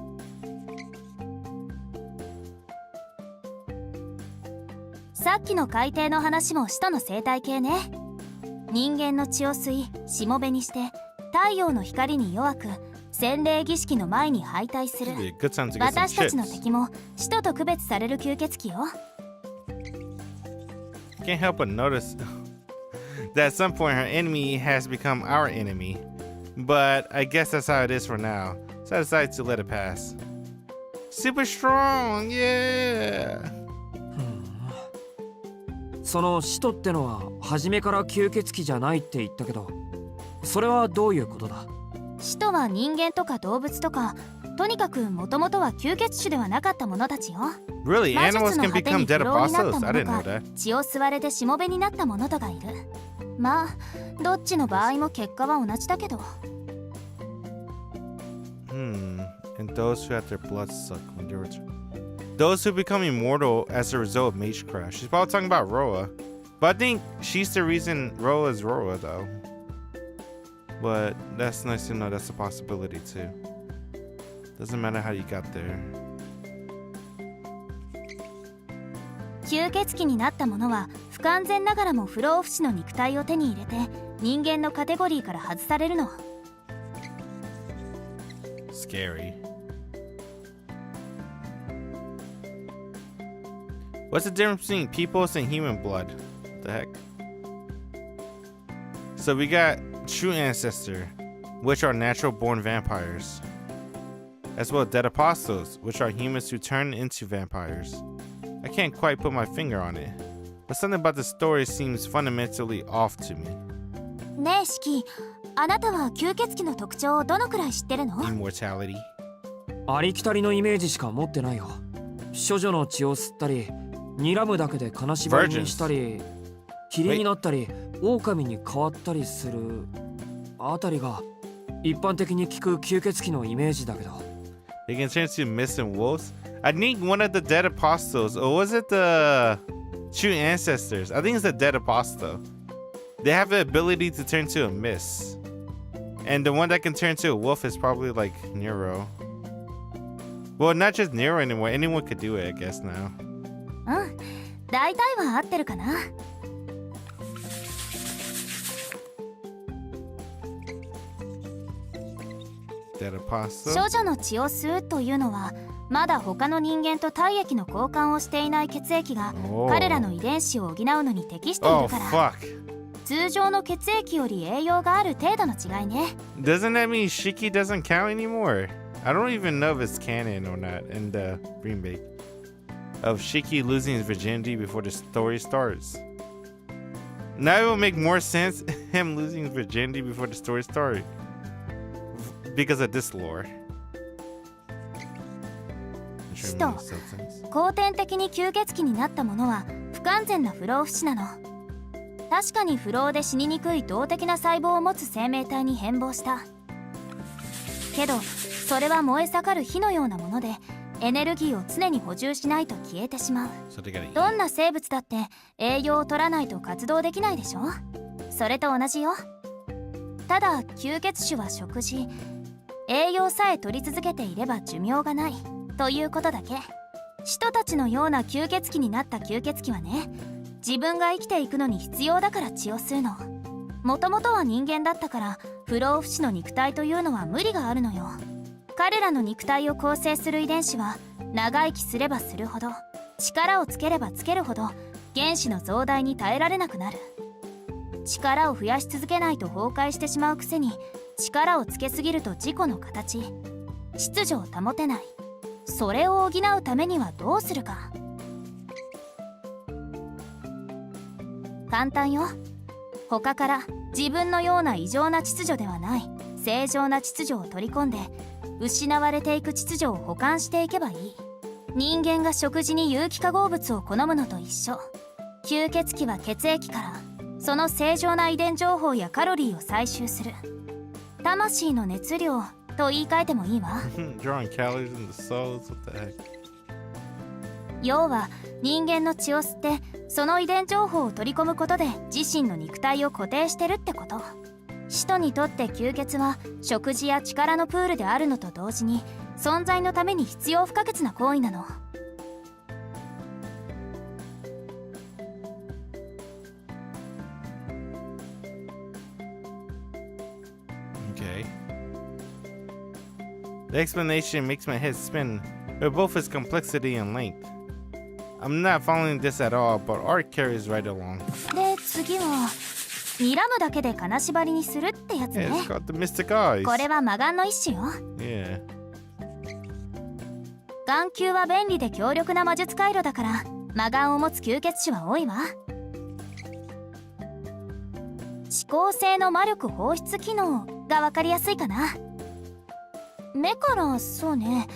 さっきの海底の話も使徒の生態系ね。人間の血を吸いしもべにして太陽の光に弱く洗礼儀式の前に敗退する。 Be a good time to get some 私たちの chips. 敵も使徒と区別される吸血鬼よ。 Can't help but notice that at some point her enemy has become our enemy. But I guess that's how it is for now. So I decided to let it pass. Super strong, yeah. その使徒ってのは初めから吸血鬼じゃないって言ったけど、それはどういうことだ？使徒は人間とか動物とか、とにかくもともとは吸血種ではなかった者たちよ。 Really, 魔 animals 術の can 果てに become 不 dead 老になった apostles? も I の didn't know か that. 血を吸われてしもべになった者とがいる。まあどっちの場合も結果は同じだけど。 And those who had their blood sucked when they were... Those who become immortal as a result of Mage Crash. She's probably talking about Roa. But I think she's the reason Roa is Roa, though. But that's nice to know that's a possibility, too. Doesn't matter how you got there. 吸血鬼になった者は不完全ながらも不老不死の肉体を手に入れて人間のカテゴリーから外されるの。 Scary. What's the difference between people's and human blood? What the heck? So we got true ancestor, which are natural born vampires, as well as dead apostles, which are humans who turn into vampires. I can't quite put my finger on it, but something about the story seems fundamentally off to me. ねえシキ、あなたは吸血鬼の特徴をどのくらい知ってるの？ Immortality. ありきたりのイメージしか持ってないよ。処女の血を吸ったり、睨むだけで金縛りにしたり、霧になったり、狼に変わったりするあたりが一般的に聞く吸血鬼のイメージだけど。 They can turn to myths and wolves. I think one of the dead apostles, or was it the true ancestors? I think it's the dead apostle. They have the ability to turn to a mist. And the one that can turn to a wolf is probably like Nero. Well, not just Nero anymore. Anyone could do it, I guess, now. うん、大体は合ってるかな。 Dead apostle. 処女の血を吸うというのはまだ他の人間と体液の交換をしていない血液が Oh. 彼らの遺伝子を補うのに適してい Oh, るから、 fuck. 通常の血液より栄養がある程度の違いね。 Doesn't that mean Shiki doesn't count anymore? I don't even know if it's canon or not in the remake of Shiki losing his virginity before the story starts. Now it will make more sense him losing his virginity before the story starts because of this lore. 使徒、後天的に吸血鬼になったものは不完全な不老不死なの。確かに不老で死ににくい動的な細胞を持つ生命体に変貌した。けどそれは燃え盛る火のようなものでエネルギーを常に補充しないと消えてしまう。 So they gotta eat. どんな生物だって栄養を取らないと活動できないでしょ。それと同じよ。ただ吸血種は食事、栄養さえ取り続けていれば寿命がないということだけ。使徒たちのような吸血鬼になった吸血鬼はね、自分が生きていくのに必要だから血を吸うの。もともとは人間だったから不老不死の肉体というのは無理があるのよ。彼らの肉体を構成する遺伝子は長生きすればするほど、力をつければつけるほど原子の増大に耐えられなくなる。力を増やし続けないと崩壊してしまうくせに、力をつけすぎると自己の形、秩序を保てない。それを補うためにはどうするか。簡単よ。他から自分のような異常な秩序ではない正常な秩序を取り込んで、失われていく秩序を補完していけばいい。人間が食事に有機化合物を好むのと一緒。吸血鬼は血液からその正常な遺伝情報やカロリーを採集する。魂の熱量、と言い換えてもいいわ。 Drawing calories in the souls? What the heck? 要は人間の血を吸ってその遺伝情報を取り込むことで自身の肉体を固定してるってこと。使徒にとって吸血は食事や力のプールであるのと同時に存在のために必要不可欠な行為なの。Okay. The explanation makes my head spin, but both its complexity and length. I'm not following this at all, but art carries right along. で次は睨むだけで金縛りにするってやつ Yeah, ね。 it's called the Mystic Eyes. これは魔眼の一種よ。 Yeah. 眼球は便利で強力な魔術回路だから魔眼を持つ吸血種は多いわ。指向性の魔力放出機能が分かりやすいかな。目からそうね、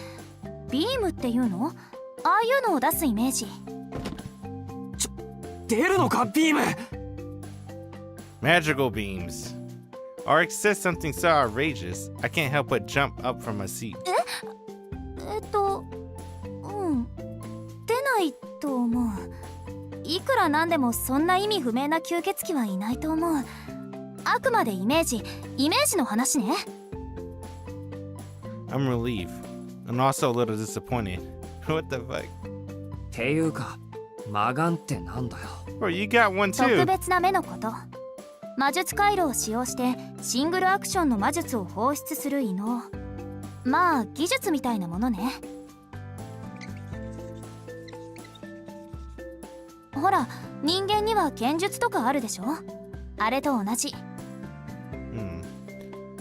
ビームっていうの、ああいうのを出すイメージ。出るのかビーム。 Magical beams. Ark says something so outrageous, I can't help but jump up from my seat. 出ないと思う。いくらなんでもそんな意味不明な吸血鬼はいないと思う。あくまでイメージの話ね。 I'm relieved, and also a little disappointed. What the fuck? っていうか魔眼ってなんだよ。 Bro, you got one 特 too. 別な目のこと。魔術回路を使用してシングルアクションの魔術を放出する異能。まあ技術みたいなものね。ほら人間には剣術とかあるでしょ。あれと同じ。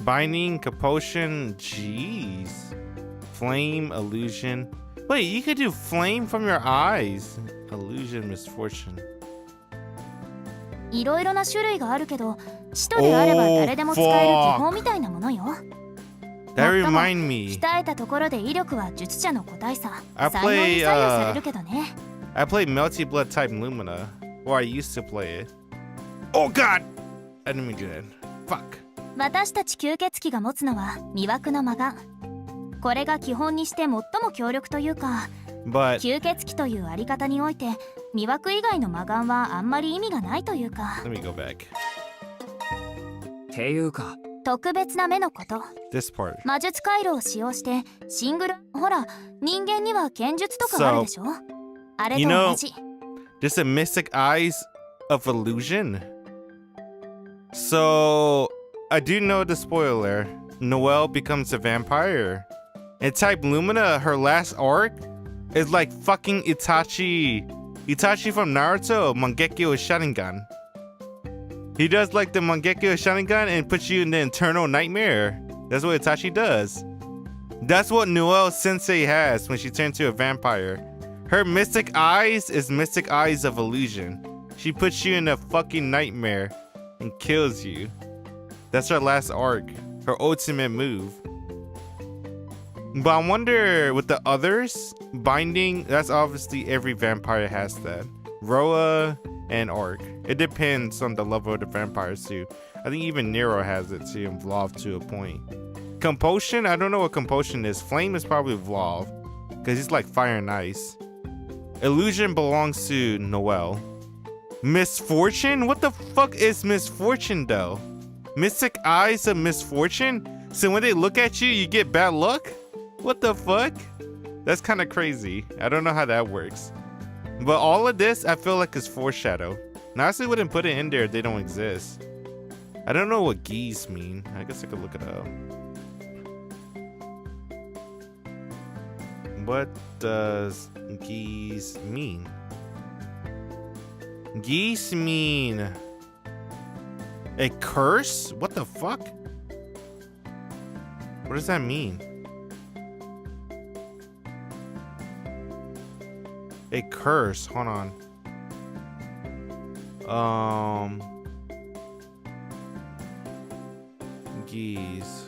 Binding, compulsion, jeez. Flame, illusion. Wait, you could do flame from your eyes. Illusion, misfortune. いろいろな種類があるけど使徒であれば誰でも使える技法みたいなものよ。 That もっとも remind me. 鍛えたところで威力は術者の個体差、 I 才能に play, 左右されるけどね。 I play Melty Blood type Lumina, or I used to play it. Oh god! I didn't mean to do that. Fuck. 私たち吸血鬼が持つのは魅惑の魔眼。これが基本にして最も強力というか、 But 吸血鬼というあり方において魅惑以外の魔眼はあんまり意味がないというか。 let me go back. っていうか特別な目のこと。 This part. 魔術回路を使用してシングル、ほら人間には剣術とかあるでしょ。あれと同じ。 Just a mystic eyes of illusion. So I do know the spoiler. Noelle becomes a vampire. And type Lumina, her last arc, is like fucking Itachi. Itachi from Naruto, Mangekyo Sharingan. He does like the Mangekyo Sharingan and puts you in the eternal nightmare. That's what Itachi does. That's what Noelle Sensei has when she turns to a vampire. Her mystic eyes is mystic eyes of illusion. She puts you in a fucking nightmare and kills you. That's her last arc, her ultimate move. But I wonder with the others, binding, that's obviously every vampire has that. Roa and Arc. It depends on the level of the vampires too. I think even Nero has it too, and Vlov to a point. Compulsion, I don't know what compulsion is. Flame is probably Vlov, because he's like fire and ice. Illusion belongs to Noelle. Misfortune? What the fuck is misfortune though? Mystic eyes of misfortune? So when they look at you, you get bad luck? What the fuck? That's kind of crazy. I don't know how that works. But all of this, I feel like is foreshadow. Now, I honestly wouldn't put it in there if they don't exist. I don't know what geese mean. I guess I could look it up. What does geese mean? Geese mean a curse? What the fuck? What does that mean? A curse. Hold on. Geese.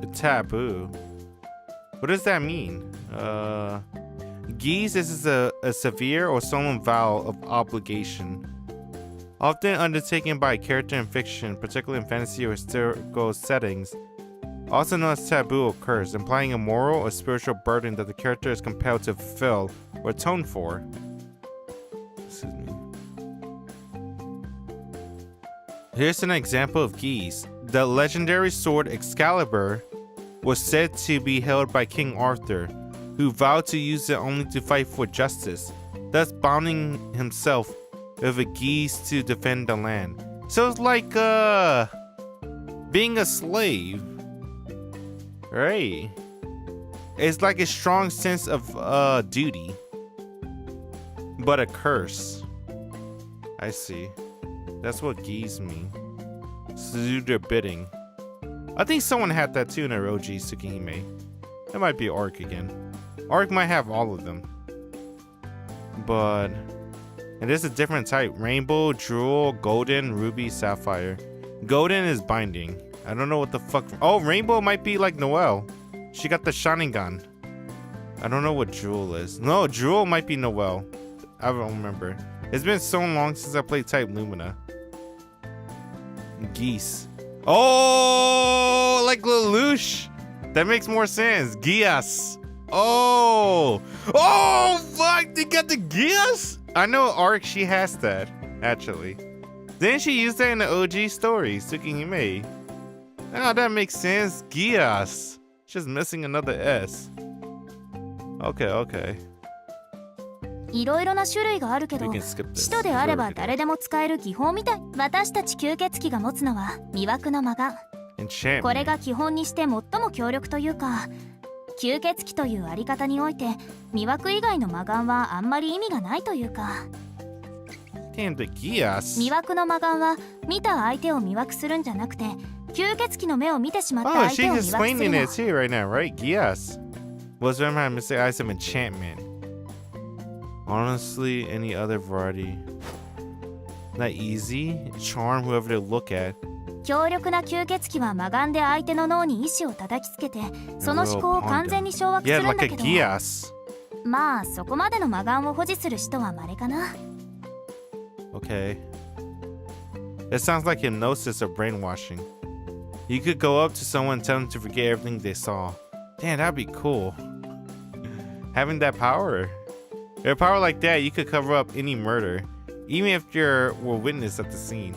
A taboo. What does that mean? Geese is a severe or solemn vow of obligation. Often undertaken by a character in fiction, particularly in fantasy or historical settings, also known as taboo, occurs, implying a moral or spiritual burden that the character is compelled to fulfill or atone for. Excuse me. Here's an example of geese. The legendary sword Excalibur was said to be held by King Arthur, who vowed to use it only to fight for justice, thus bounding himself with a geese to defend the land. So it's like being a slave, right? It's like a strong sense of duty, but a curse. I see. That's what geese mean. To do their bidding. I think someone had that too in their OG Tsukihime. It might be Arc again. Arc might have all of them. But... and there's a different type. Rainbow, Jewel, Golden, Ruby, Sapphire. Golden is binding. I don't know what the fuck... oh, Rainbow might be like Noelle. She got the Sharingan. I don't know what Jewel is. No, Jewel might be Noelle. I don't remember. It's been so long since I played Type Lumina. Geese. Oh, like Lelouch. That makes more sense. Gias. Oh. Oh, fuck. They got the Gias? I know Arc, she has that, actually. Didn't she use that in the OG story, Tsukihime? Oh, that makes sense. Gias. Just missing another S. Okay, okay. いろいろな種類があるけど、 We can skip this. 使徒であれば誰でも使える技法みたい。私たち吸血鬼が持つのは魅惑の魔眼。 Enchantment. これが基本にして最も強力というか、吸血鬼というあり方において魅惑以外の魔眼はあんまり意味がないというか。 Damn, the Gias. 魅惑の魔眼は見た相手を魅惑するんじゃなくて、吸血鬼の目を見てしまった Oh, 相手を she's 魅惑する explaining の。 it too right now, right? Gias. Was Vampire Mystic Eyes of Enchantment? Honestly, any other variety. Not easy. Charm whoever to look at. 強力な吸血鬼は魔眼で相手の脳に意志を叩きつけて、その思考を完全に掌握す Yeah, るん like だ a けど、 Gias. まあそこまでの魔眼を保持する人は稀かな。 Okay. It sounds like hypnosis or brainwashing. You could go up to someone and tell them to forget everything they saw. Damn, that'd be cool. Having that power. With a power like that, you could cover up any murder, even if you were witness at the scene.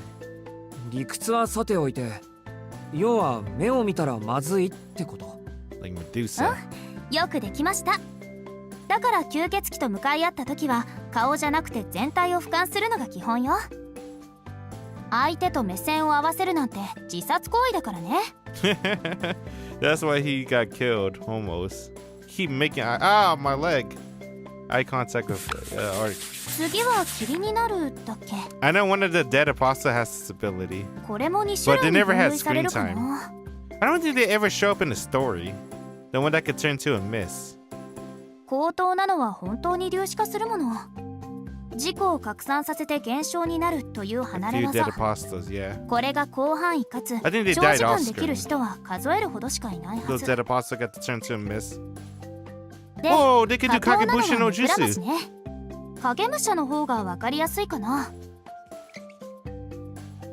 理屈はさておいて、要は目を見たらまずいってこと。 Like Medusa. よくできました。だから吸血鬼と向かい合った時は顔じゃなくて全体を俯瞰するのが基本よ。相手と目線を合わせるなんて自殺行為だからね。That's why he got killed, almost. Keep making my leg. Eye contact with Arc. 次は霧になるだっけ。 I know one of the dead apostles has this ability. これも2種 But 類 they に never 分 had 類されるか screen な。 I don't think they ever show up in the story. The one that could turn to a mist. 高等なのは本当に粒子化するもの。自己を拡散させて減少になるという A 離れ few dead 技。 apostles, yeah. これが広範囲かつ I think they 長 died 時間 off できる screen. 人は数えるほどしかいないは Those ず。 dead apostles got to turn to a mist. で、 Oh, they could do 可能なのは Kagebushi no 目くらまし Jutsu. ね。影武者の方が分かりやすいかな。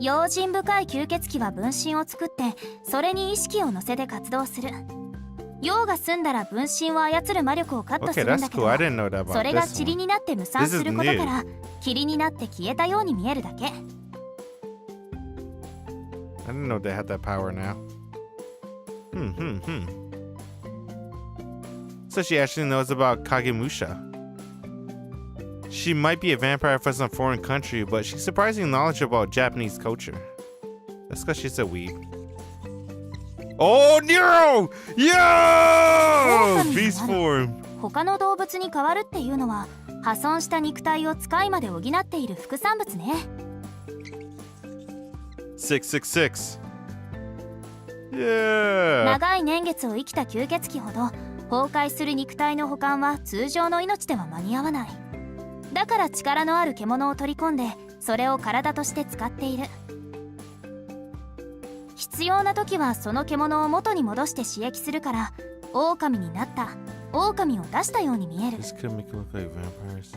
用心深い吸血鬼は分身を作ってそれに意識を乗せて活動する。用が済んだら分身を操る魔力をカットす Okay, るん that's だけ cool. ど、 I didn't know that そ about れが this 塵 one. になって無産することから霧になって消えたように見えるだけ。 I didn't know they had that power now. So she actually knows about Kagemusha. She might be a vampire from some foreign country, but she's surprisingly knowledgeable about Japanese culture. That's because she's a weeb. Oh, Nero! Yo! Beast form. 他の動物に変わるっていうのは破損した肉体を使いまで補っている副産物ね。 666. Yeah. 長い年月を生きた吸血鬼ほど崩壊する肉体の保管は通常の命では間に合わない。だから力のある獣を取り込んでそれを体として使っている。必要な時はその獣を元に戻して刺激するから狼になった狼を出したように見える。 This could make it look like vampires.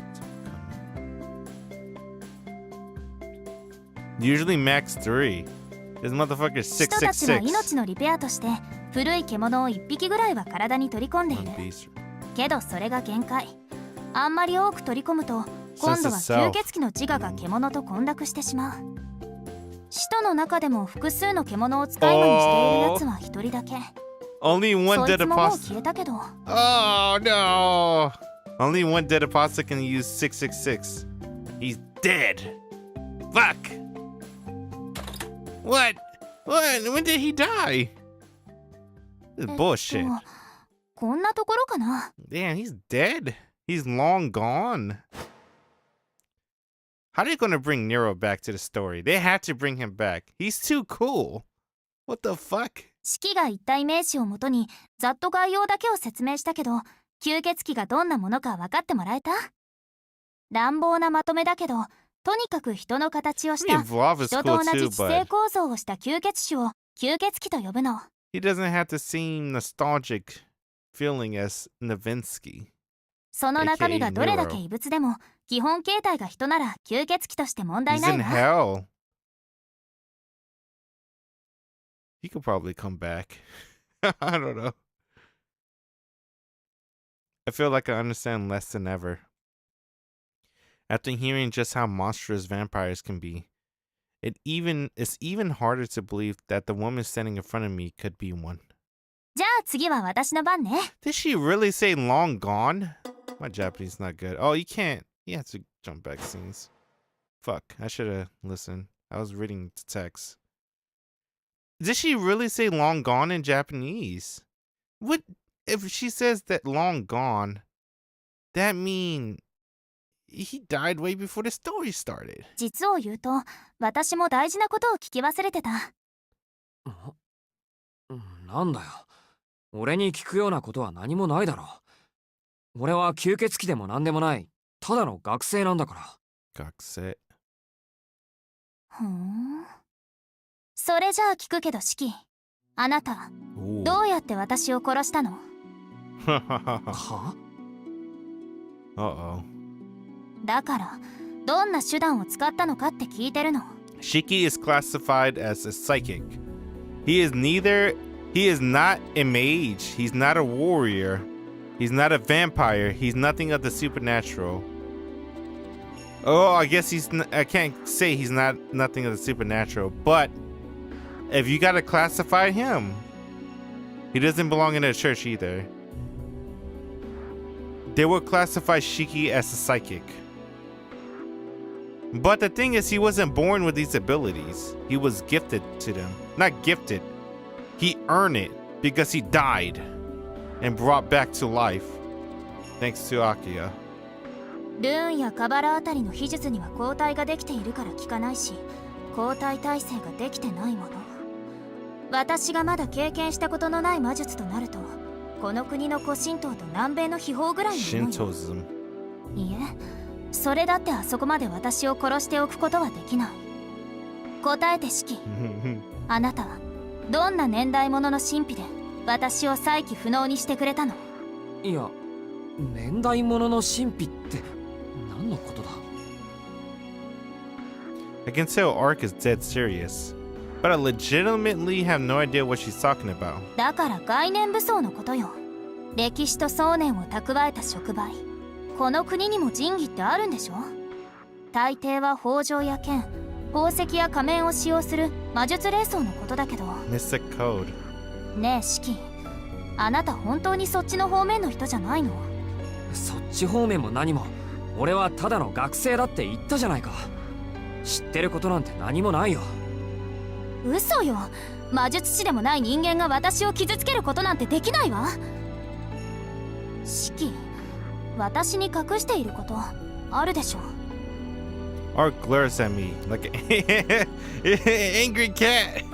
Usually max 3. This motherfucker's 人たちは 666. 命のリペアとして古い獣を1匹ぐらいは体に取り込んでい One る piece. けどそれが限界。あんまり多く取り込むと今度は吸血鬼の自我が獣と混濁してしまう。使徒の中でも複数の獣を使い魔にしているやつは1人だけ。 Only one そい dead つももう apostle. 消えたけど。 Oh no! Only one dead apostle can use 666. He's dead. Fuck! What? What? When did he die? This is bullshit. こんなところかな。 Damn, he's dead. He's long gone. How are they gonna bring Nero back to the story? They have to bring him back. He's too cool. What the fuck? 式が一体名詞をもとにざっと概要だけを説明したけど、吸血鬼がどんなものか分かってもらえた？乱暴なまとめだけど、とにかく人の形をし I mean, た Vlav is 人と cool 同じ too, 地勢 but 構造をした吸血種を吸血鬼と呼ぶの。 he doesn't have to seem nostalgic feeling as Novinsky. その中身がどれだけ異物でも基本形態が人なら吸血鬼として問題 He's ない in わ。 hell. He could probably come back. I don't know. I feel like I understand less than ever. After hearing just how monstrous vampires can be, it's even harder to believe that the woman standing in front of me could be one. じゃあ次は私の番ね。 Did she really say long gone? My Japanese is not good. Oh, you can't. You have to jump back scenes. Fuck, I should have listened. I was reading the text. Did she really say long gone in Japanese? What if she says that long gone? That mean he died way before the story started. 実を言うと私も大事なことを聞き忘れてた。なんだよ。俺に聞くようなことは何もないだろう。俺は吸血鬼でも何でもない。ただの学生なんだから。学生。ふん。それじゃあ聞くけどシキ、あなたどうやって私を殺したの？は？ Uh-oh. だからどんな手段を使ったのかって聞いてるの。 Shiki is classified as a psychic. He is not a mage. He's not a warrior. He's not a vampire. He's nothing of the supernatural. Oh, I guess I can't say he's nothing of the supernatural, but if you gotta classify him, he doesn't belong in a church either. They will classify Shiki as a psychic. But the thing is, he wasn't born with these abilities. He was gifted to them. Not gifted. He earned it because he died and brought back to life. Thanks to Akiya. ルーンやカバラあたりの秘術には抗体ができているから効かないし、抗体耐性ができてないもの。私がまだ経験したことのない魔術となると、この国の古神道と南米の秘宝ぐらいのものよ。 Shintoism. いえ、それだってあそこまで私を殺しておくことはできない。答えてシキ。あなたはどんな年代物の神秘で私を再起不能にしてくれたの？いや、年代物の神秘って何のことだ？ I can tell Ark is dead serious, but I legitimately have no idea what she's talking about. だから概念武装のことよ。歴史と想念を蓄えた触媒。この国にも神器ってあるんでしょ？大抵は宝条や剣、宝石や仮面を使用する魔術霊装のことだけど。 Mystic Code. ねえシキ、あなた本当にそっちの方面の人じゃないの？そっち方面も何も、俺はただの学生だって言ったじゃないか。知ってることなんて何もないよ。嘘よ。魔術師でもない人間が私を傷つけることなんてできないわ。シキ、私に隠していることあるでしょ？ Ark glares at me like an angry cat.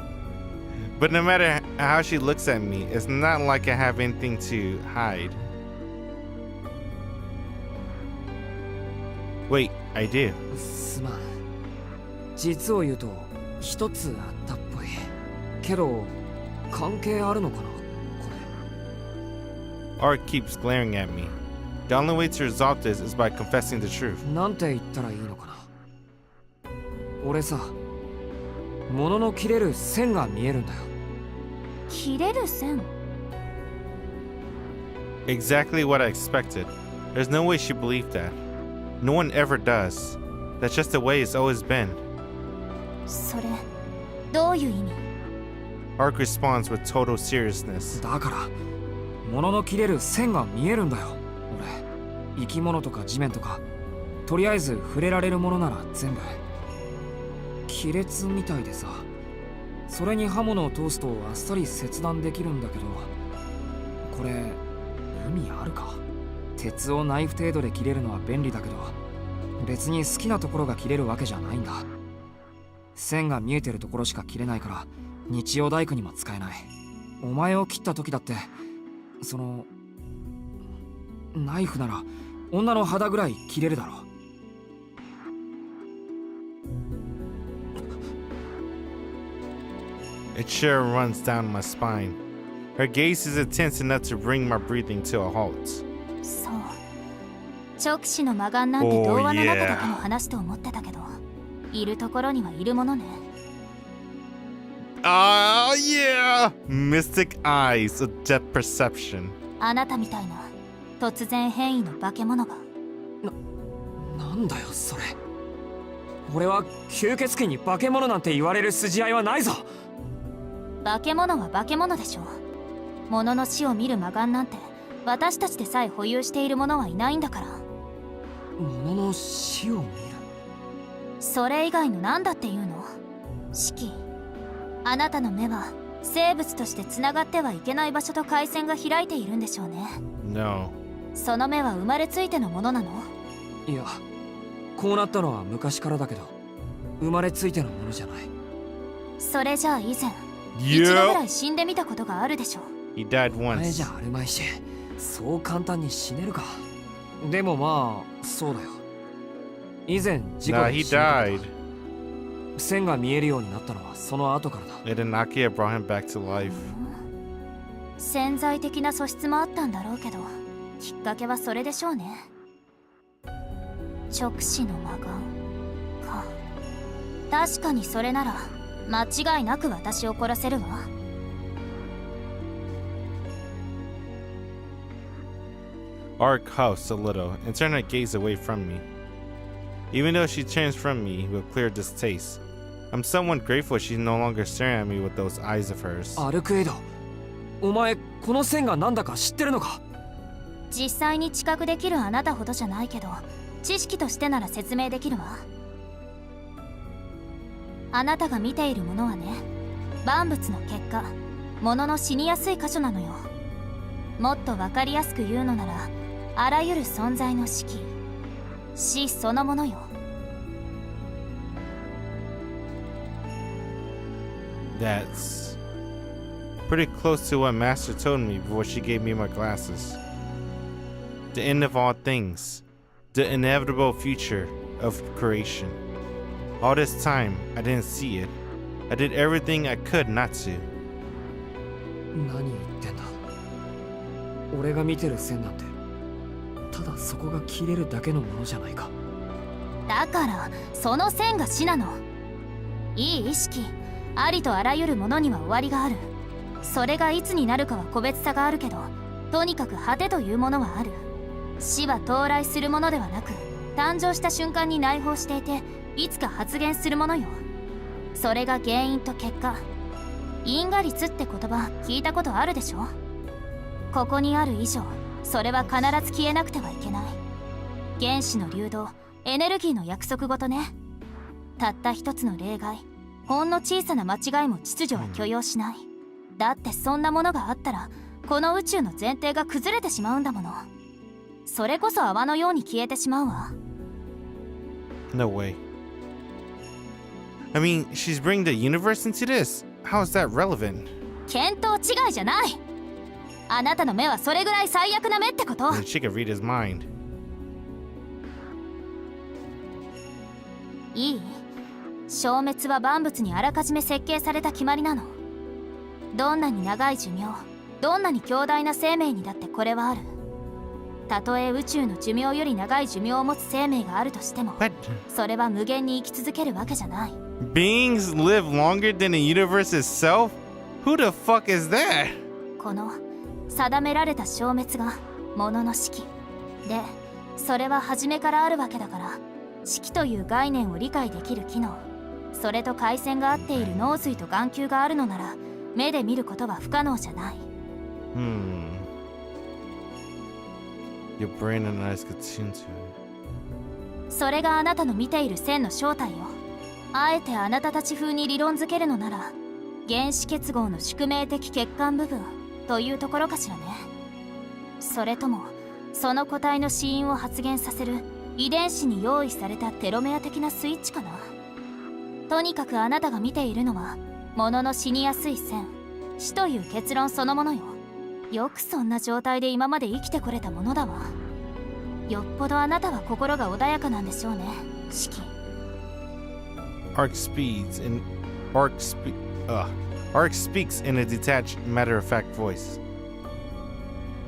But no matter how she looks at me, it's not like I have anything to hide. Wait, I do. すまん。実を言うと一つあったっぽい。けど関係あるのかなこれ。 Ark keeps glaring at me. The only way to resolve this is by confessing the truth. なんて言ったらいいのかな。俺さ、物の切れる線が見えるんだよ。切れる線？ Exactly what I expected. There's no way she believed that. No one ever does. That's just the way it's always been. それどういう意味？ Ark responds with total seriousness. だから物の切れる線が見えるんだよ。俺生き物とか地面とかとりあえず触れられるものなら全部亀裂みたいでさ、それに刃物を通すとあっさり切断できるんだけど、これ意味あるか？鉄をナイフ程度で切れるのは便利だけど、別に好きなところが切れるわけじゃないんだ。線が見えてるところしか切れないから日曜大工にも使えない。お前を切った時だってそのナイフなら女の肌ぐらい切れるだろう。It sure runs down my spine. Her gaze is intense enough to bring my breathing to a halt. そう、直視の魔眼なんて童話の中だけの話と思ってたけど、いるところにはいるものね。Oh yeah! Mystic eyes of depth perception. あなたみたいな突然変異の化け物が。なんだよそれ。俺は吸血鬼に化け物なんて言われる筋合いはないぞ。化け物は化け物でしょ。物の死を見る魔眼なんて私たちでさえ保有している者はいないんだから。物の死を見る？それ以外の何だっていうの？シキ、あなたの目は生物としてつながってはいけない場所と回線が開いているんでしょうね。 No. その目は生まれついてのものなの？いや、こうなったのは昔からだけど生まれついてのものじゃない。それじゃあ以前一度ぐら Yep. い死んでみたことがあるでしょ。 He died 前 once. じゃあるまいし、そう簡単に死ねるか。でもまあそうだよ。以前事故 Nah, で he 死んだ died. 線が見えるようになったのはその後からだ。 And then Nakia brought him back to life. 潜在的な素質もあったんだろうけど、きっかけはそれでしょうね。直視の魔眼か。確かにそれなら間違いなく私を殺せるわ。Ark huffs a little and turned her gaze away from me. Even though she turns from me with clear distaste, I'm somewhat grateful she's no longer staring at me with those eyes of hers. アルクエイド、お前この線がなんだか知ってるのか？実際に知覚できるあなたほどじゃないけど、知識としてなら説明できるわ。あなたが見ているものはね、万物の結果、物の死にやすい箇所なのよ。もっと分かりやすく言うのなら、あらゆる存在の死そのものよ。That's pretty close to what Master told me before she gave me my glasses. The end of all things. The inevitable future of creation. All this time, I didn't see it. I did everything I could not to. 何言ってんだ。俺が見てる線なんてただそこが切れるだけのものじゃないか。だからその線が死なの。いい意識、ありとあらゆるものには終わりがある。それがいつになるかは個別差があるけど、とにかく果てというものはある。死は到来するものではなく、誕生した瞬間に内包していて、いつか発現するものよ。それが原因と結果。因果律って言葉聞いたことあるでしょ。ここにある以上、それは必ず消えなくてはいけない。原子の流動、エネルギーの約束事ね。たった一つの例外、ほんの小さな間違いも秩序は許容しない。だってそんなものがあったら、この宇宙の前提が崩れてしまうんだもの。それこそ泡のように消えてしまうわ。 No way. I mean, she's bringing the universe into this. How is that relevant? 見当違いじゃない。あなたの目はそれぐらい最悪な目ってこと。 And she could read his mind. いい？消滅は万物にあらかじめ設計された決まりなの。どんなに長い寿命、どんなに強大な生命にだってこれはある。たとえ宇宙の寿命より長い寿命を持つ生命があるとしても、 What? それは無限に生き続けるわけじゃない。Beings live longer than the universe itself? Who the fuck is that? この定められた消滅がものの式で、それは初めからあるわけだから、式という概念を理解できる機能、それと回線が合っている脳髄と眼球があるのなら、目で見ることは不可能じゃない。Your brain and eyes could tune to it. それがあなたの見ている線の正体よ。あえてあなたたち風に理論づけるのなら、原子結合の宿命的欠陥部分というところかしらね。それともその個体の死因を発現させる遺伝子に用意されたテロメア的なスイッチかな。とにかくあなたが見ているのは物の死にやすい線、死という結論そのものよ。よくそんな状態で今まで生きてこれたものだわ。よっぽどあなたは心が穏やかなんでしょうね、シキ。Arc speaks in a detached, matter-of-fact voice.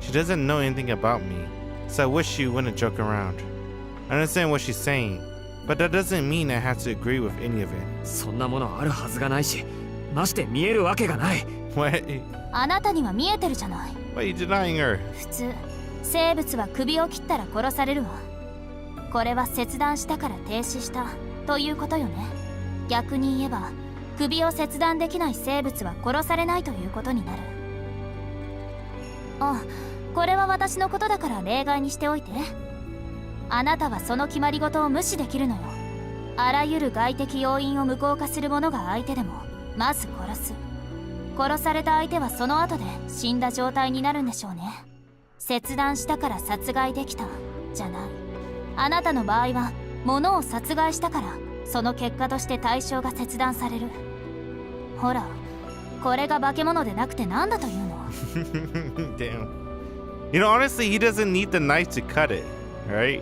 She doesn't know anything about me, so I wish she wouldn't joke around. I understand what she's saying, but that doesn't mean I have to agree with any of it. そんなものあるはずがないし、まして見えるわけがない。What? あなたには見えてるじゃない。Why are you denying her? 普通生物は首を切ったら殺されるわ。これは切断したから停止したということよね。逆に言えば首を切断できない生物は殺されないということになる。あ、これは私のことだから例外にしておいて。あなたはその決まり事を無視できるのよ。あらゆる外的要因を無効化する者が相手でもまず殺す。殺された相手はその後で死んだ状態になるんでしょうね。切断したから殺害できたじゃない。あなたの場合は物を殺害したからその結果として対象が切断される。ほら、これが化け物でなくて何だというの。Damn. You know, honestly, he doesn't need the knife to cut it, right?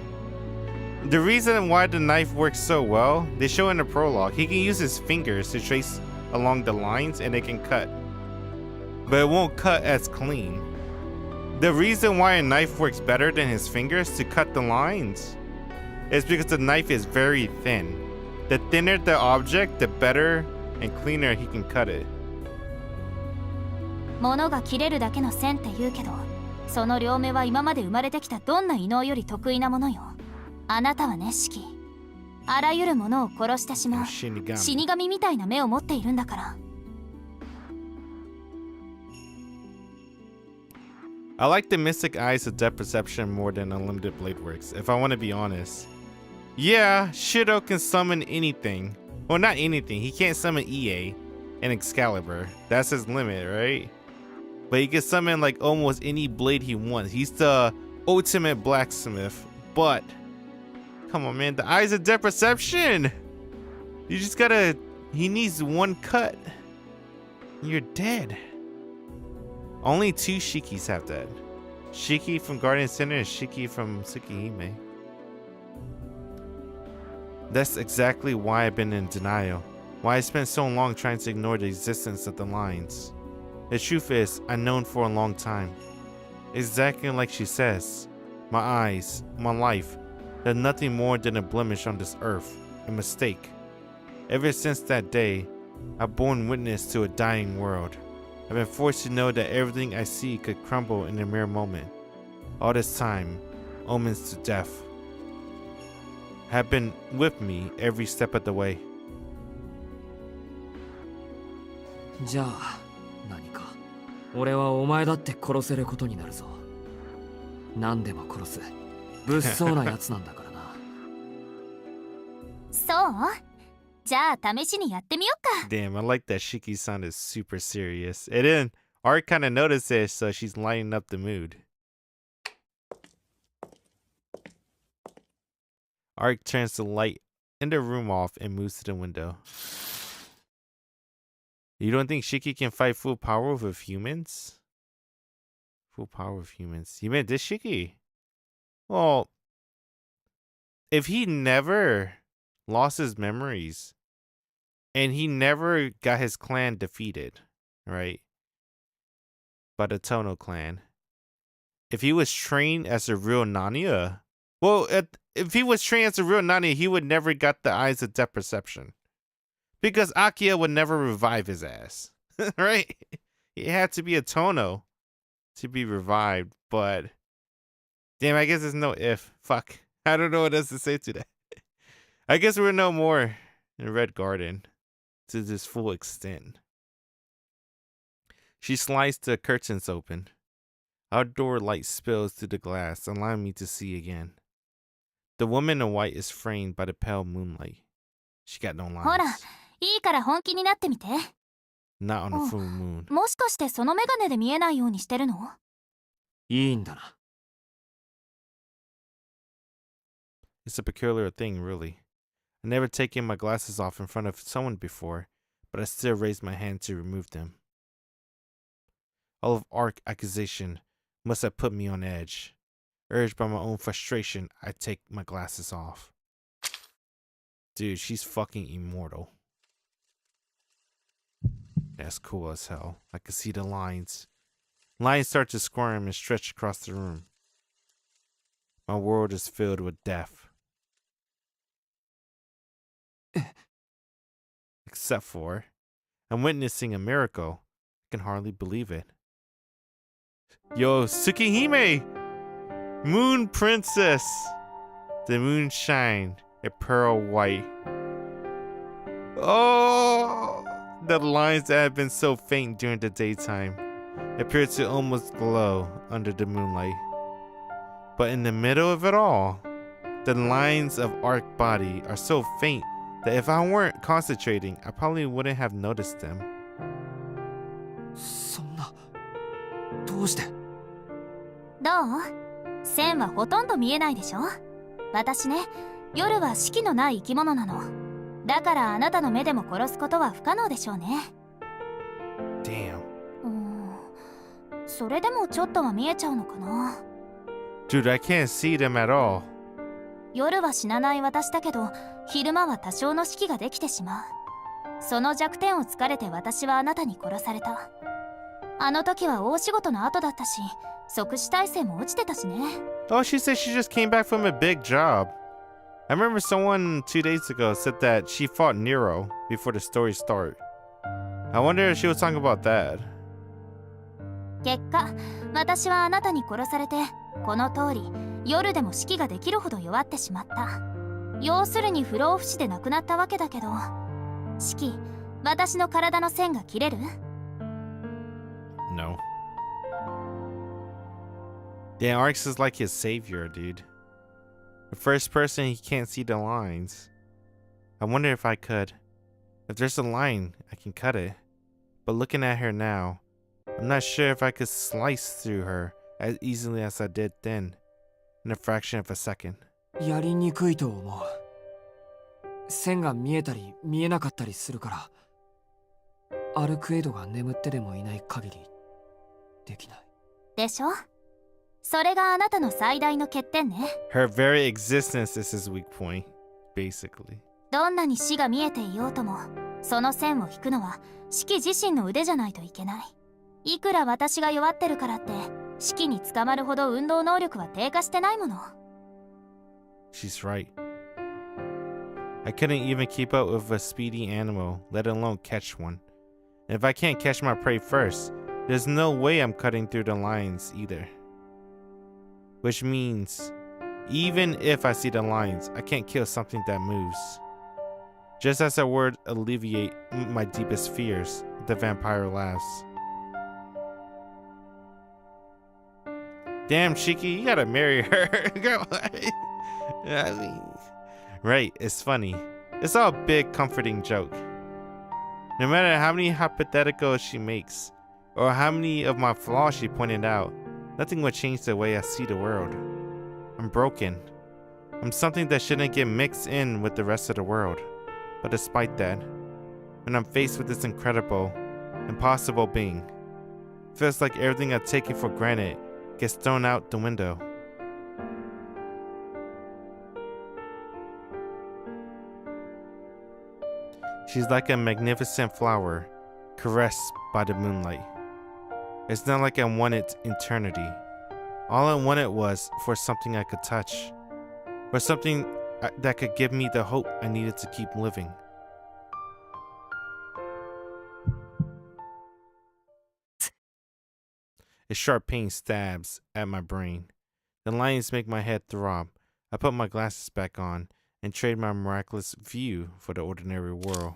The reason why the knife works so well, they show in the prologue, he can use his fingers to trace along the lines and it can cut. But it won't cut as clean. The reason why a knife works better than his fingers to cut the lines is because the knife is very thin. The thinner the object, the better and cleaner he can cut it. 物が切れるだけの線って言うけど、その両目は今まで生まれてきたどんな異能より得意なものよ。あなたはね、シキ、あらゆるものを殺してしまう死神みたいな目を持っているんだから。I like the mystic eyes of depth perception more than unlimited blade works, if I want to be honest. Yeah, Shido can summon anything. Well, not anything. He can't summon EA and Excalibur. That's his limit, right? But he can summon like almost any blade he wants. He's the ultimate blacksmith. But, come on, man. The eyes of depth perception. You just gotta... He needs one cut. You're dead. Only two Shikis have that. Shiki from Guardian Center and Shiki from Tsukihime. That's exactly why I've been in denial. Why I spent so long trying to ignore the existence of the lines. The truth is, I've known for a long time. Exactly like she says. My eyes, my life, they're nothing more than a blemish on this earth. A mistake. Ever since that day, I've borne witness to a dying world. I've been forced to know that everything I see could crumble in a mere moment. All this time, omens to death have been with me every step of the way. じゃあ何か俺はお前だって殺せることになるぞ。何でも殺す物騒なやつなんだからな。そう？じゃあ試しにやってみよっか。 Damn, I like that Shiki sounded super serious. And then Art kind of noticed it, so she's lighting up the mood. Art turns the light in the room off and moves to the window. You don't think Shiki can fight full power with humans? Full power with humans. You meant this Shiki? Well, if he never lost his memories and he never got his clan defeated, right? By the Tono clan. If he was trained as a real Nanya, well, if he was trained as a real Nanya, he would never got the eyes of depth perception. Because Akia would never revive his ass. Right? It had to be a Tono to be revived, but damn, I guess there's no if. Fuck. I don't know what else to say to that. I guess we'll know more in Red Garden to this full extent. She slides the curtains open. Outdoor light spills through the glass, allowing me to see again. The woman in white is framed by the pale moonlight. She got no ほら lines. いいから本気になってみて。 Not on a Oh. full moon. もしかしてそのメガネで見えないようにしてるの？いいんだな。 It's a peculiar thing, really. I've never taken my glasses off in front of someone before, but I still raised my hand to remove them. All of Ark accusation must have put me on edge. Urged by my own frustration, I take my glasses off. Dude, she's fucking immortal. That's cool as hell. I can see the lines. Lines start to squirm and stretch across the room. My world is filled with death. Except for, I'm witnessing a miracle. I can hardly believe it. Yo, Tsukihime! Moon Princess! The moon shine, a pearl white. Oh! The lines that had been so faint during the daytime appear to almost glow under the moonlight. But in the middle of it all, the lines of Arc body are so faint that if I weren't concentrating, I probably wouldn't have noticed them. そんな。どうして？どう？線はほとんど見えないでしょ？私ね、夜は四季のない生き物なの。だからあなたの目でも殺すことは不可能でしょうね。 Damn. それでもちょっとは見えちゃうのかな。 Dude, I can't see them at all. 夜は死なない私だけど、昼間は多少の四季ができてしまう。その弱点を突かれて私はあなたに殺された。あの時は大仕事の後だったし、即死体制も落ちてたしね。 Oh, she said she just came back from a big job. I remember someone 2 days ago said that she fought Nero before the story started. I wonder if she was talking about that. 結果、私はあなたに殺されて、この通り夜でも四季ができるほど弱ってしまった。要するに不老不死で亡くなったわけだけど、四季、私の体の線が切れる？ No. Damn, Arx is like his savior, dude. The first person, he can't see the lines. I wonder if I could. If there's a line, I can cut it. But looking at her now, I'm not sure if I could slice through her as easily as I did then, in a fraction of a second. やりにくいと思う。線が見えたり見えなかったりするから、アルクエドが眠ってでもいない限りできない。でしょ？それがあなたの最大の欠点ね。 Her very existence is his weak point, basically. どんなに死が見えていようとも、その線を引くのは四季自身の腕じゃないといけない。いくら私が弱ってるからって、四季に捕まるほど運動能力は低下してないもの。 She's right. I couldn't even keep up with a speedy animal, let alone catch one. And if I can't catch my prey first, there's no way I'm cutting through the lines either. Which means, even if I see the lines, I can't kill something that moves. Just as a word alleviate my deepest fears, the vampire laughs. Damn, Shiki, you gotta marry her. I mean, right, it's funny. It's all a big comforting joke. No matter how many hypotheticals she makes, or how many of my flaws she pointed out, nothing would change the way I see the world. I'm broken. I'm something that shouldn't get mixed in with the rest of the world. But despite that, when I'm faced with this incredible, impossible being, it feels like everything I've taken for granted gets thrown out the window. She's like a magnificent flower, caressed by the moonlight. It's not like I wanted eternity. All I wanted was for something I could touch, for something that could give me the hope I needed to keep living. A sharp pain stabs at my brain. The lines make my head throb. I put my glasses back on and trade my miraculous view for the ordinary world.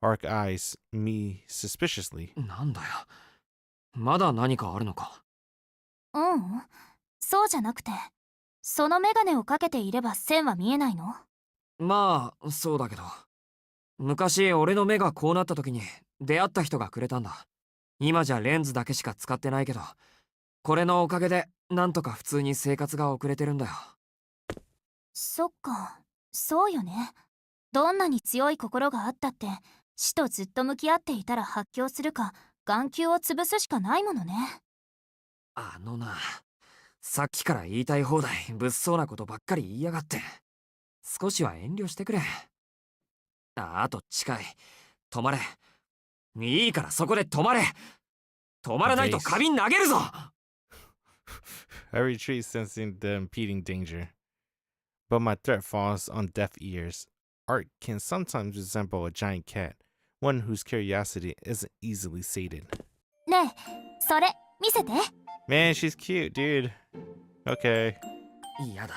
Ark eyes me suspiciously. なんだよ。まだ何かあるのか。うん、そうじゃなくて、そのメガネをかけていれば線は見えないの？まあ、そうだけど。昔俺の目がこうなった時に出会った人がくれたんだ。今じゃレンズだけしか使ってないけど、これのおかげでなんとか普通に生活が送れてるんだよ。そっか、そうよね。どんなに強い心があったって死とずっと向き合っていたら発狂するか眼球を潰すしかないものね。あのな、さっきから言いたい放題物騒なことばっかり言いやがって。少しは遠慮してくれ。あと近い。止まれ。いいからそこで止まれ。止まらないと花瓶投げるぞ。I retreat, sensing the impending danger. But my threat falls on deaf ears. Art can sometimes resemble a giant cat, one whose curiosity isn't easily sated. ねえ、それ見せて。Man, she's cute, dude. Okay. 嫌だ。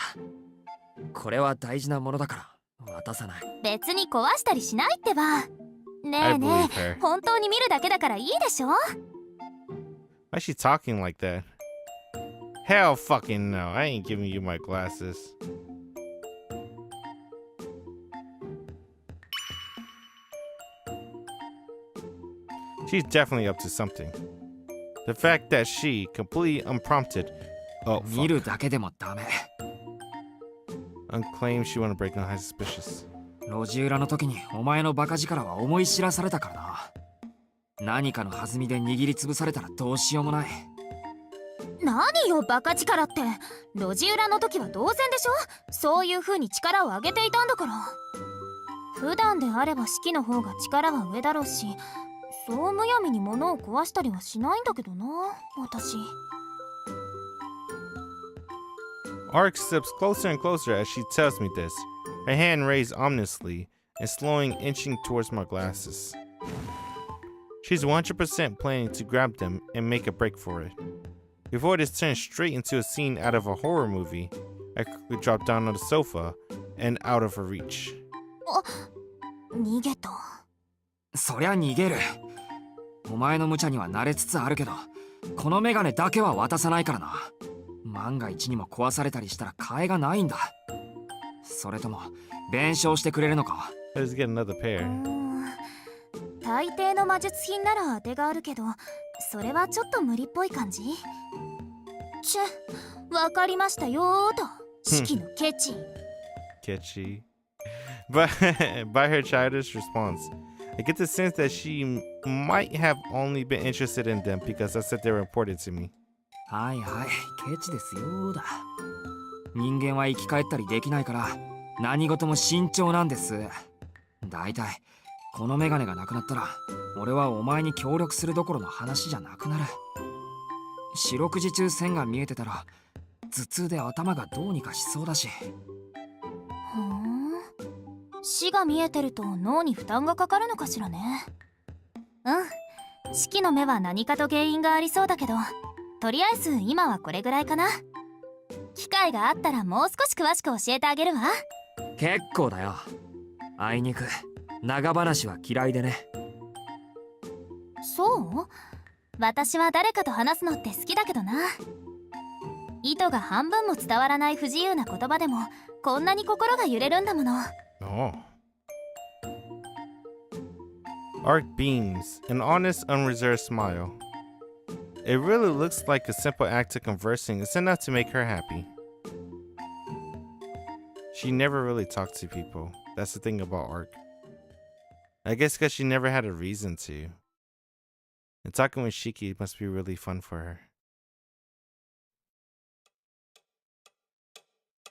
これは大事なものだから渡さない。別に壊したりしないってば。ね I えね believe え、 her. 本当に見るだけだからいいでしょ。 Why is she talking like that? Hell fucking no. I ain't giving you my glasses. She's definitely up to something. The fact that she, completely unprompted, oh, 見るだけでもダメ。 unclaimed she wanted to break on high suspicious. 路地裏の時にお前のバカ力は思い知らされたからな。何かの弾みで握りつぶされたらどうしようもない。何よバカ力って。路地裏の時は同然でしょ。そういう風に力を上げていたんだから。普段であれば式の方が力は上だろうし、そうむやみに物を壊したりはしないんだけどな、私。Ark steps closer and closer as she tells me this, her hand raised ominously and slowing inching towards my glasses. She's 100% planning to grab them and make a break for it. Before this turns straight into a scene out of a horror movie, I quickly drop down on the sofa and out of her reach. 逃げた。そりゃ逃げる。お前の無茶には慣れつつあるけど、このメガネだけは渡さないからな。万が一にも壊されたりしたら替えがないんだ。それとも弁償してくれるのか。 Let's get another pair. 大抵の魔術品なら当てがあるけど、それはちょっと無理っぽい感じ。わかりましたよーと。式のケチ。Catchy. But by her childish response, I get the sense that she might have only been interested in them because I said they were important to me. はいはい、ケチですよだ。人間は生き返ったりできないから何事も慎重なんです。だいたいこのメガネがなくなったら俺はお前に協力するどころの話じゃなくなる。四六時中線が見えてたら頭痛で頭がどうにかしそうだし。死が見えてると脳に負担がかかるのかしらね。式の目は何かと原因がありそうだけど、とりあえず今はこれぐらいかな。機会があったらもう少し詳しく教えてあげるわ。結構だよ。あいにく長話は嫌いでね。そう？私は誰かと話すのって好きだけどな。意図が半分も伝わらない不自由な言葉でもこんなに心が揺れるんだもの。Oh. Ark beams, an honest, unreserved smile. It really looks like a simple act of conversing is enough to make her happy. She never really talked to people. That's the thing about Ark. I guess because she never had a reason to. And talking with Shiki must be really fun for her.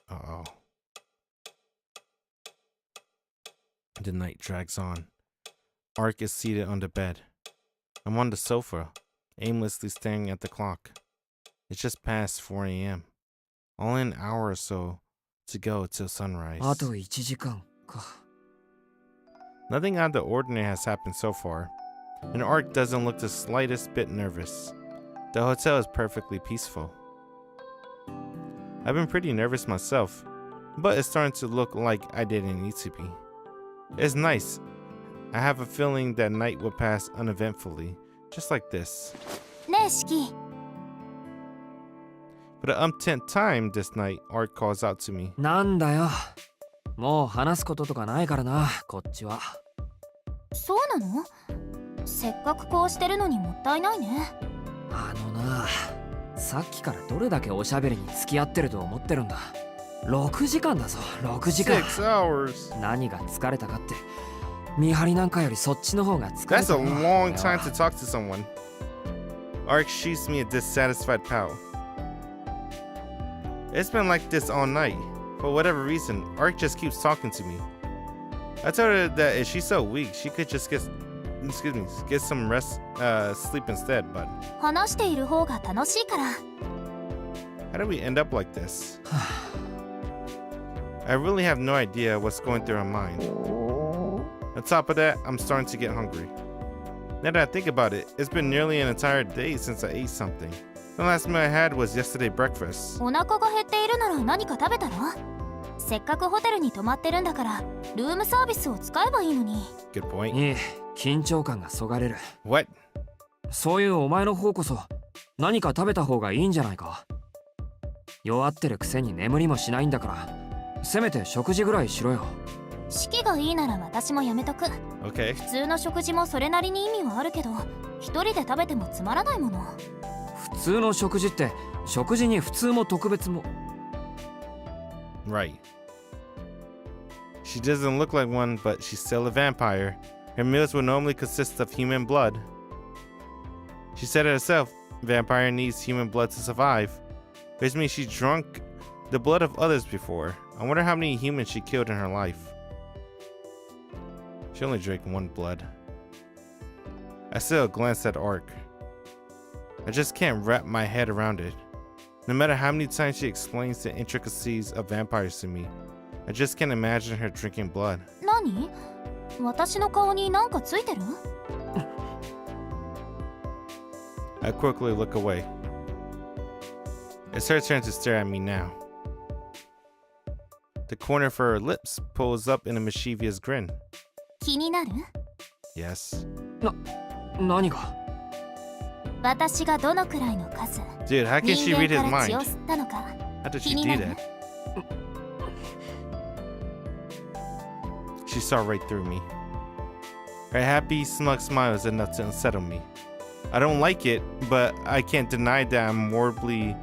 Uh-oh. The night drags on. Ark is seated on the bed. I'm on the sofa, aimlessly staring at the clock. It's just past 4 a.m. Only an hour or so to go till sunrise. あと1時間か。 Nothing out of the ordinary has happened so far. and Ark doesn't look the slightest bit nervous. The hotel is perfectly peaceful. I've been pretty nervous myself, but it's starting to look like I didn't need to be. It's nice. I have a feeling that night will pass uneventfully, just like this. ねえ四季 For the umpteenth time this night, Art calls out to me. なんだよ。もう話すこととかないからな、こっちは。そうなの？せっかくこうしてるのにもったいないね。あのな、さっきからどれだけおしゃべりに付き合ってると思ってるんだ。6時間だぞ、6時間。6 hours. 何が疲れたかって、見張りなんかよりそっちの方が疲れた That's a よ。 long time to talk to someone. Ark shoots me a dissatisfied pout. It's been like this all night. For whatever reason, Ark just keeps talking to me. I told her that if she's so weak, she could just get some rest, sleep instead, but 話している方が楽しいから。 how did we end up like this? I really have no idea what's going through her mind. On top of that, I'm starting to get hungry. Now that I think about it, it's been nearly an entire day since I ate something. The last meal I had was yesterday breakfast. お腹が減っているなら何か食べたら？せっかくホテルに泊まってるんだからルームサービスを使えばいいのに。 Good point. いい、緊張感がそがれる。 What? そういうお前の方こそ何か食べた方がいいんじゃないか。弱ってるくせに眠りもしないんだから、せめて食事ぐらいしろよ。四季がいいなら私もやめとく。 Okay. 普通の食事もそれなりに意味はあるけど、一人で食べてもつまらないもの。普通の食事って食事に普通も特別も。 Right. She doesn't look like one, but she's still a vampire. Her meals would normally consist of human blood. She said it herself, vampire needs human blood to survive. Which means she drunk the blood of others before. I wonder how many humans she killed in her life. She only drank one blood. I still glanced at Ark. I just can't wrap my head around it. No matter how many times she explains the intricacies of vampires to me, I just can't imagine her drinking blood. 何？私の顔になんかついてる？ I quickly look away. It's her turn to stare at me now. The corner of her lips pulls up in a mischievous grin. 気になる？ Yes. 何が？私がどのくらいの数 Dude, how can she 人 read his 間から血を mind? 吸ったのか。 How did she 気に do なる？ that? She saw right through me. Her happy, smug smile is enough to unsettle me. I don't like it, but I can't deny that I'm morbidly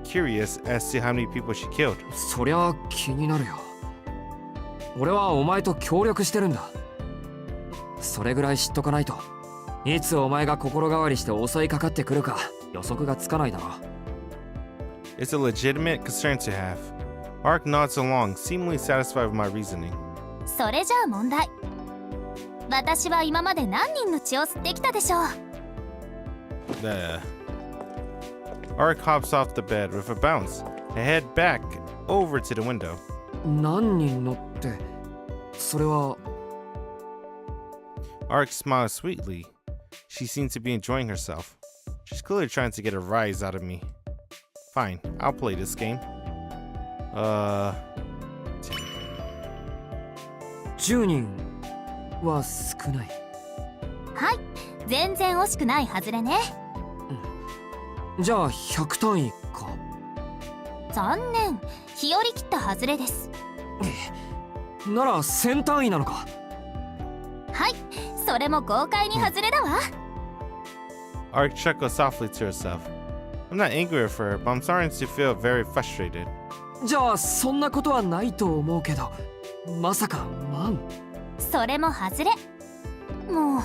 curious as to how many people she killed. そりゃ気になるよ。俺はお前と協力してるんだ。それぐらい知っとかないと、いつお前が心変わりして襲いかかってくるか予測がつかないだろ。 It's a legitimate concern to have. Ark nods along, seemingly satisfied with my reasoning. それじゃあ問題。私は今まで何人の血を吸ってきたでしょう。 Ark hops off the bed with a bounce and head back over to the window. 何人のって、それは。 Ark smiles sweetly. She seems to be enjoying herself. She's clearly trying to get a rise out of me. Fine, I'll play this game. 10人は少ない。はい、全然惜しくないはずれね。じゃあ100単位か。残念、日和切ったはずれです。なら1000単位なのか。はい、それも豪快に外れだわ。 Ark chuckles softly to herself. I'm not angry with her, but I'm starting to feel very frustrated. じゃあそんなことはないと思うけど、まさか万。それも外れ。もう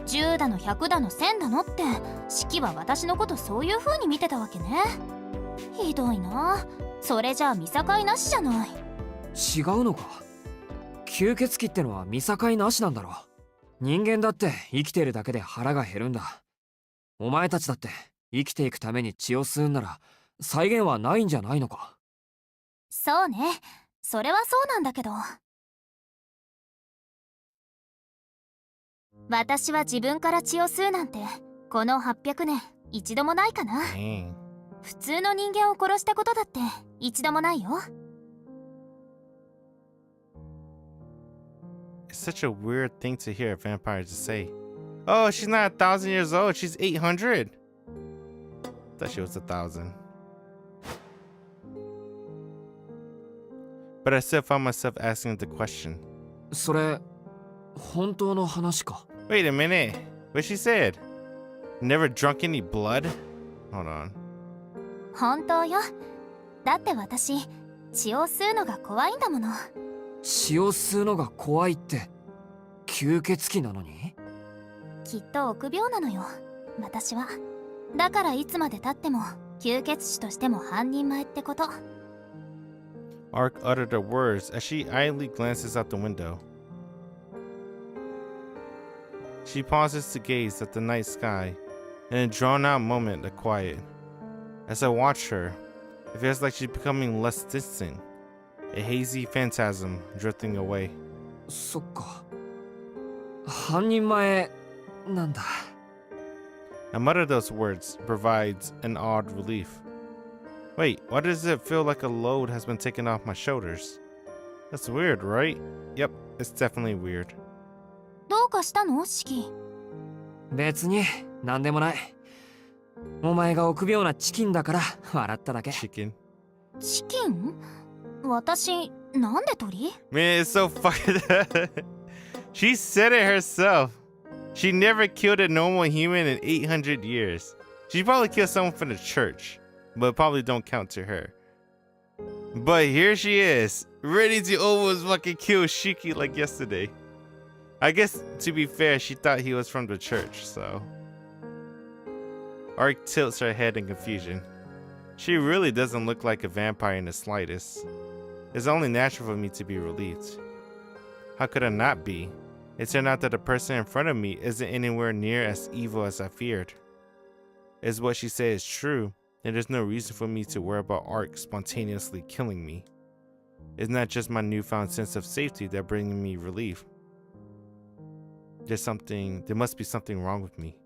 10だの100だの1000だのって式は私のことそういう風に見てたわけね。ひどいな。それじゃあ見境なしじゃない。違うのか。吸血鬼ってのは見境なしなんだろう。人間だって生きてるだけで腹が減るんだ。お前たちだって生きていくために血を吸うんなら際限はないんじゃないのか。そうね、それはそうなんだけど、私は自分から血を吸うなんてこの800年一度もないかな。 Dang. 普通の人間を殺したことだって一度もないよ。 It's such a weird thing to hear a vampire to say. Oh, she's not 1,000 years old. She's 800. Thought she was 1,000. But I still found myself asking the question. それ本当の話か？ Wait a minute. What she said? Never drunk any blood? Hold on. 本当よ。だって私血を吸うのが怖いんだもの。血を吸うのが怖いって吸血鬼なのに？きっと臆病なのよ私は。だからいつまで経っても吸血鬼としても半人前ってこと。 Ark uttered the words as she idly glances out the window. She pauses to gaze at the night sky in a drawn-out moment of quiet. As I watch her, it feels like she's becoming less distant, a hazy phantasm drifting away. そっか。半人前なんだ。I mutter those words provides an odd relief. Wait, why does it feel like a load has been taken off my shoulders? That's weird, right? Yep, it's definitely weird. どうかしたのシキ？別に何でもない。お前が臆病なチキンだから笑っただけ。 Chicken. チキン？私なんで鳥？ Man, it's so fucking... She said it herself. She never killed a normal human in 800 years. She probably killed someone from the church, but probably don't count to her. But here she is, ready to almost fucking kill Shiki like yesterday. I guess, to be fair, she thought he was from the church, so... Ark tilts her head in confusion. She really doesn't look like a vampire in the slightest. It's only natural for me to be relieved. How could I not be? It turned out that the person in front of me isn't anywhere near as evil as I feared. If what she said is true, then there's no reason for me to worry about Ark spontaneously killing me. It's not just my newfound sense of safety that brings me relief. There must be something wrong with me.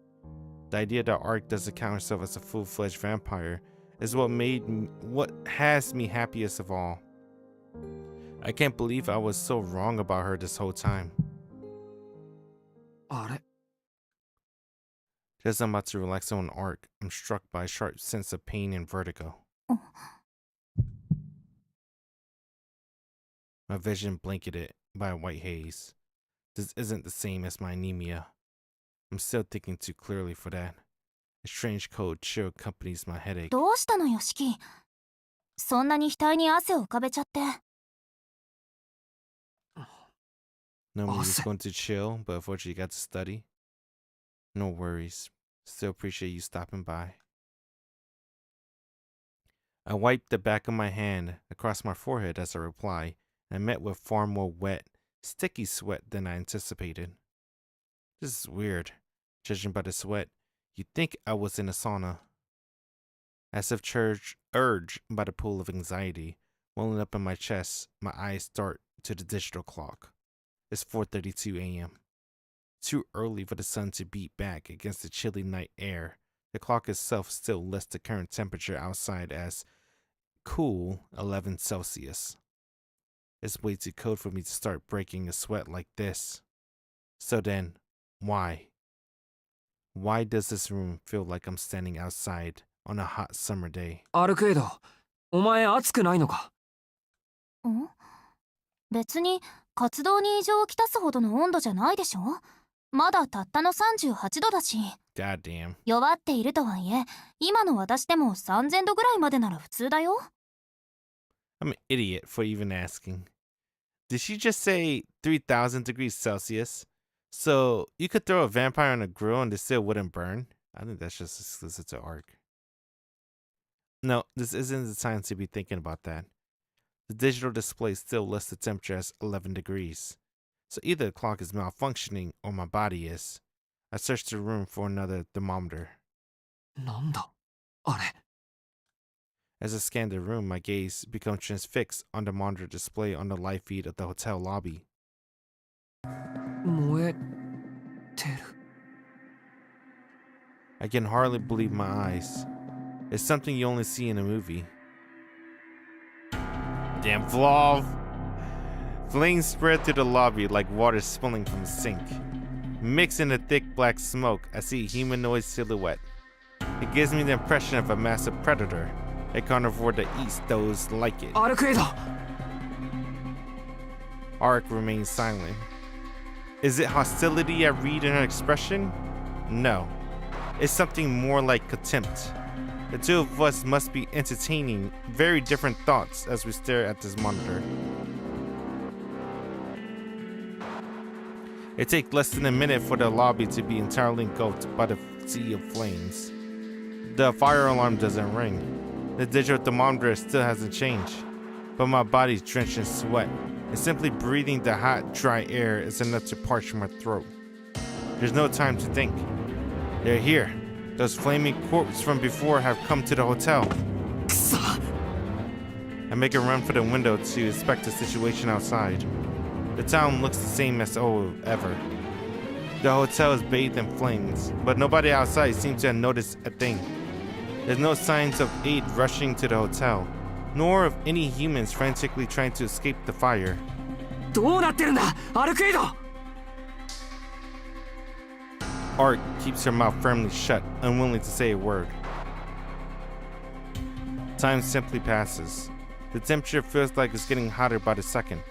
The idea that Ark doesn't count herself as a full-fledged vampire is what has me happiest of all. I can't believe I was so wrong about her this whole time. あれ？ Just as I'm about to relax on Ark, I'm struck by a sharp sense of pain and vertigo. My vision blanketed by a white haze. This isn't the same as my anemia. I'm still thinking too clearly for that. A strange cold chill accompanies my headache. どうしたのよシキ？そんなに額に汗を浮かべちゃって。 Normally was going to chill, but unfortunately got to study. No worries. Still appreciate you stopping by. I wiped the back of my hand across my forehead as I reply, and met with far more wet, sticky sweat than I anticipated. This is weird. Judging by the sweat, you'd think I was in a sauna. As if urged by the pool of anxiety welling up in my chest, my eyes dart to the digital clock. It's 4:32 a.m. Too early for the sun to beat back against the chilly night air. The clock itself still lists the current temperature outside as cool 11 Celsius. It's way too cold for me to start breaking a sweat like this. So then, why? Why does this room feel like I'm standing outside on a hot summer day? アルケード、お前暑くないのか？ん？別に活動に異常をきたすほどの温度じゃないでしょ？まだたったの38度だし。 God damn. 弱っているとはいえ、今の私でも3000度ぐらいまでなら普通だよ。 I'm an idiot for even asking. Did she just say 3,000 degrees Celsius? So you could throw a vampire on a grill and it still wouldn't burn? I think that's just exclusive to Ark. No, this isn't the time to be thinking about that. The digital display still lists the temperature as 11 degrees. So either the clock is malfunctioning or my body is. I searched the room for another thermometer. なんだあれ？ As I scanned the room, my gaze became transfixed on the monitor display on the live feed of the hotel lobby. 燃えてる。 I can hardly believe my eyes. It's something you only see in a movie. Damn Vlav! Flames spread through the lobby like water spilling from a sink. Mixed in the thick black smoke, I see a humanoid silhouette. It gives me the impression of a massive predator, a carnivore that eats those like it. アルクエイド。 Arik remains silent. Is it hostility I read in her expression? No. It's something more like contempt. The two of us must be entertaining very different thoughts as we stare at this monitor. It takes less than a minute for the lobby to be entirely engulfed by the sea of flames. The fire alarm doesn't ring. The digital thermometer still hasn't changed, but my body's drenched in sweat, and simply breathing the hot, dry air is enough to parch my throat. There's no time to think. They're here. Those flaming corpses from before have come to the hotel. くそ。 I make a run for the window to inspect the situation outside. The town looks the same as ever. The hotel is bathed in flames, but nobody outside seems to have noticed a thing. There's no signs of aid rushing to the hotel, nor of any humans frantically trying to escape the fire. どうなってるんだ、アルクエイド。 Art keeps her mouth firmly shut, unwilling to say a word. Time simply passes. The temperature feels like it's getting hotter by the second.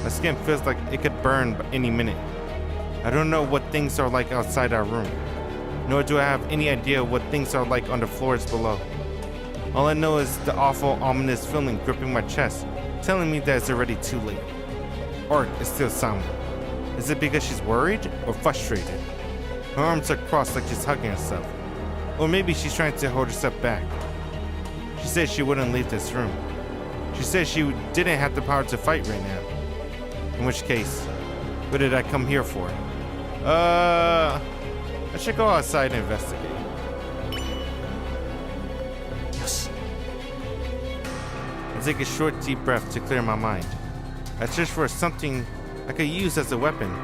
My skin feels like it could burn any minute. I don't know what things are like outside our room, nor do I have any idea what things are like on the floors below. All I know is the awful, ominous feeling gripping my chest, telling me that it's already too late. Art is still silent. Is it because she's worried or frustrated? Her arms are crossed like she's hugging herself. Or maybe she's trying to hold herself back. She said she wouldn't leave this room. She said she didn't have the power to fight right now. In which case, what did I come here for? I should go outside and investigate. よし。 I take a short, deep breath to clear my mind. I search for something I could use as a weapon,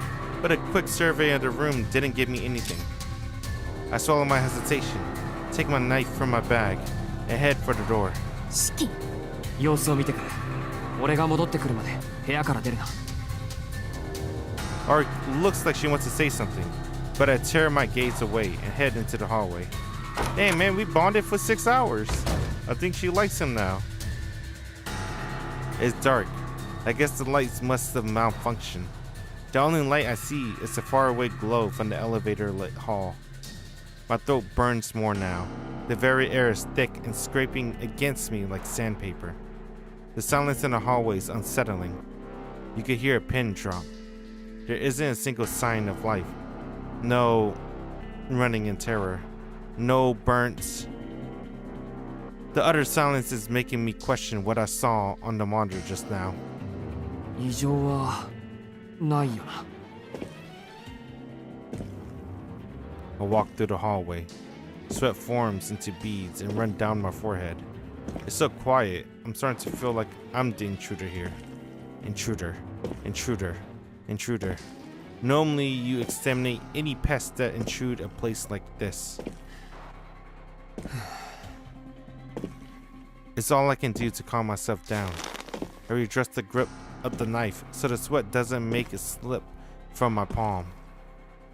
but a quick survey of the room didn't give me anything. I swallow my hesitation, take my knife from my bag, and head for the door. 四季。 様子を見てくる。俺が戻ってくるまで部屋から出るな。 Art looks like she wants to say something, but I tear my gaze away and head into the hallway. Hey man, we bonded for 6 hours. I think she likes him now. It's dark. I guess the lights must have malfunctioned. The only light I see is the faraway glow from the elevator-lit hall. My throat burns more now. The very air is thick and scraping against me like sandpaper. The silence in the hallway is unsettling. You could hear a pin drop. There isn't a single sign of life. No running in terror. No burns. The utter silence is making me question what I saw on the monitor just now. 異常はないよな。 I walk through the hallway. Sweat forms into beads and run down my forehead. It's so quiet, I'm starting to feel like I'm the intruder here. Intruder, intruder, intruder. Normally you exterminate any pests that intrude a place like this. It's all I can do to calm myself down. I readjust the grip of the knife so the sweat doesn't make it slip from my palm.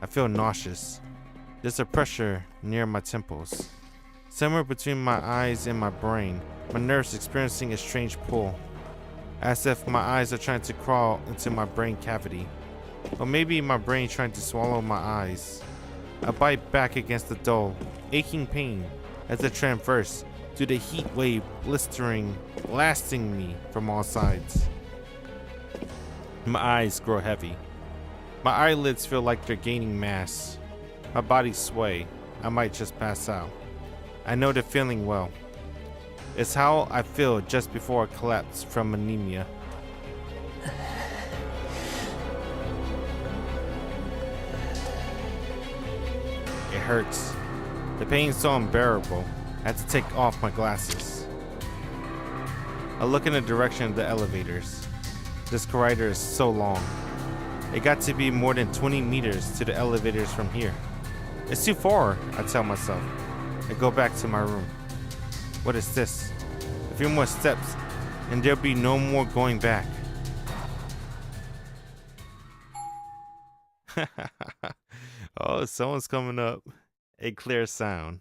I feel nauseous. There's a pressure near my temples. Somewhere between my eyes and my brain, my nerves experiencing a strange pull. As if my eyes are trying to crawl into my brain cavity. Or maybe my brain trying to swallow my eyes. I bite back against the dull, aching pain as I traverse through the heat wave blistering, blasting me from all sides. My eyes grow heavy. My eyelids feel like they're gaining mass. My body sway. I might just pass out. I know the feeling well. It's how I feel just before I collapse from anemia. It hurts. The pain's so unbearable, I had to take off my glasses. I look in the direction of the elevators. This corridor is so long. It got to be more than 20 meters to the elevators from here. It's too far, I tell myself. I go back to my room. What is this? A few more steps, and there'll be no more going back. Oh, someone's coming up. A clear sound.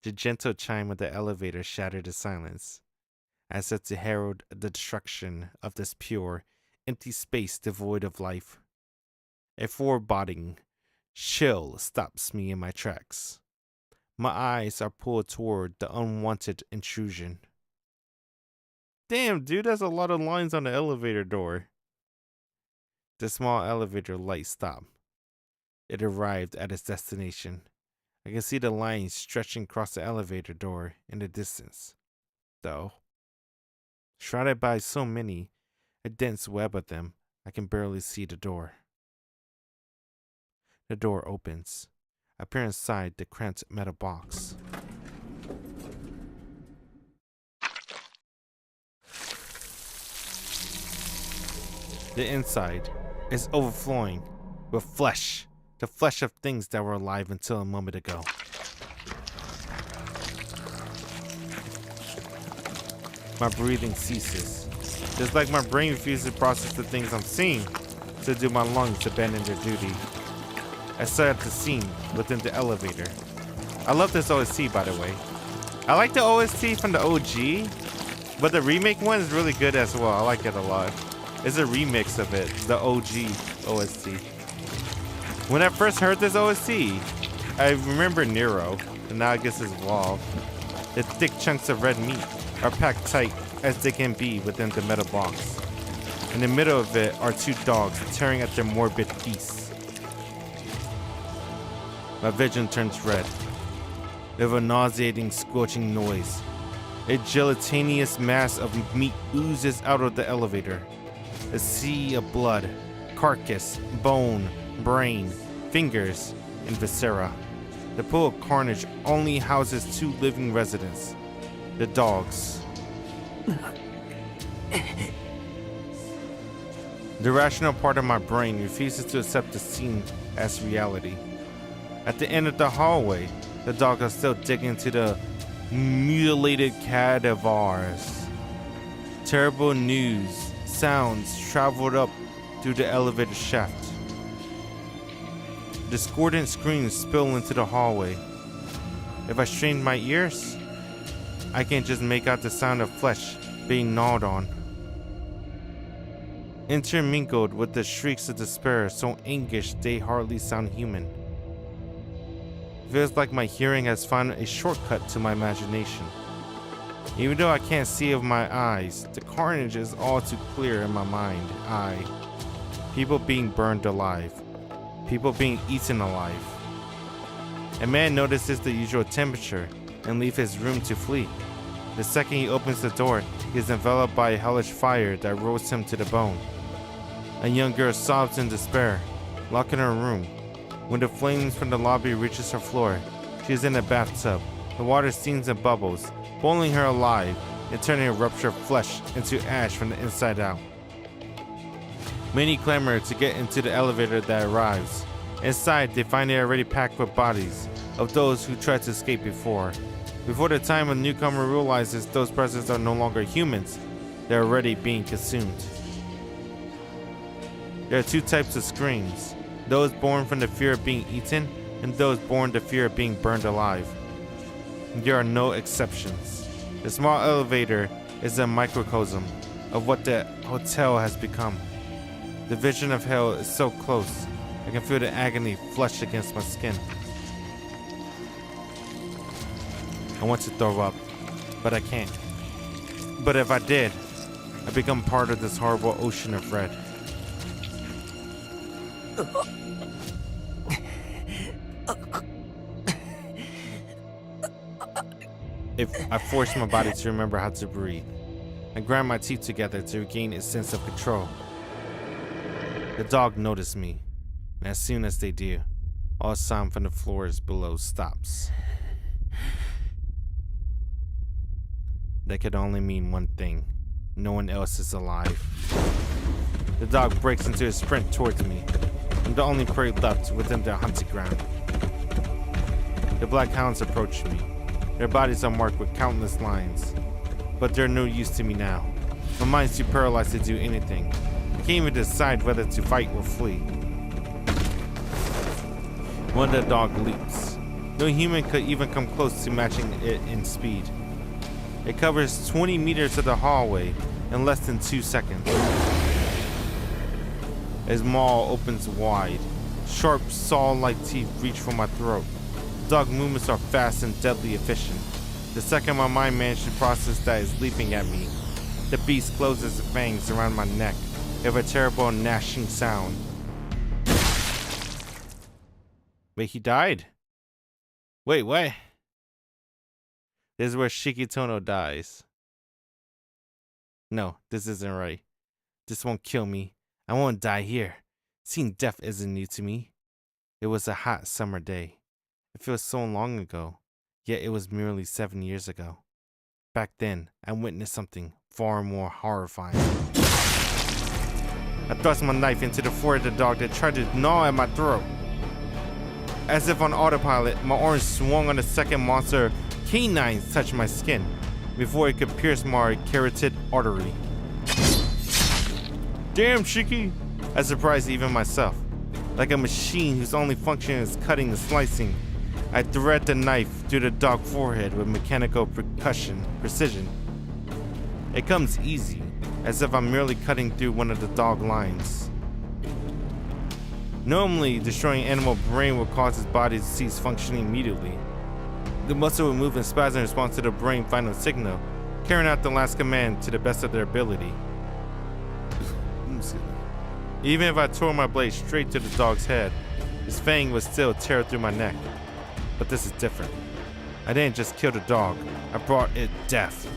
The gentle chime of the elevator shattered the silence, as if to herald the destruction of this pure, empty space devoid of life. A foreboding chill stops me in my tracks. My eyes are pulled toward the unwanted intrusion. Damn, dude, that's a lot of lines on the elevator door. The small elevator light stopped. It arrived at its destination. I can see the lines stretching across the elevator door in the distance, though. Shrouded by so many, a dense web of them, I can barely see the door. The door opens. I peer inside the cramped metal box. The inside is overflowing with flesh, the flesh of things that were alive until a moment ago. My breathing ceases. Just like my brain refuses to process the things I'm seeing, so do my lungs abandon their duty. I stare at the scene within the elevator. I love this OST, by the way. I like the OST from the OG, but the remake one is really good as well. I like it a lot. It's a remix of it, the OG OST. When I first heard this OST, I remember Nero, and now I guess it's evolved. The thick chunks of red meat are packed tight as they can be within the metal box. In the middle of it are two dogs tearing at their morbid feasts. My vision turns red. With a nauseating, scorching noise, a gelatinous mass of meat oozes out of the elevator. A sea of blood, carcass, bone, brain, fingers, and viscera. The pool of carnage only houses two living residents, the dogs. The rational part of my brain refuses to accept the scene as reality. At the end of the hallway, the dogs are still digging into the mutilated cadavers. Terrible news, sounds traveled up through the elevator shaft. Discordant screams spill into the hallway. If I strain my ears, I can just make out the sound of flesh being gnawed on. Intermingled with the shrieks of despair so anguished they hardly sound human. Feels like my hearing has found a shortcut to my imagination. Even though I can't see with my eyes, the carnage is all too clear in my mind eye. People being burned alive. People being eaten alive. A man notices the usual temperature and leaves his room to flee. The second he opens the door, he is enveloped by a hellish fire that roasts him to the bone. A young girl sobs in despair, locked in her room. When the flames from the lobby reaches her floor, she is in a bathtub. The water steams and bubbles, boiling her alive and turning her ruptured flesh into ash from the inside out. Many clamor to get into the elevator that arrives. Inside, they find it already packed with bodies of those who tried to escape before. Before the time a newcomer realizes those persons are no longer humans, they're already being consumed. There are two types of screams. Those born from the fear of being eaten, and those born the fear of being burned alive. There are no exceptions. The small elevator is a microcosm of what the hotel has become. The vision of hell is so close, I can feel the agony flush against my skin. I want to throw up, but I can't. But if I did, I become part of this horrible ocean of red. If I force my body to remember how to breathe, I grind my teeth together to regain a sense of control. The dog noticed me, and as soon as they do, all sound from the floors below stops. That could only mean one thing. No one else is alive. The dog breaks into a sprint towards me. I'm the only prey left within their hunting ground. The black hounds approach me. Their bodies are marked with countless lines, but they're no use to me now. My mind's too paralyzed to do anything. I can't even decide whether to fight or flee. One of the dog leaps. No human could even come close to matching it in speed. It covers 20 meters of the hallway in less than 2 seconds. His maw opens wide. Sharp, saw-like teeth reach for my throat. Dog movements are fast and deadly efficient. The second my mind managed to process that is leaping at me, the beast closes its fangs around my neck with a terrible gnashing sound. Wait, he died? Wait, what? This is where Shikitono dies. No, this isn't right. This won't kill me. I won't die here. Seeing death isn't new to me. It was a hot summer day. It feels so long ago, yet it was merely 7 years ago. Back then, I witnessed something far more horrifying. I thrust my knife into the forehead of the dog that tried to gnaw at my throat. As if on autopilot, my arm swung on the second monster. Canines touched my skin before it could pierce my carotid artery. Damn, Shiki! I surprised even myself. Like a machine whose only function is cutting and slicing, I thread the knife through the dog's forehead with mechanical precision. It comes easy, as if I'm merely cutting through one of the dog lines. Normally, destroying animal brain will cause its body to cease functioning immediately. The muscle will move in spasm in response to the brain final signal, carrying out the last command to the best of their ability. Even if I tore my blade straight to the dog's head, his fang would still tear through my neck. But this is different. I didn't just kill the dog, I brought it death.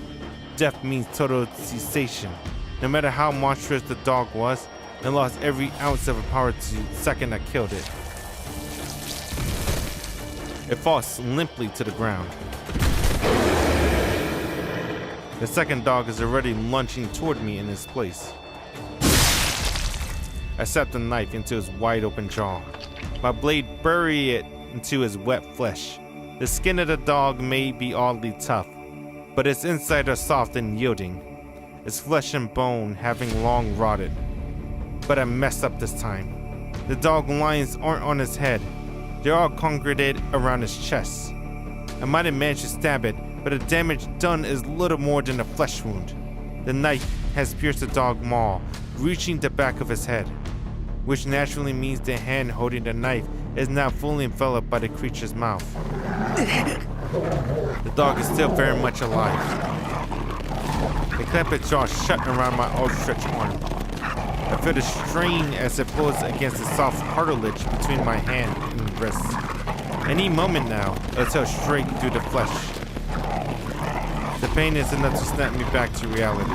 Death means total cessation. No matter how monstrous the dog was, it lost every ounce of power the second I killed it. It falls limply to the ground. The second dog is already lunging toward me in his place. I set the knife into his wide open jaw. My blade buried it into his wet flesh. The skin of the dog may be oddly tough, but its insides are soft and yielding, its flesh and bone having long rotted. But I messed up this time. The dog lines aren't on his head. They're all congregated around his chest. I might have managed to stab it, but the damage done is little more than a flesh wound. The knife has pierced the dog's maw, reaching the back of his head, which naturally means the hand holding the knife is now fully enveloped by the creature's mouth. The dog is still very much alive. It clamped its jaw shut around my outstretched arm. I feel the strain as it pulls against the soft cartilage between my hand and wrist. Any moment now, it'll tear straight through the flesh. The pain is enough to snap me back to reality.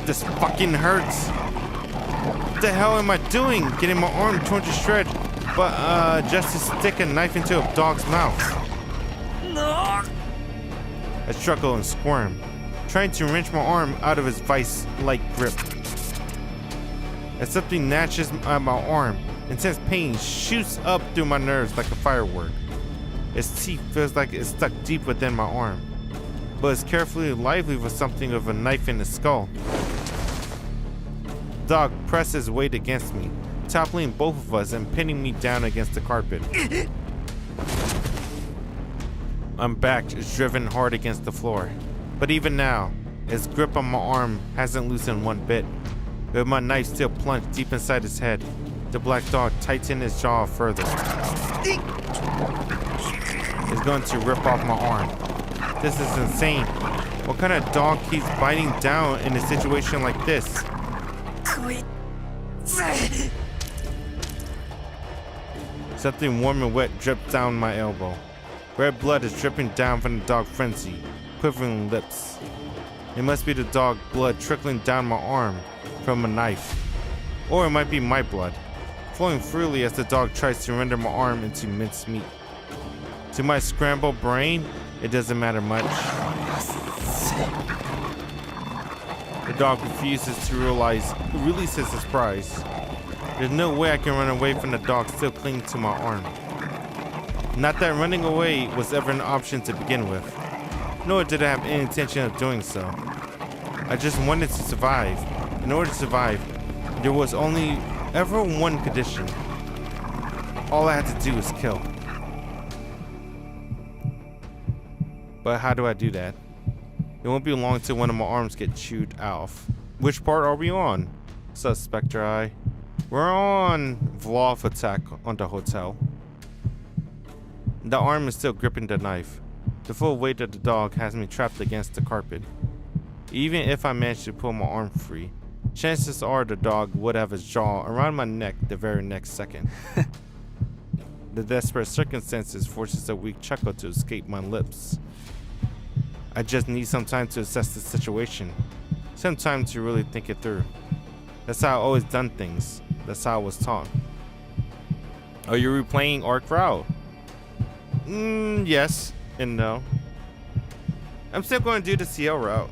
This fucking hurts. What the hell am I doing? Getting my arm torn to shreds, but just to stick a knife into a dog's mouth. I struggle and squirm, trying to wrench my arm out of his vice-like grip. As something snatches at my arm, intense pain shoots up through my nerves like a firework. Its teeth feels like it's stuck deep within my arm, but it's carefully lively with something of a knife in the skull. The dog presses weight against me, toppling both of us and pinning me down against the carpet. My back is driven hard against the floor, but even now, its grip on my arm hasn't loosened one bit. With my knife still plunged deep inside his head, the black dog tightened his jaw further. It's going to rip off my arm. This is insane. What kind of dog keeps biting down in a situation like this? Something warm and wet drips down my elbow. Red blood is dripping down from the dog's frenzy, quivering lips. It must be the dog blood trickling down my arm from a knife. Or it might be my blood, flowing freely as the dog tries to render my arm into minced meat. To my scrambled brain, it doesn't matter much. The dog refuses to release his surprise. There's no way I can run away from the dog still clinging to my arm. Not that running away was ever an option to begin with, nor did I have any intention of doing so. I just wanted to survive. In order to survive, there was only ever one condition. All I had to do was kill. But how do I do that? It won't be long till one of my arms get chewed off. Which part are we on? What's up, Spectre Eye? We're on Vlov attack on the hotel. The arm is still gripping the knife. The full weight of the dog has me trapped against the carpet. Even if I managed to pull my arm free, chances are the dog would have his jaw around my neck the very next second. The desperate circumstances forces a weak chuckle to escape my lips. I just need some time to assess the situation. Some time to really think it through. That's how I've always done things. That's how I was taught. Are you replaying Arc Route? Yes and no. I'm still going to do the Ciel route.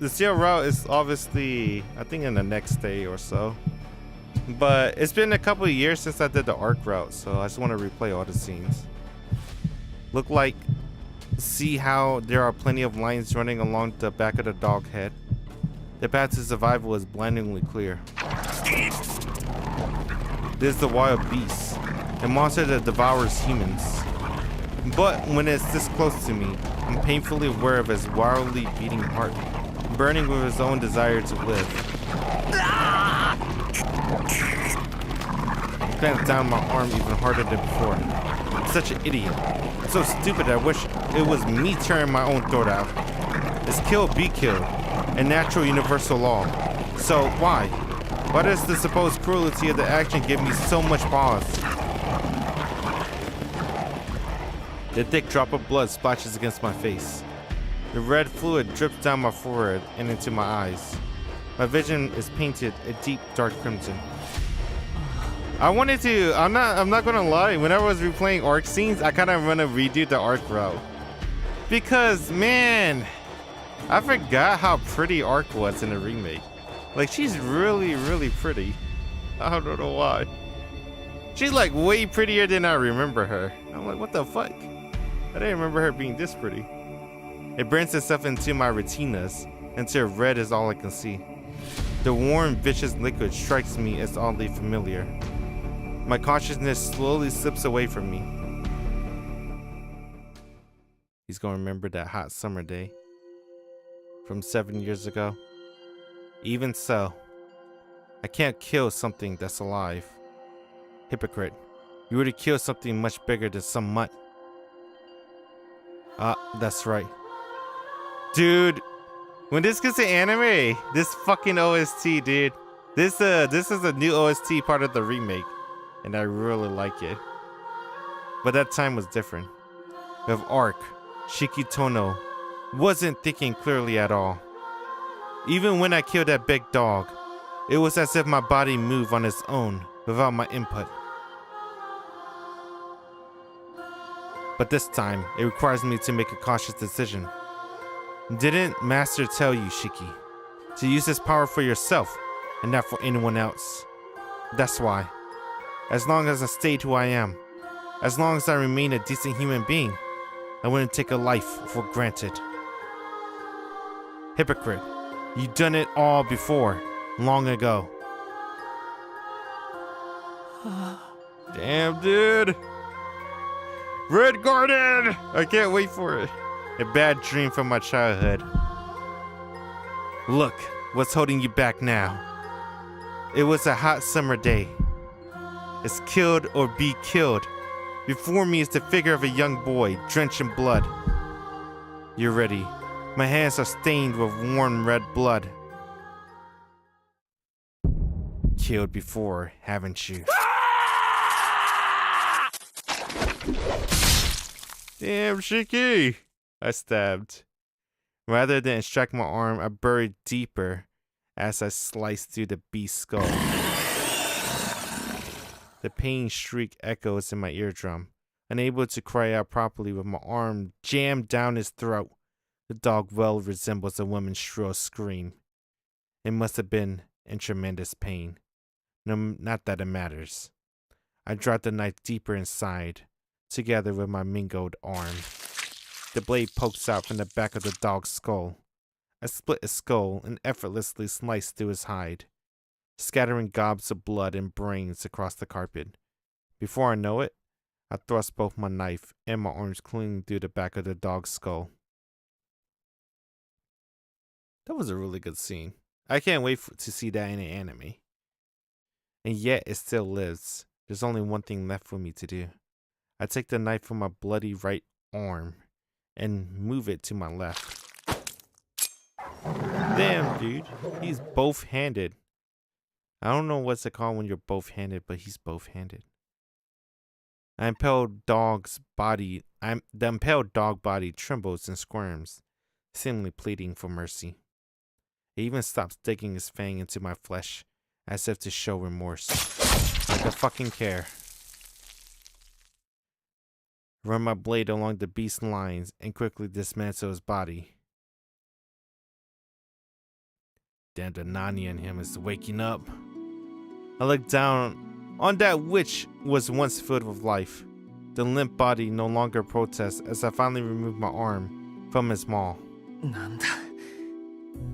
The Ciel route is obviously, I think, in the next day or so. But it's been a couple of years since I did the Arc route, so I just want to replay all the scenes. See how there are plenty of lines running along the back of the dog head. The path to survival is blindingly clear. This is the wild beast, a monster that devours humans. But when it's this close to me, I'm painfully aware of his wildly beating heart, burning with his own desire to live. He clamps down my arm even harder than before. I'm such an idiot. So stupid I wish it was me tearing my own throat out. It's kill, be killed, a natural universal law. So why? Why does the supposed cruelty of the action give me so much pause? The thick drop of blood splashes against my face. The red fluid drips down my forehead and into my eyes. My vision is painted a deep dark crimson. I'm not gonna lie, whenever I was replaying Arc scenes, I kinda wanna redo the Arc route. Because, man, I forgot how pretty Arc was in the remake. Like, she's really, really pretty. I don't know why. She's like way prettier than I remember her. I'm like, what the fuck? I didn't remember her being this pretty. It burns itself into my retinas until red is all I can see. The warm, vicious liquid strikes me as oddly familiar. My consciousness slowly slips away from me. He's gonna remember that hot summer day from 7 years ago. Even so, I can't kill something that's alive. Hypocrite, you were to kill something much bigger than some mutt. That's right. Dude, when this gets an anime, this fucking OST, dude. This is a new OST part of the remake, and I really like it. But that time was different. With Arc, Shikitono wasn't thinking clearly at all. Even when I killed that big dog, it was as if my body moved on its own without my input. But this time, it requires me to make a cautious decision. Didn't Master tell you, Shiki, to use this power for yourself and not for anyone else? That's why. As long as I stayed who I am, as long as I remain a decent human being, I wouldn't take a life for granted. Hypocrite, you've done it all before, long ago. Damn, dude. Red Garden! I can't wait for it. A bad dream from my childhood. Look, what's holding you back now? It was a hot summer day. It's killed or be killed. Before me is the figure of a young boy, drenched in blood. You're ready. My hands are stained with warm red blood. Killed before, haven't you? Damn, Shiki! I stabbed. Rather than extract my arm, I buried deeper as I sliced through the beast's skull. The pain shriek echoes in my eardrum, unable to cry out properly with my arm jammed down his throat. The dog well resembles a woman's shrill scream. It must have been in tremendous pain. No, not that it matters. I dropped the knife deeper inside, together with my mangled arm. The blade pokes out from the back of the dog's skull. I split his skull and effortlessly sliced through his hide, scattering gobs of blood and brains across the carpet. Before I know it, I thrust both my knife and my arms clean through the back of the dog's skull. That was a really good scene. I can't wait to see that in an anime. And yet it still lives. There's only one thing left for me to do. I take the knife from my bloody right arm and move it to my left. Damn, dude. He's both-handed. I don't know what's it called when you're both-handed, but he's both-handed. The impaled dog body trembles and squirms, seemingly pleading for mercy. He even stops digging his fang into my flesh, as if to show remorse. Like I fucking care. Run my blade along the beast's lines and quickly dismantle his body. Damn, the Nani in him is waking up. I look down on that which was once filled with life. The limp body no longer protests as I finally remove my arm from his maw. なんだ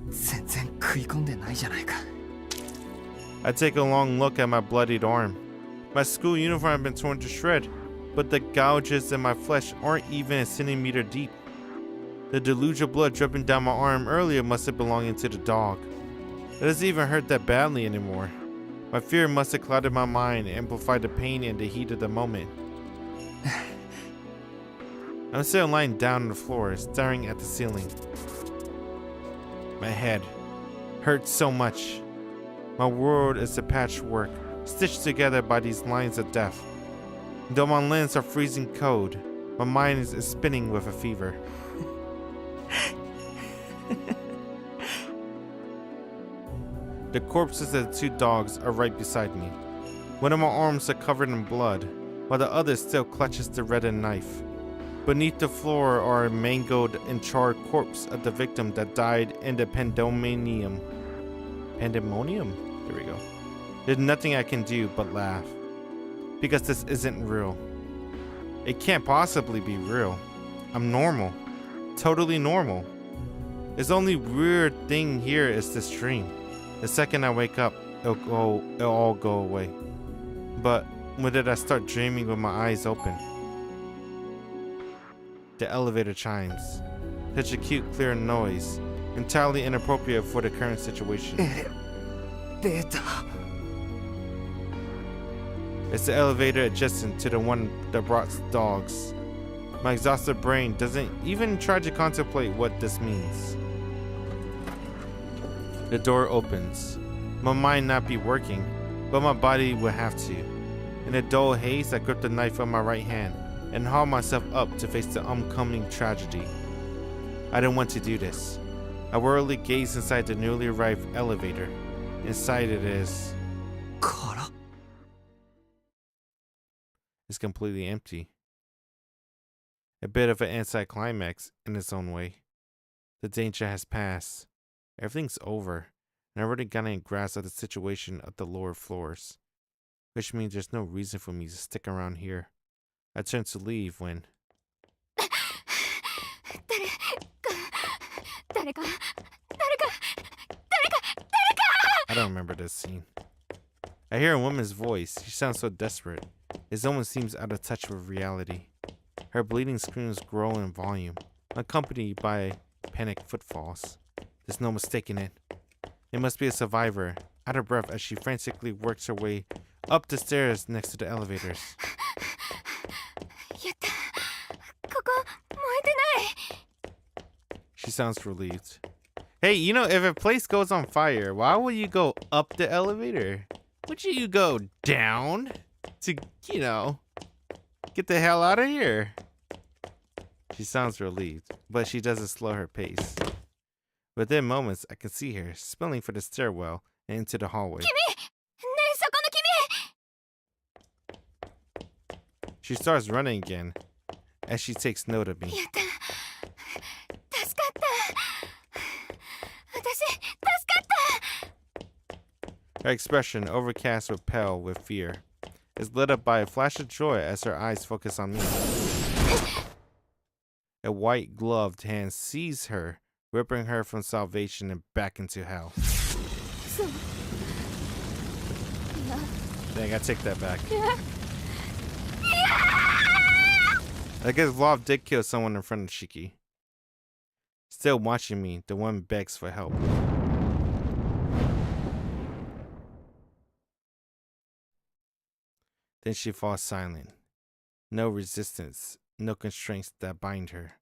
全然食い込んでないじゃないか I take a long look at my bloodied arm. My school uniform had been torn to shred, but the gouges in my flesh aren't even a centimeter deep. The deluge of blood dripping down my arm earlier must have belonged to the dog. It doesn't even hurt that badly anymore. My fear must have clouded my mind and amplified the pain and the heat of the moment. I'm still lying down on the floor, staring at the ceiling. My head hurts so much. My world is a patchwork, stitched together by these lines of death. Though my limbs are freezing cold, my mind is spinning with a fever. The corpses of the two dogs are right beside me. One of my arms are covered in blood, while the other still clutches the reddened knife. Beneath the floor are a mangled and charred corpse of the victim that died in the pandemonium. Pandemonium? There we go. There's nothing I can do but laugh. Because this isn't real. It can't possibly be real. I'm normal. Totally normal. The only weird thing here is this dream. The second I wake up, it'll all go away. But when did I start dreaming with my eyes open? The elevator chimes. Such a cute, clear noise. Entirely inappropriate for the current situation. It's the elevator adjacent to the one that brought dogs. My exhausted brain doesn't even try to contemplate what this means. The door opens. My mind not be working, but my body will have to. In a dull haze, I grip the knife on my right hand and haul myself up to face the oncoming tragedy. I didn't want to do this. I worriedly gaze inside the newly arrived elevator. Inside it is... It's completely empty. A bit of an anticlimax in its own way. The danger has passed. Everything's over, and I've already gotten a grasp of the situation at the lower floors, which means there's no reason for me to stick around here. I turn to leave when... I don't remember this scene. I hear a woman's voice. She sounds so desperate. It almost seems out of touch with reality. Her bleeding screams grow in volume, accompanied by panicked footfalls. There's no mistaking it. It must be a survivor, out of breath as she frantically works her way up the stairs next to the elevators. She sounds relieved. Hey, you know, if a place goes on fire, why would you go up the elevator? Would you go down to, you know, get the hell out of here? She sounds relieved, but she doesn't slow her pace. Within moments, I can see her spilling for the stairwell and into the hallway. She starts running again as she takes note of me. Her expression, overcast with pale with fear, is lit up by a flash of joy as her eyes focus on me. A white gloved hand seized her, ripping her from salvation and back into hell. Dang, I take that back. I guess Vlav did kill someone in front of Shiki. Still watching me, the woman begs for help. Then she falls silent. No resistance, no constraints that bind her.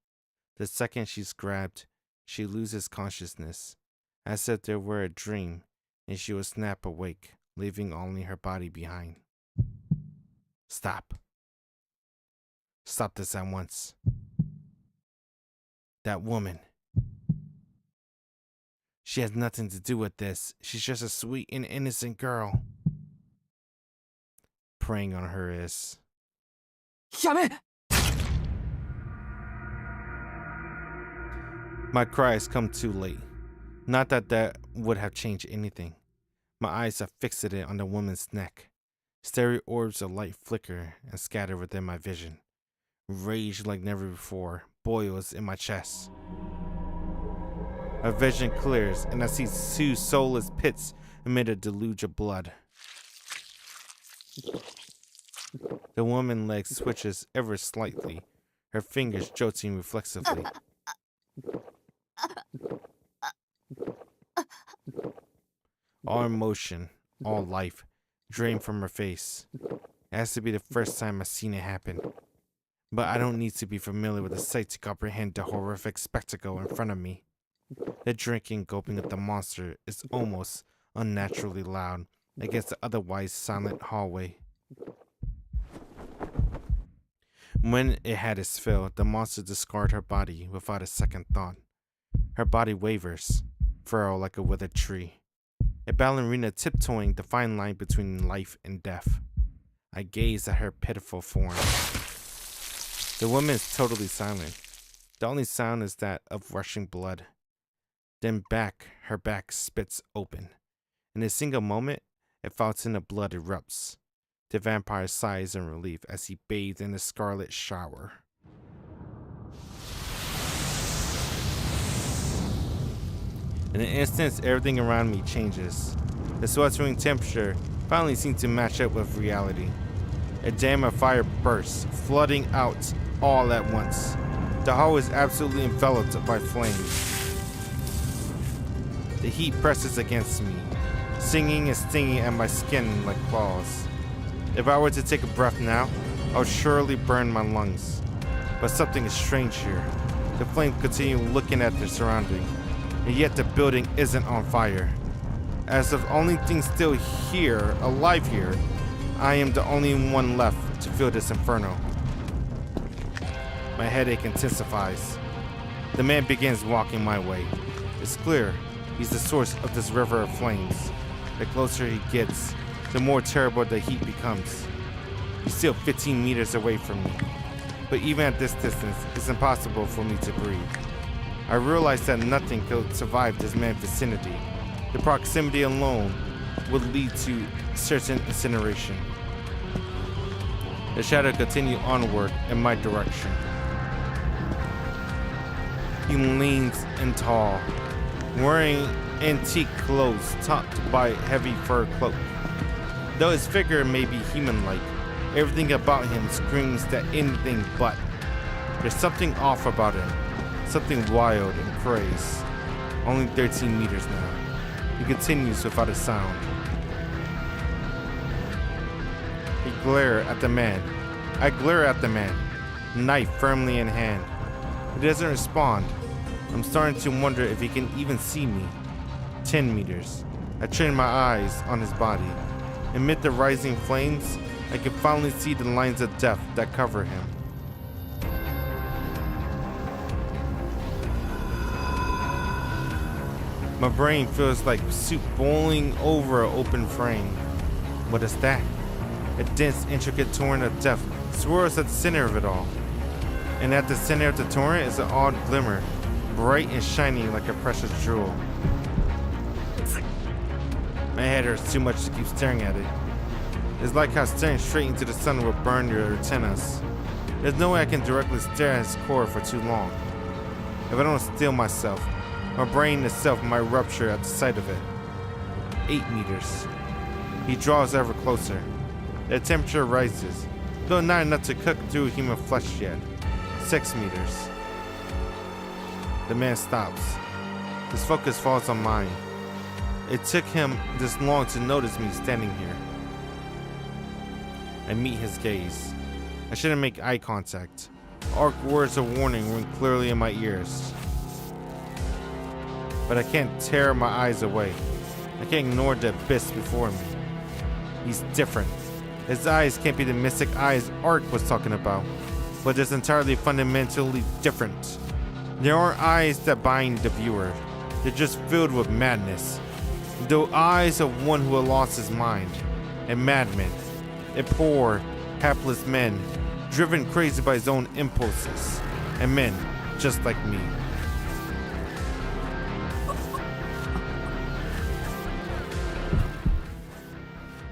The second she's grabbed, she loses consciousness, as if there were a dream, and she will snap awake, leaving only her body behind. Stop. Stop this at once. That woman. She has nothing to do with this. She's just a sweet and innocent girl. Preying on her is... やめ My cries come too late. Not that that would have changed anything. My eyes are fixated on the woman's neck. Starry orbs of light flicker and scatter within my vision. Rage like never before boils in my chest. My vision clears and I see two soulless pits amid a deluge of blood. The woman's leg switches ever slightly, her fingers jolting reflexively. All emotion, all life, drained from her face. It has to be the first time I've seen it happen. But I don't need to be familiar with the sight to comprehend the horrific spectacle in front of me. The drinking, gulping of the monster is almost unnaturally loud against the otherwise silent hallway. When it had its fill, the monster discarded her body without a second thought. Her body wavers, furrowed like a withered tree. A ballerina tiptoeing the fine line between life and death. I gaze at her pitiful form. The woman is totally silent. The only sound is that of rushing blood. Then her back spits open. In a single moment, a fountain of blood erupts. The vampire sighs in relief as he bathes in a scarlet shower. In an instant, everything around me changes. The sweltering temperature finally seems to match up with reality. A dam of fire bursts, flooding out all at once. The hall is absolutely enveloped by flames. The heat presses against me, stinging and stinging at my skin like claws. If I were to take a breath now, I would surely burn my lungs. But something is strange here. The flames continue looking at their surrounding, and yet the building isn't on fire. As if the only thing still here, alive here, I am the only one left to feel this inferno. My headache intensifies. The man begins walking my way. It's clear he's the source of this river of flames. The closer he gets, the more terrible the heat becomes. He's still 15 meters away from me, but even at this distance, it's impossible for me to breathe. I realize that nothing could survive this man's vicinity. The proximity alone would lead to certain incineration. The shadow continued onward in my direction. He leans in tall, wearing antique clothes topped by a heavy fur cloak. Though his figure may be human-like, everything about him screams that anything but. There's something off about him, something wild and crazed. Only 13 meters now. He continues without a sound. He glares at the man. I glare at the man, knife firmly in hand. He doesn't respond. I'm starting to wonder if he can even see me. 10 meters. I train my eyes on his body. Amid the rising flames, I can finally see the lines of death that cover him. My brain feels like soup boiling over an open frame. What is that? A dense, intricate torrent of death swirls at the center of it all. And at the center of the torrent is an odd glimmer, bright and shining like a precious jewel. My head hurts too much to keep staring at it. It's like how staring straight into the sun will burn your antennas. There's no way I can directly stare at its core for too long. If I don't still myself, my brain itself might rupture at the sight of it. 8 meters. He draws ever closer. The temperature rises, though not enough to cook through human flesh yet. 6 meters. The man stops. His focus falls on mine. It took him this long to notice me standing here. I meet his gaze. I shouldn't make eye contact. Arc words of warning ring clearly in my ears. But I can't tear my eyes away. I can't ignore the abyss before me. He's different. His eyes can't be the mystic eyes Arc was talking about, but it's entirely fundamentally different. There aren't eyes that bind the viewer. They're just filled with madness. The eyes of one who has lost his mind. And madmen. And poor, hapless men, driven crazy by his own impulses. And men just like me.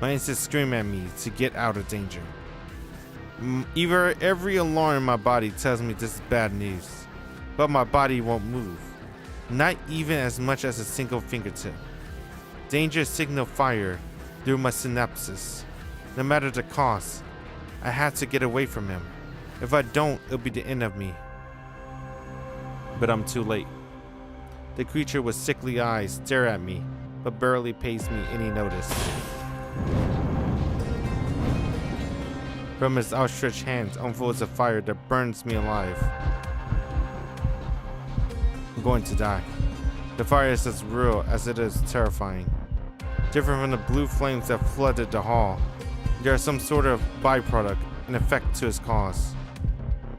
My instincts scream at me to get out of danger. Either every alarm in my body tells me this is bad news, but my body won't move. Not even as much as a single fingertip. Danger signal fire through my synapses. No matter the cost, I have to get away from him. If I don't, it'll be the end of me. But I'm too late. The creature with sickly eyes stare at me, but barely pays me any notice. From his outstretched hands unfolds a fire that burns me alive. I'm going to die. The fire is as real as it is terrifying. Different from the blue flames that flooded the hall, there is some sort of byproduct, an effect to its cause.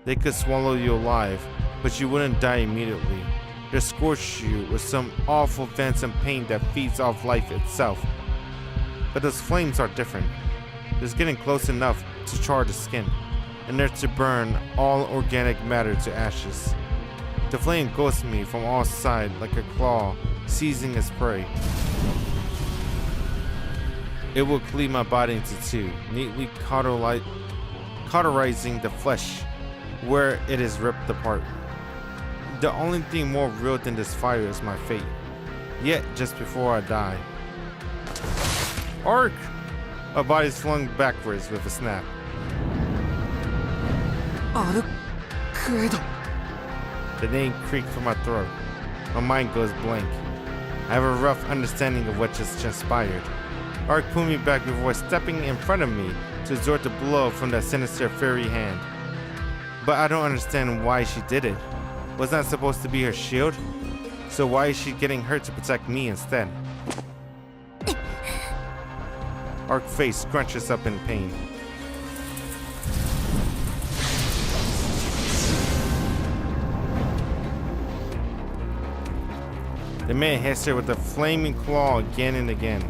They could swallow you alive, but you wouldn't die immediately. They scorch you with some awful phantom pain that feeds off life itself. But those flames are different. It's getting close enough to char the skin, and they're to burn all organic matter to ashes. The flame engulfs me from all sides like a claw seizing its prey. It will cleave my body into two, neatly cauterizing the flesh where it is ripped apart. The only thing more real than this fire is my fate. Yet, just before I die, Arc! My body is flung backwards with a snap. The name creaked from my throat. My mind goes blank. I have a rough understanding of what just transpired. Arc pulled me back before stepping in front of me to extort the blow from that sinister fairy hand. But I don't understand why she did it. Was that supposed to be her shield? So why is she getting hurt to protect me instead? Arc's face scrunches up in pain. The man hits her with a flaming claw again and again.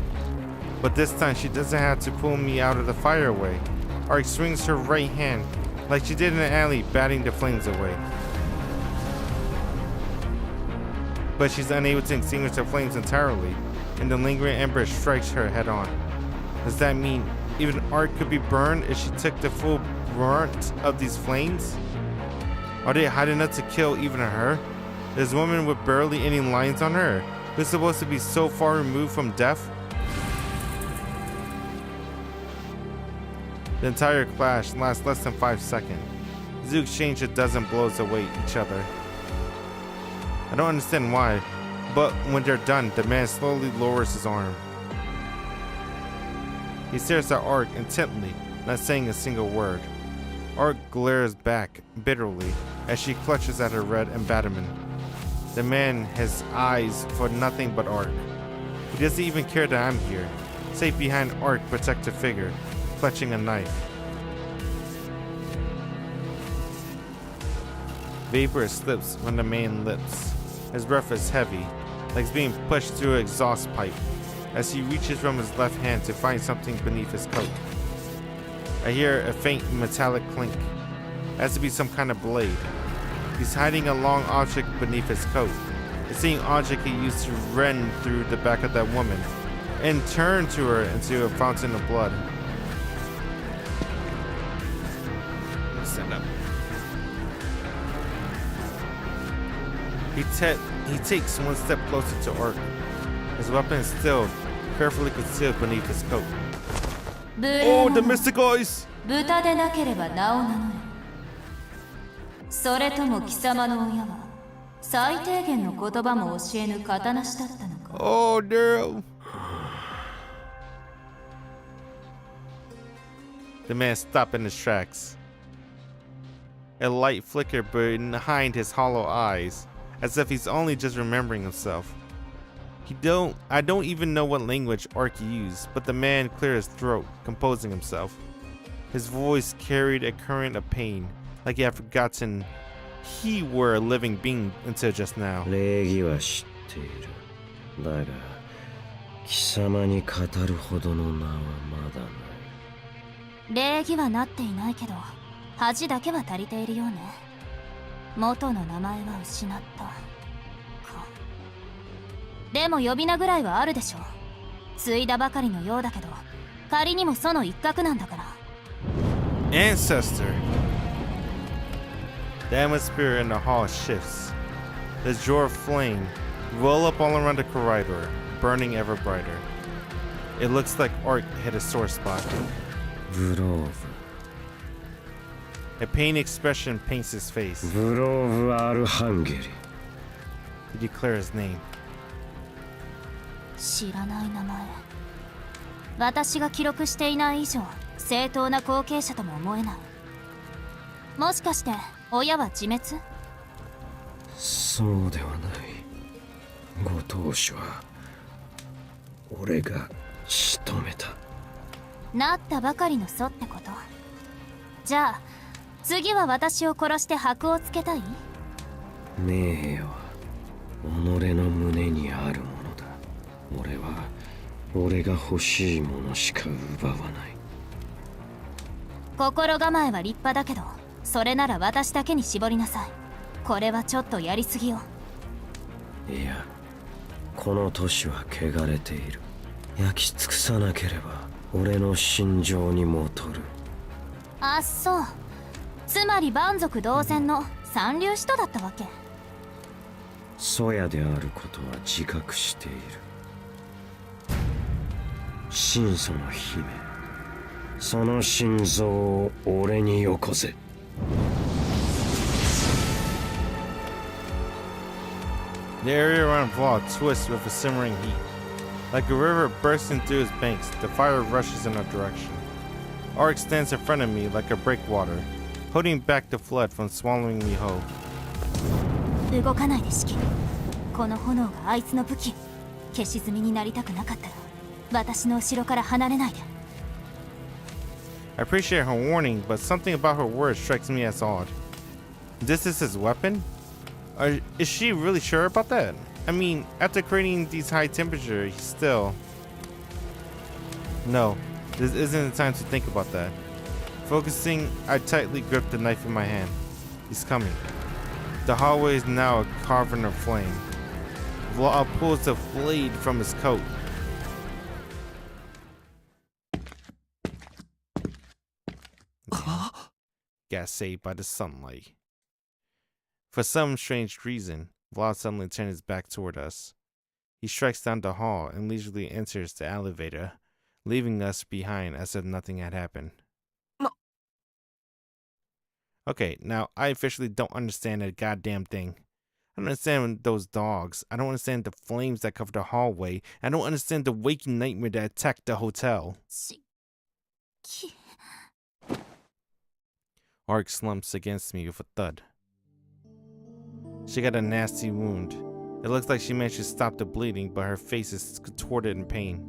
But this time she doesn't have to pull me out of the fire away. Arc swings her right hand like she did in the alley, batting the flames away. But she's unable to extinguish the flames entirely, and the lingering ember strikes her head on. Does that mean even Arc could be burned if she took the full brunt of these flames? Are they hot enough to kill even her? This woman with barely any lines on her, who's supposed to be so far removed from death? The entire clash lasts less than 5 seconds. They exchange a dozen blows away each other. I don't understand why, but when they're done, the man slowly lowers his arm. He stares at Arc intently, not saying a single word. Arc glares back bitterly as she clutches at her red embadment. The man has eyes for nothing but Arc. He doesn't even care that I'm here, safe behind Arc's protective figure, clutching a knife. Vapor slips from the man's lips. His breath is heavy, like it's being pushed through an exhaust pipe, as he reaches from his left hand to find something beneath his coat. I hear a faint metallic clink. It has to be some kind of blade. He's hiding a long object beneath his coat. The same object he used to rend through the back of that woman. and turned to her into a fountain of blood. Stand up. He takes one step closer to Orc. His weapon is still carefully concealed beneath his coat. Oh, the mystic eyes! 豚でなければ名を名乗れ。それとも貴様の親は最低限の言葉も教えぬ刀師だったのか。 Oh no! The man stopped in his tracks. A light flickered behind his hollow eyes, as if he's only just remembering himself. I don't even know what language Orc used, but the man cleared his throat, composing himself. His voice carried a current of pain, like he had forgotten he were a living being until just now. 礼儀は知っている。だが、貴様に語るほどの名はまだない。礼儀はなっていないけど、恥だけは足りているよね。元の名前は失ったか。でも呼び名ぐらいはあるでしょ。継いだばかりのようだけど、仮にもその一角なんだから。Ancestor! The atmosphere in the hall shifts. The jar of flame roll up all around the corridor, burning ever brighter. It looks like Orc hit a sore spot. ブロー A pain expression paints his face. ブ。ブローブ・アルハンゲリ。He declares his name. 知らない名前。私が記録していない以上、正当な後継者とも思えない。もしかして親は自滅？そうではない。ご当主は俺が仕留めた。なったばかりの祖ってこと？じゃあ次は私を殺して箔をつけたい？名誉は己の胸にあるものだ。俺は俺が欲しいものしか奪わない。心構えは立派だけど、それなら私だけに絞りなさい。これはちょっとやりすぎよ。いや、この都市は汚れている。焼き尽くさなければ俺の心情に戻る。あ、そう。つまり蛮族同然の三流使徒だったわけ。粗野であることは自覚している。神祖の姫、その心臓を俺によこせ。The area around Vlad twists with a simmering heat. Like a river bursting through its banks, the fire rushes in our direction. Ark stands in front of me like a breakwater, holding back the flood from swallowing me whole. 動かないで式。この炎があいつの武器。消し済みになりたくなかったら、私の後ろから離れないで。I appreciate her warning, but something about her words strikes me as odd. This is his weapon? Is she really sure about that? I mean, after creating these high temperatures, he's still... No, this isn't the time to think about that. Focusing, I tightly grip the knife in my hand. He's coming. The hallway is now a cavern of flame. Vlad pulls the blade from his coat. Got saved by the sunlight. For some strange reason, Vlad suddenly turned his back toward us. He strikes down the hall and leisurely enters the elevator, leaving us behind as if nothing had happened. Okay, now I officially don't understand a goddamn thing. I don't understand those dogs. I don't understand the flames that cover the hallway. I don't understand the waking nightmare that attacked the hotel. Ark slumps against me with a thud. She got a nasty wound. It looks like she managed to stop the bleeding, but her face is contorted in pain.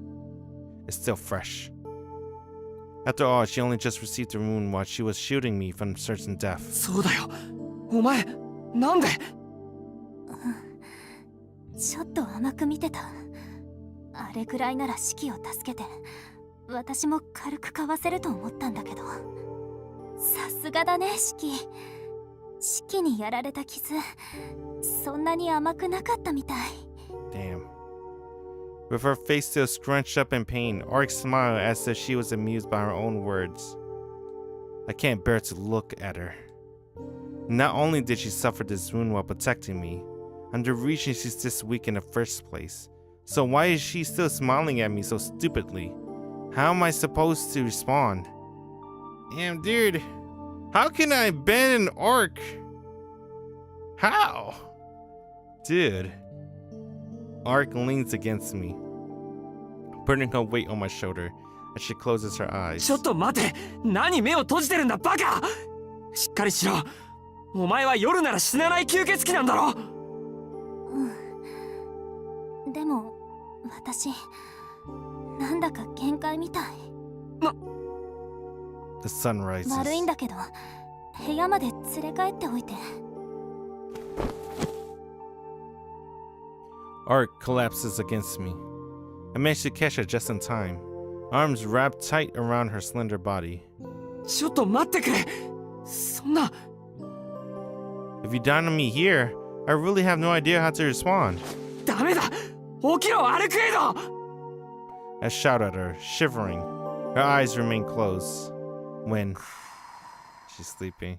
It's still fresh. After all, she only just received her wound while she was shielding me from certain death. そうだよ。お前、なんで？ちょっと甘く見てた。あれくらいならシキを助けて、私も軽くかわせると思ったんだけど。さすがだね、シキ。シキにやられた傷、そんなに甘くなかったみたい。Damn. With her face still scrunched up in pain, Ark smiled as if she was amused by her own words. I can't bear to look at her. Not only did she suffer this wound while protecting me, I'm the reason she's this weak in the first place. So why is she still smiling at me so stupidly? How am I supposed to respond? Damn, dude. How can I bend an Ark? How? Dude. Ark leans against me, putting her weight on my shoulder as she closes her eyes. ちょっと待て。何目を閉じてるんだバカ。しっかりしろ。お前は夜なら死なない吸血鬼なんだろ。でも私なんだか限界みたい。 The sun rises. 悪いんだけど部屋まで連れ帰っておいて。 Ark collapses against me. I manage to catch her just in time, arms wrapped tight around her slender body. ちょっと待ってくれ。そんな。 If you dine on me here, I really have no idea how to respond. ダメだ。起きろアルクエイド。 I shout at her, shivering. Her eyes remain closed. When she's sleeping.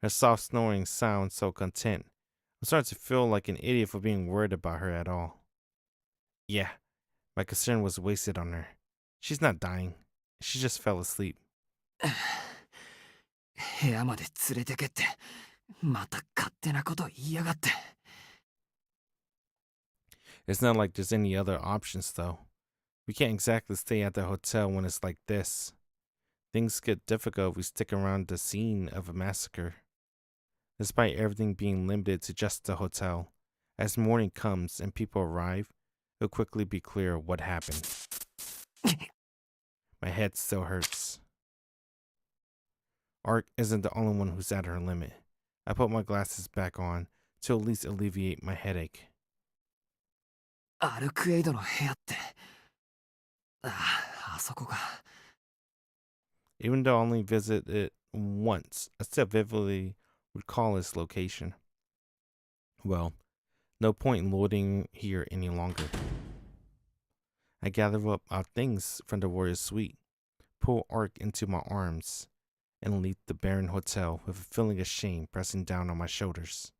Her soft snoring sounds so content. I'm starting to feel like an idiot for being worried about her at all. Yeah, my concern was wasted on her. She's not dying. She just fell asleep. 部屋まで連れてけってまた勝手なこと言いやがって。 It's not like there's any other options though. We can't exactly stay at the hotel when it's like this. Things get difficult if we stick around the scene of a massacre. Despite everything being limited to just the hotel, as morning comes and people arrive, it'll quickly be clear what happened. My head still hurts. Ark isn't the only one who's at her limit. I put my glasses back on to at least alleviate my headache. アルクエイドの部屋って。あそこか。 Even though I only visited it once, I still vividly recall its location. Well, no point in loitering here any longer. I gather up our things from the warrior's suite, pull Ark into my arms, and leave the barren hotel with a feeling of shame pressing down on my shoulders.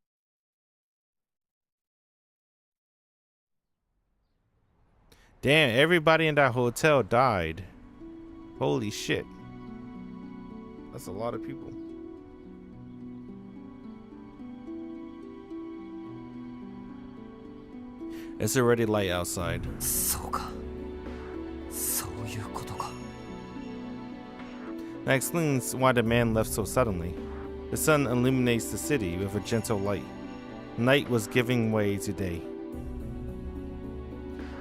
Damn, everybody in that hotel died. Holy shit. That's a lot of people. It's already light outside. そうか。そういうことか。 That explains why the man left so suddenly. The sun illuminates the city with a gentle light. Night was giving way to day.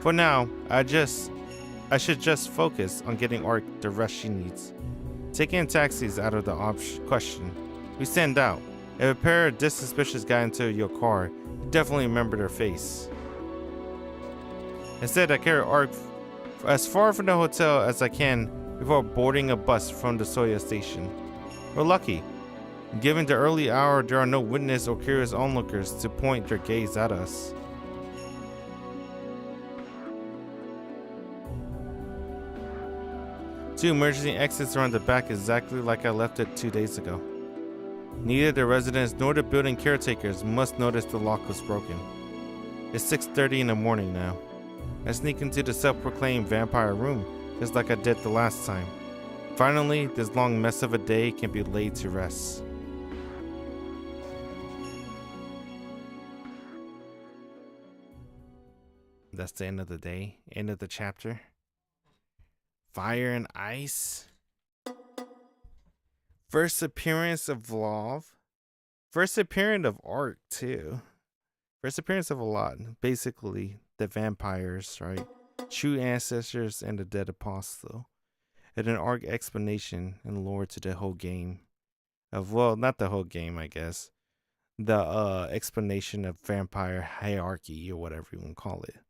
For now, I should just focus on getting Ark the rest she needs. Taking taxis out of the question. We stand out. If a pair of this suspicious got into your car, you definitely remember their face. Instead, I carry Ark as far from the hotel as I can before boarding a bus from the Soya station. We're lucky. Given the early hour, there are no witness or curious onlookers to point their gaze at us. Two emergency exits are on the back exactly like I left it 2 days ago. Neither the residents nor the building caretakers must notice the lock was broken. It's 6:30 in the morning now. I sneak into the self-proclaimed vampire room, just like I did the last time. Finally, this long mess of a day can be laid to rest. That's the end of the day, end of the chapter. Fire and Ice. First appearance of Love. First appearance of Ark too. First appearance of a lot. Basically, the vampires, right? True ancestors and the dead apostle. And an Ark explanation and lore to the whole game. Well, not the whole game, I guess. The explanation of vampire hierarchy or whatever you want to call it.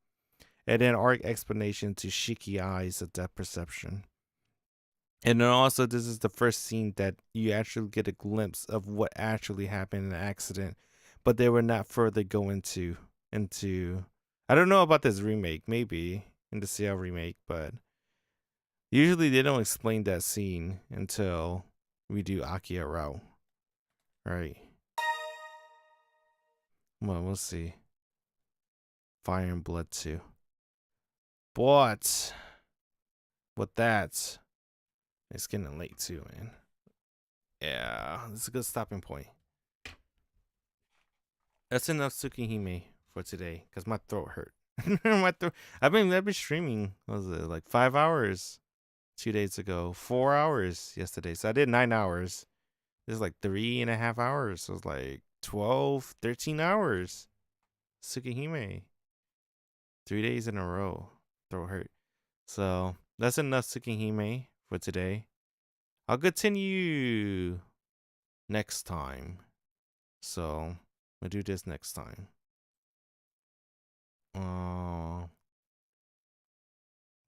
And then Ark explanation to Shiki Eyes of depth perception. And then also this is the first scene that you actually get a glimpse of what actually happened in the accident, but they were not further go into I don't know about this remake, maybe in the Ciel remake, but usually they don't explain that scene until we do Akia Rao. Right. Well, we'll see. Fire and Blood 2. But with that, it's getting late too, man. Yeah, this is a good stopping point. That's enough Tsukihime for today, because my throat hurt. my throat. I've been streaming. What was it, like 5 hours 2 days ago, 4 hours yesterday. So I did 9 hours. This is like 3.5 hours. So it's like 12, 13 hours. Tsukihime. 3 days in a row. Throat hurt. So that's enough Tsukihime for today. I'll continue next time. So we'll do this next time.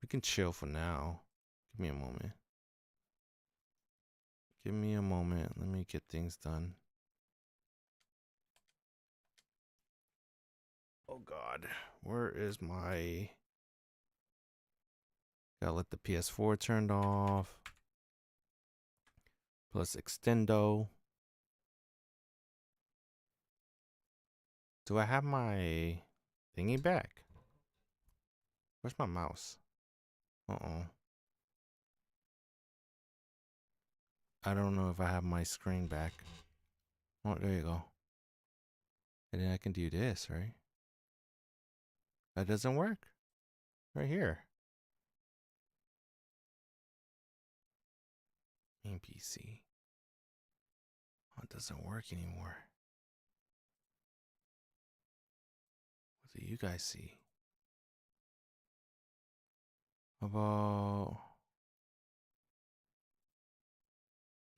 We can chill for now. Give me a moment. Give me a moment. Let me get things done. Oh God, where is my? Gotta let the PS4 turned off. Plus extendo. Do I have my thingy back? Where's my mouse? I don't know if I have my screen back. Oh, there you go. And then I can do this, right? That doesn't work. Right here. Main PC. Oh, it doesn't work anymore. What do you guys see? About...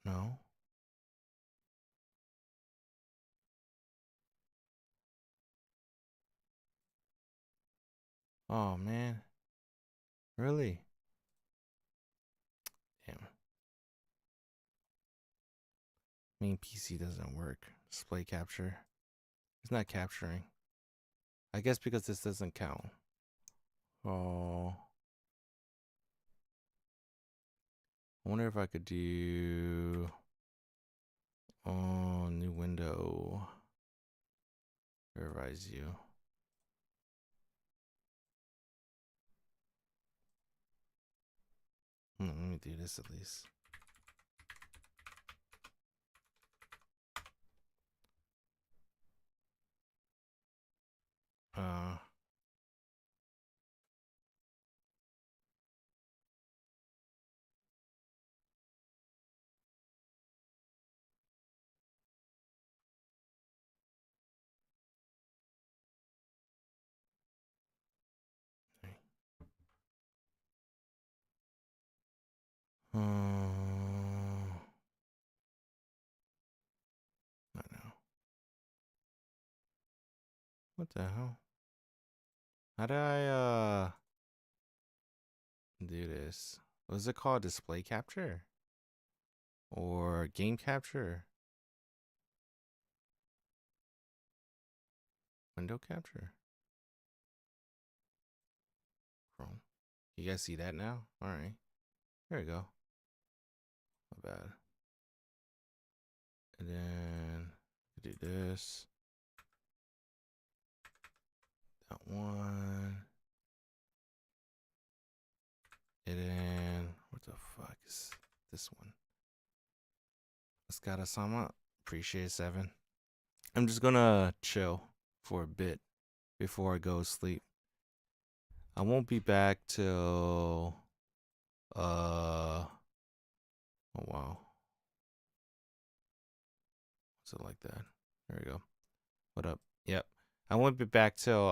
No? Oh, man. Really? Damn. Main PC doesn't work. Display capture. It's not capturing. I guess because this doesn't count. Oh. I wonder if I could do... Oh, new window. Revise you. Let me do this at least. I know. What the hell? How do I do this? What is it called? Display capture? Or game capture? Window capture? Chrome. You guys see that now? Alright. There we go. Not bad. And then do this. That one. And then what the fuck is this one? Escada-sama. Appreciate 7. I'm just gonna chill for a bit before I go to sleep. I won't be back till oh wow. What's it like that? There we go. What up? Yep. I won't be back till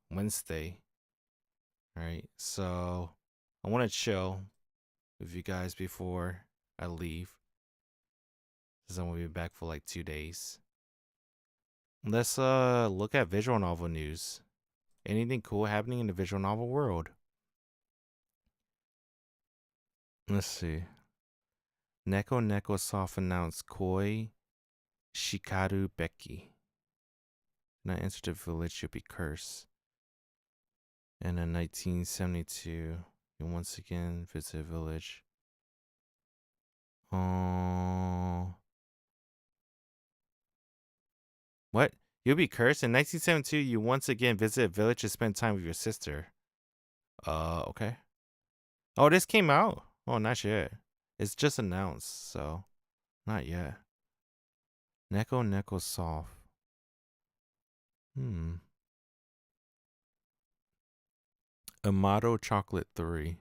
Wednesday. Alright, so I wanna chill with you guys before I leave. Because I'm gonna be back for like 2 days. Let's look at visual novel news. Anything cool happening in the visual novel world? Let's see. Neko Neko Soft announced Koi Shikaru Beki. Not enter the village, you'll be cursed. And in 1972, you once again visit a village. Oh. What? You'll be cursed? In 1972, you once again visit a village to spend time with your sister. Okay. Oh, this came out? Oh, not yet. It's just announced, so not yet. Neko Soft. Amato Chocolate 3.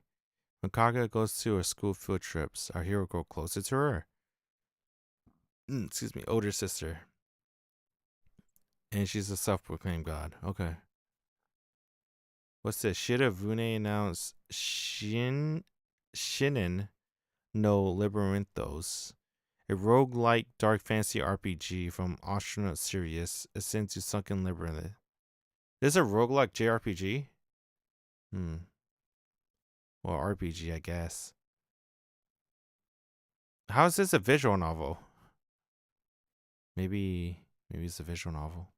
When Kaga goes to her school field trips, our hero grows closer to her. Excuse me, older sister. And she's a self-proclaimed god. Okay. What's this? Shirafune announced Shinin no Labyrinthos, a roguelike dark fantasy RPG from Astronaut Sirius, ascend to Sunken Labyrinth. This is a roguelike JRPG? Well, RPG, I guess. How is this a visual novel? Maybe it's a visual novel.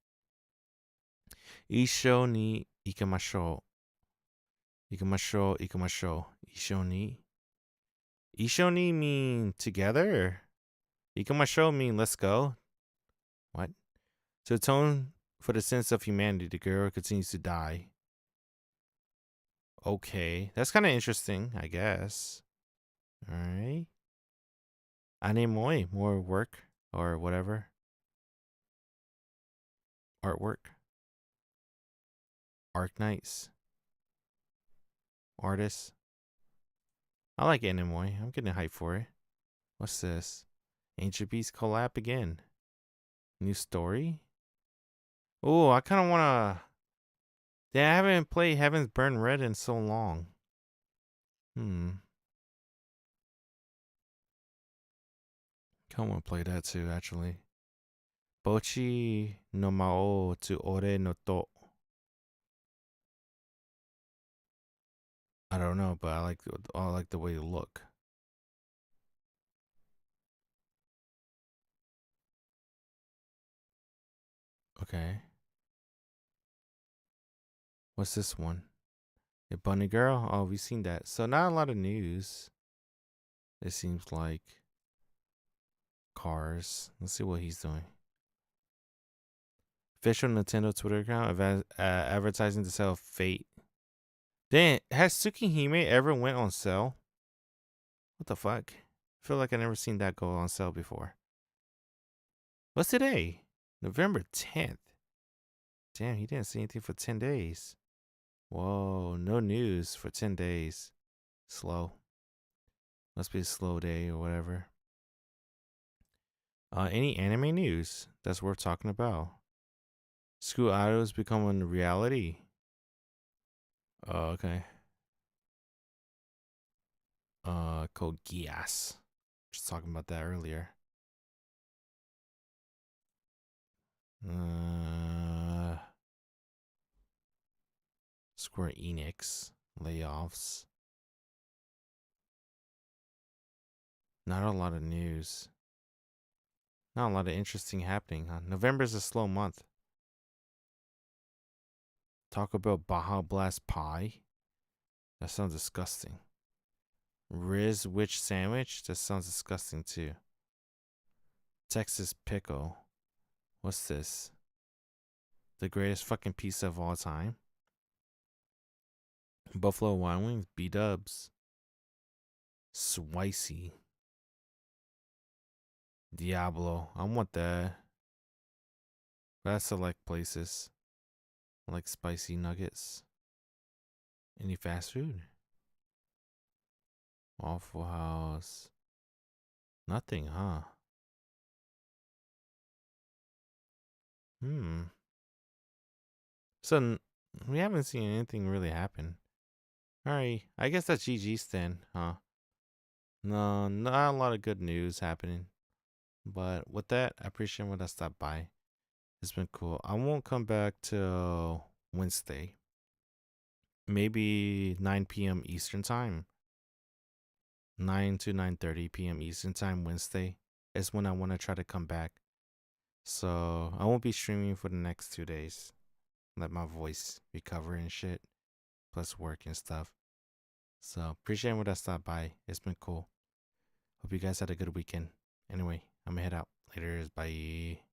Isho ni ikimashou. Ikimashou. Isho ni. Isho ni mean together? Ikimashou mean let's go? What? To atone for the sense of humanity, the girl continues to die. Okay. That's kind of interesting, I guess. Alright. Anemoi, more work or whatever. Artwork. Arknights. Artists. I like Anemoi. I'm getting hyped for it. What's this? Ancient Beast collab again. New story? Oh, I kind of want to... Yeah, I haven't played Heaven's Burn Red in so long. Kind of want to play that too, actually. Bochi no Mao to Ore no To. I don't know, but I like the way you look. Okay. What's this one? A bunny girl? Oh, we've seen that. So not a lot of news. It seems like. Cars. Let's see what he's doing. Official Nintendo Twitter account advertising to sell Fate. Then has Tsukihime ever went on sale? What the fuck? I feel like I never seen that go on sale before. What's today? November 10th. Damn, he didn't say anything for 10 days. Whoa, no news for 10 days. Slow. Must be a slow day or whatever. Any anime news that's worth talking about? School idols becoming reality. Oh, okay. Code Geass. Just talking about that earlier. Square Enix layoffs. Not a lot of news. Not a lot of interesting happening, huh? November's a slow month. Talk about Baja Blast Pie. That sounds disgusting. Riz Witch Sandwich? That sounds disgusting too. Texas Pickle. What's this? The greatest fucking pizza of all time? Buffalo Wild Wings? B-dubs. Spicy. Diablo. I want that. But I select places. I like spicy nuggets. Any fast food? Waffle House. Nothing, huh? So we haven't seen anything really happen. Alright, I guess that's GG's then, huh? No, not a lot of good news happening. But with that, I appreciate when I stopped by. It's been cool. I won't come back till Wednesday. Maybe 9 p.m. Eastern time. 9 to 9:30 p.m. Eastern time Wednesday is when I want to try to come back. So I won't be streaming for the next 2 days. Let my voice recover and shit. plus work and stuff. So appreciate everyone that stopped by. It's been cool. Hope you guys had a good weekend. Anyway, I'm gonna head out. Later. Bye.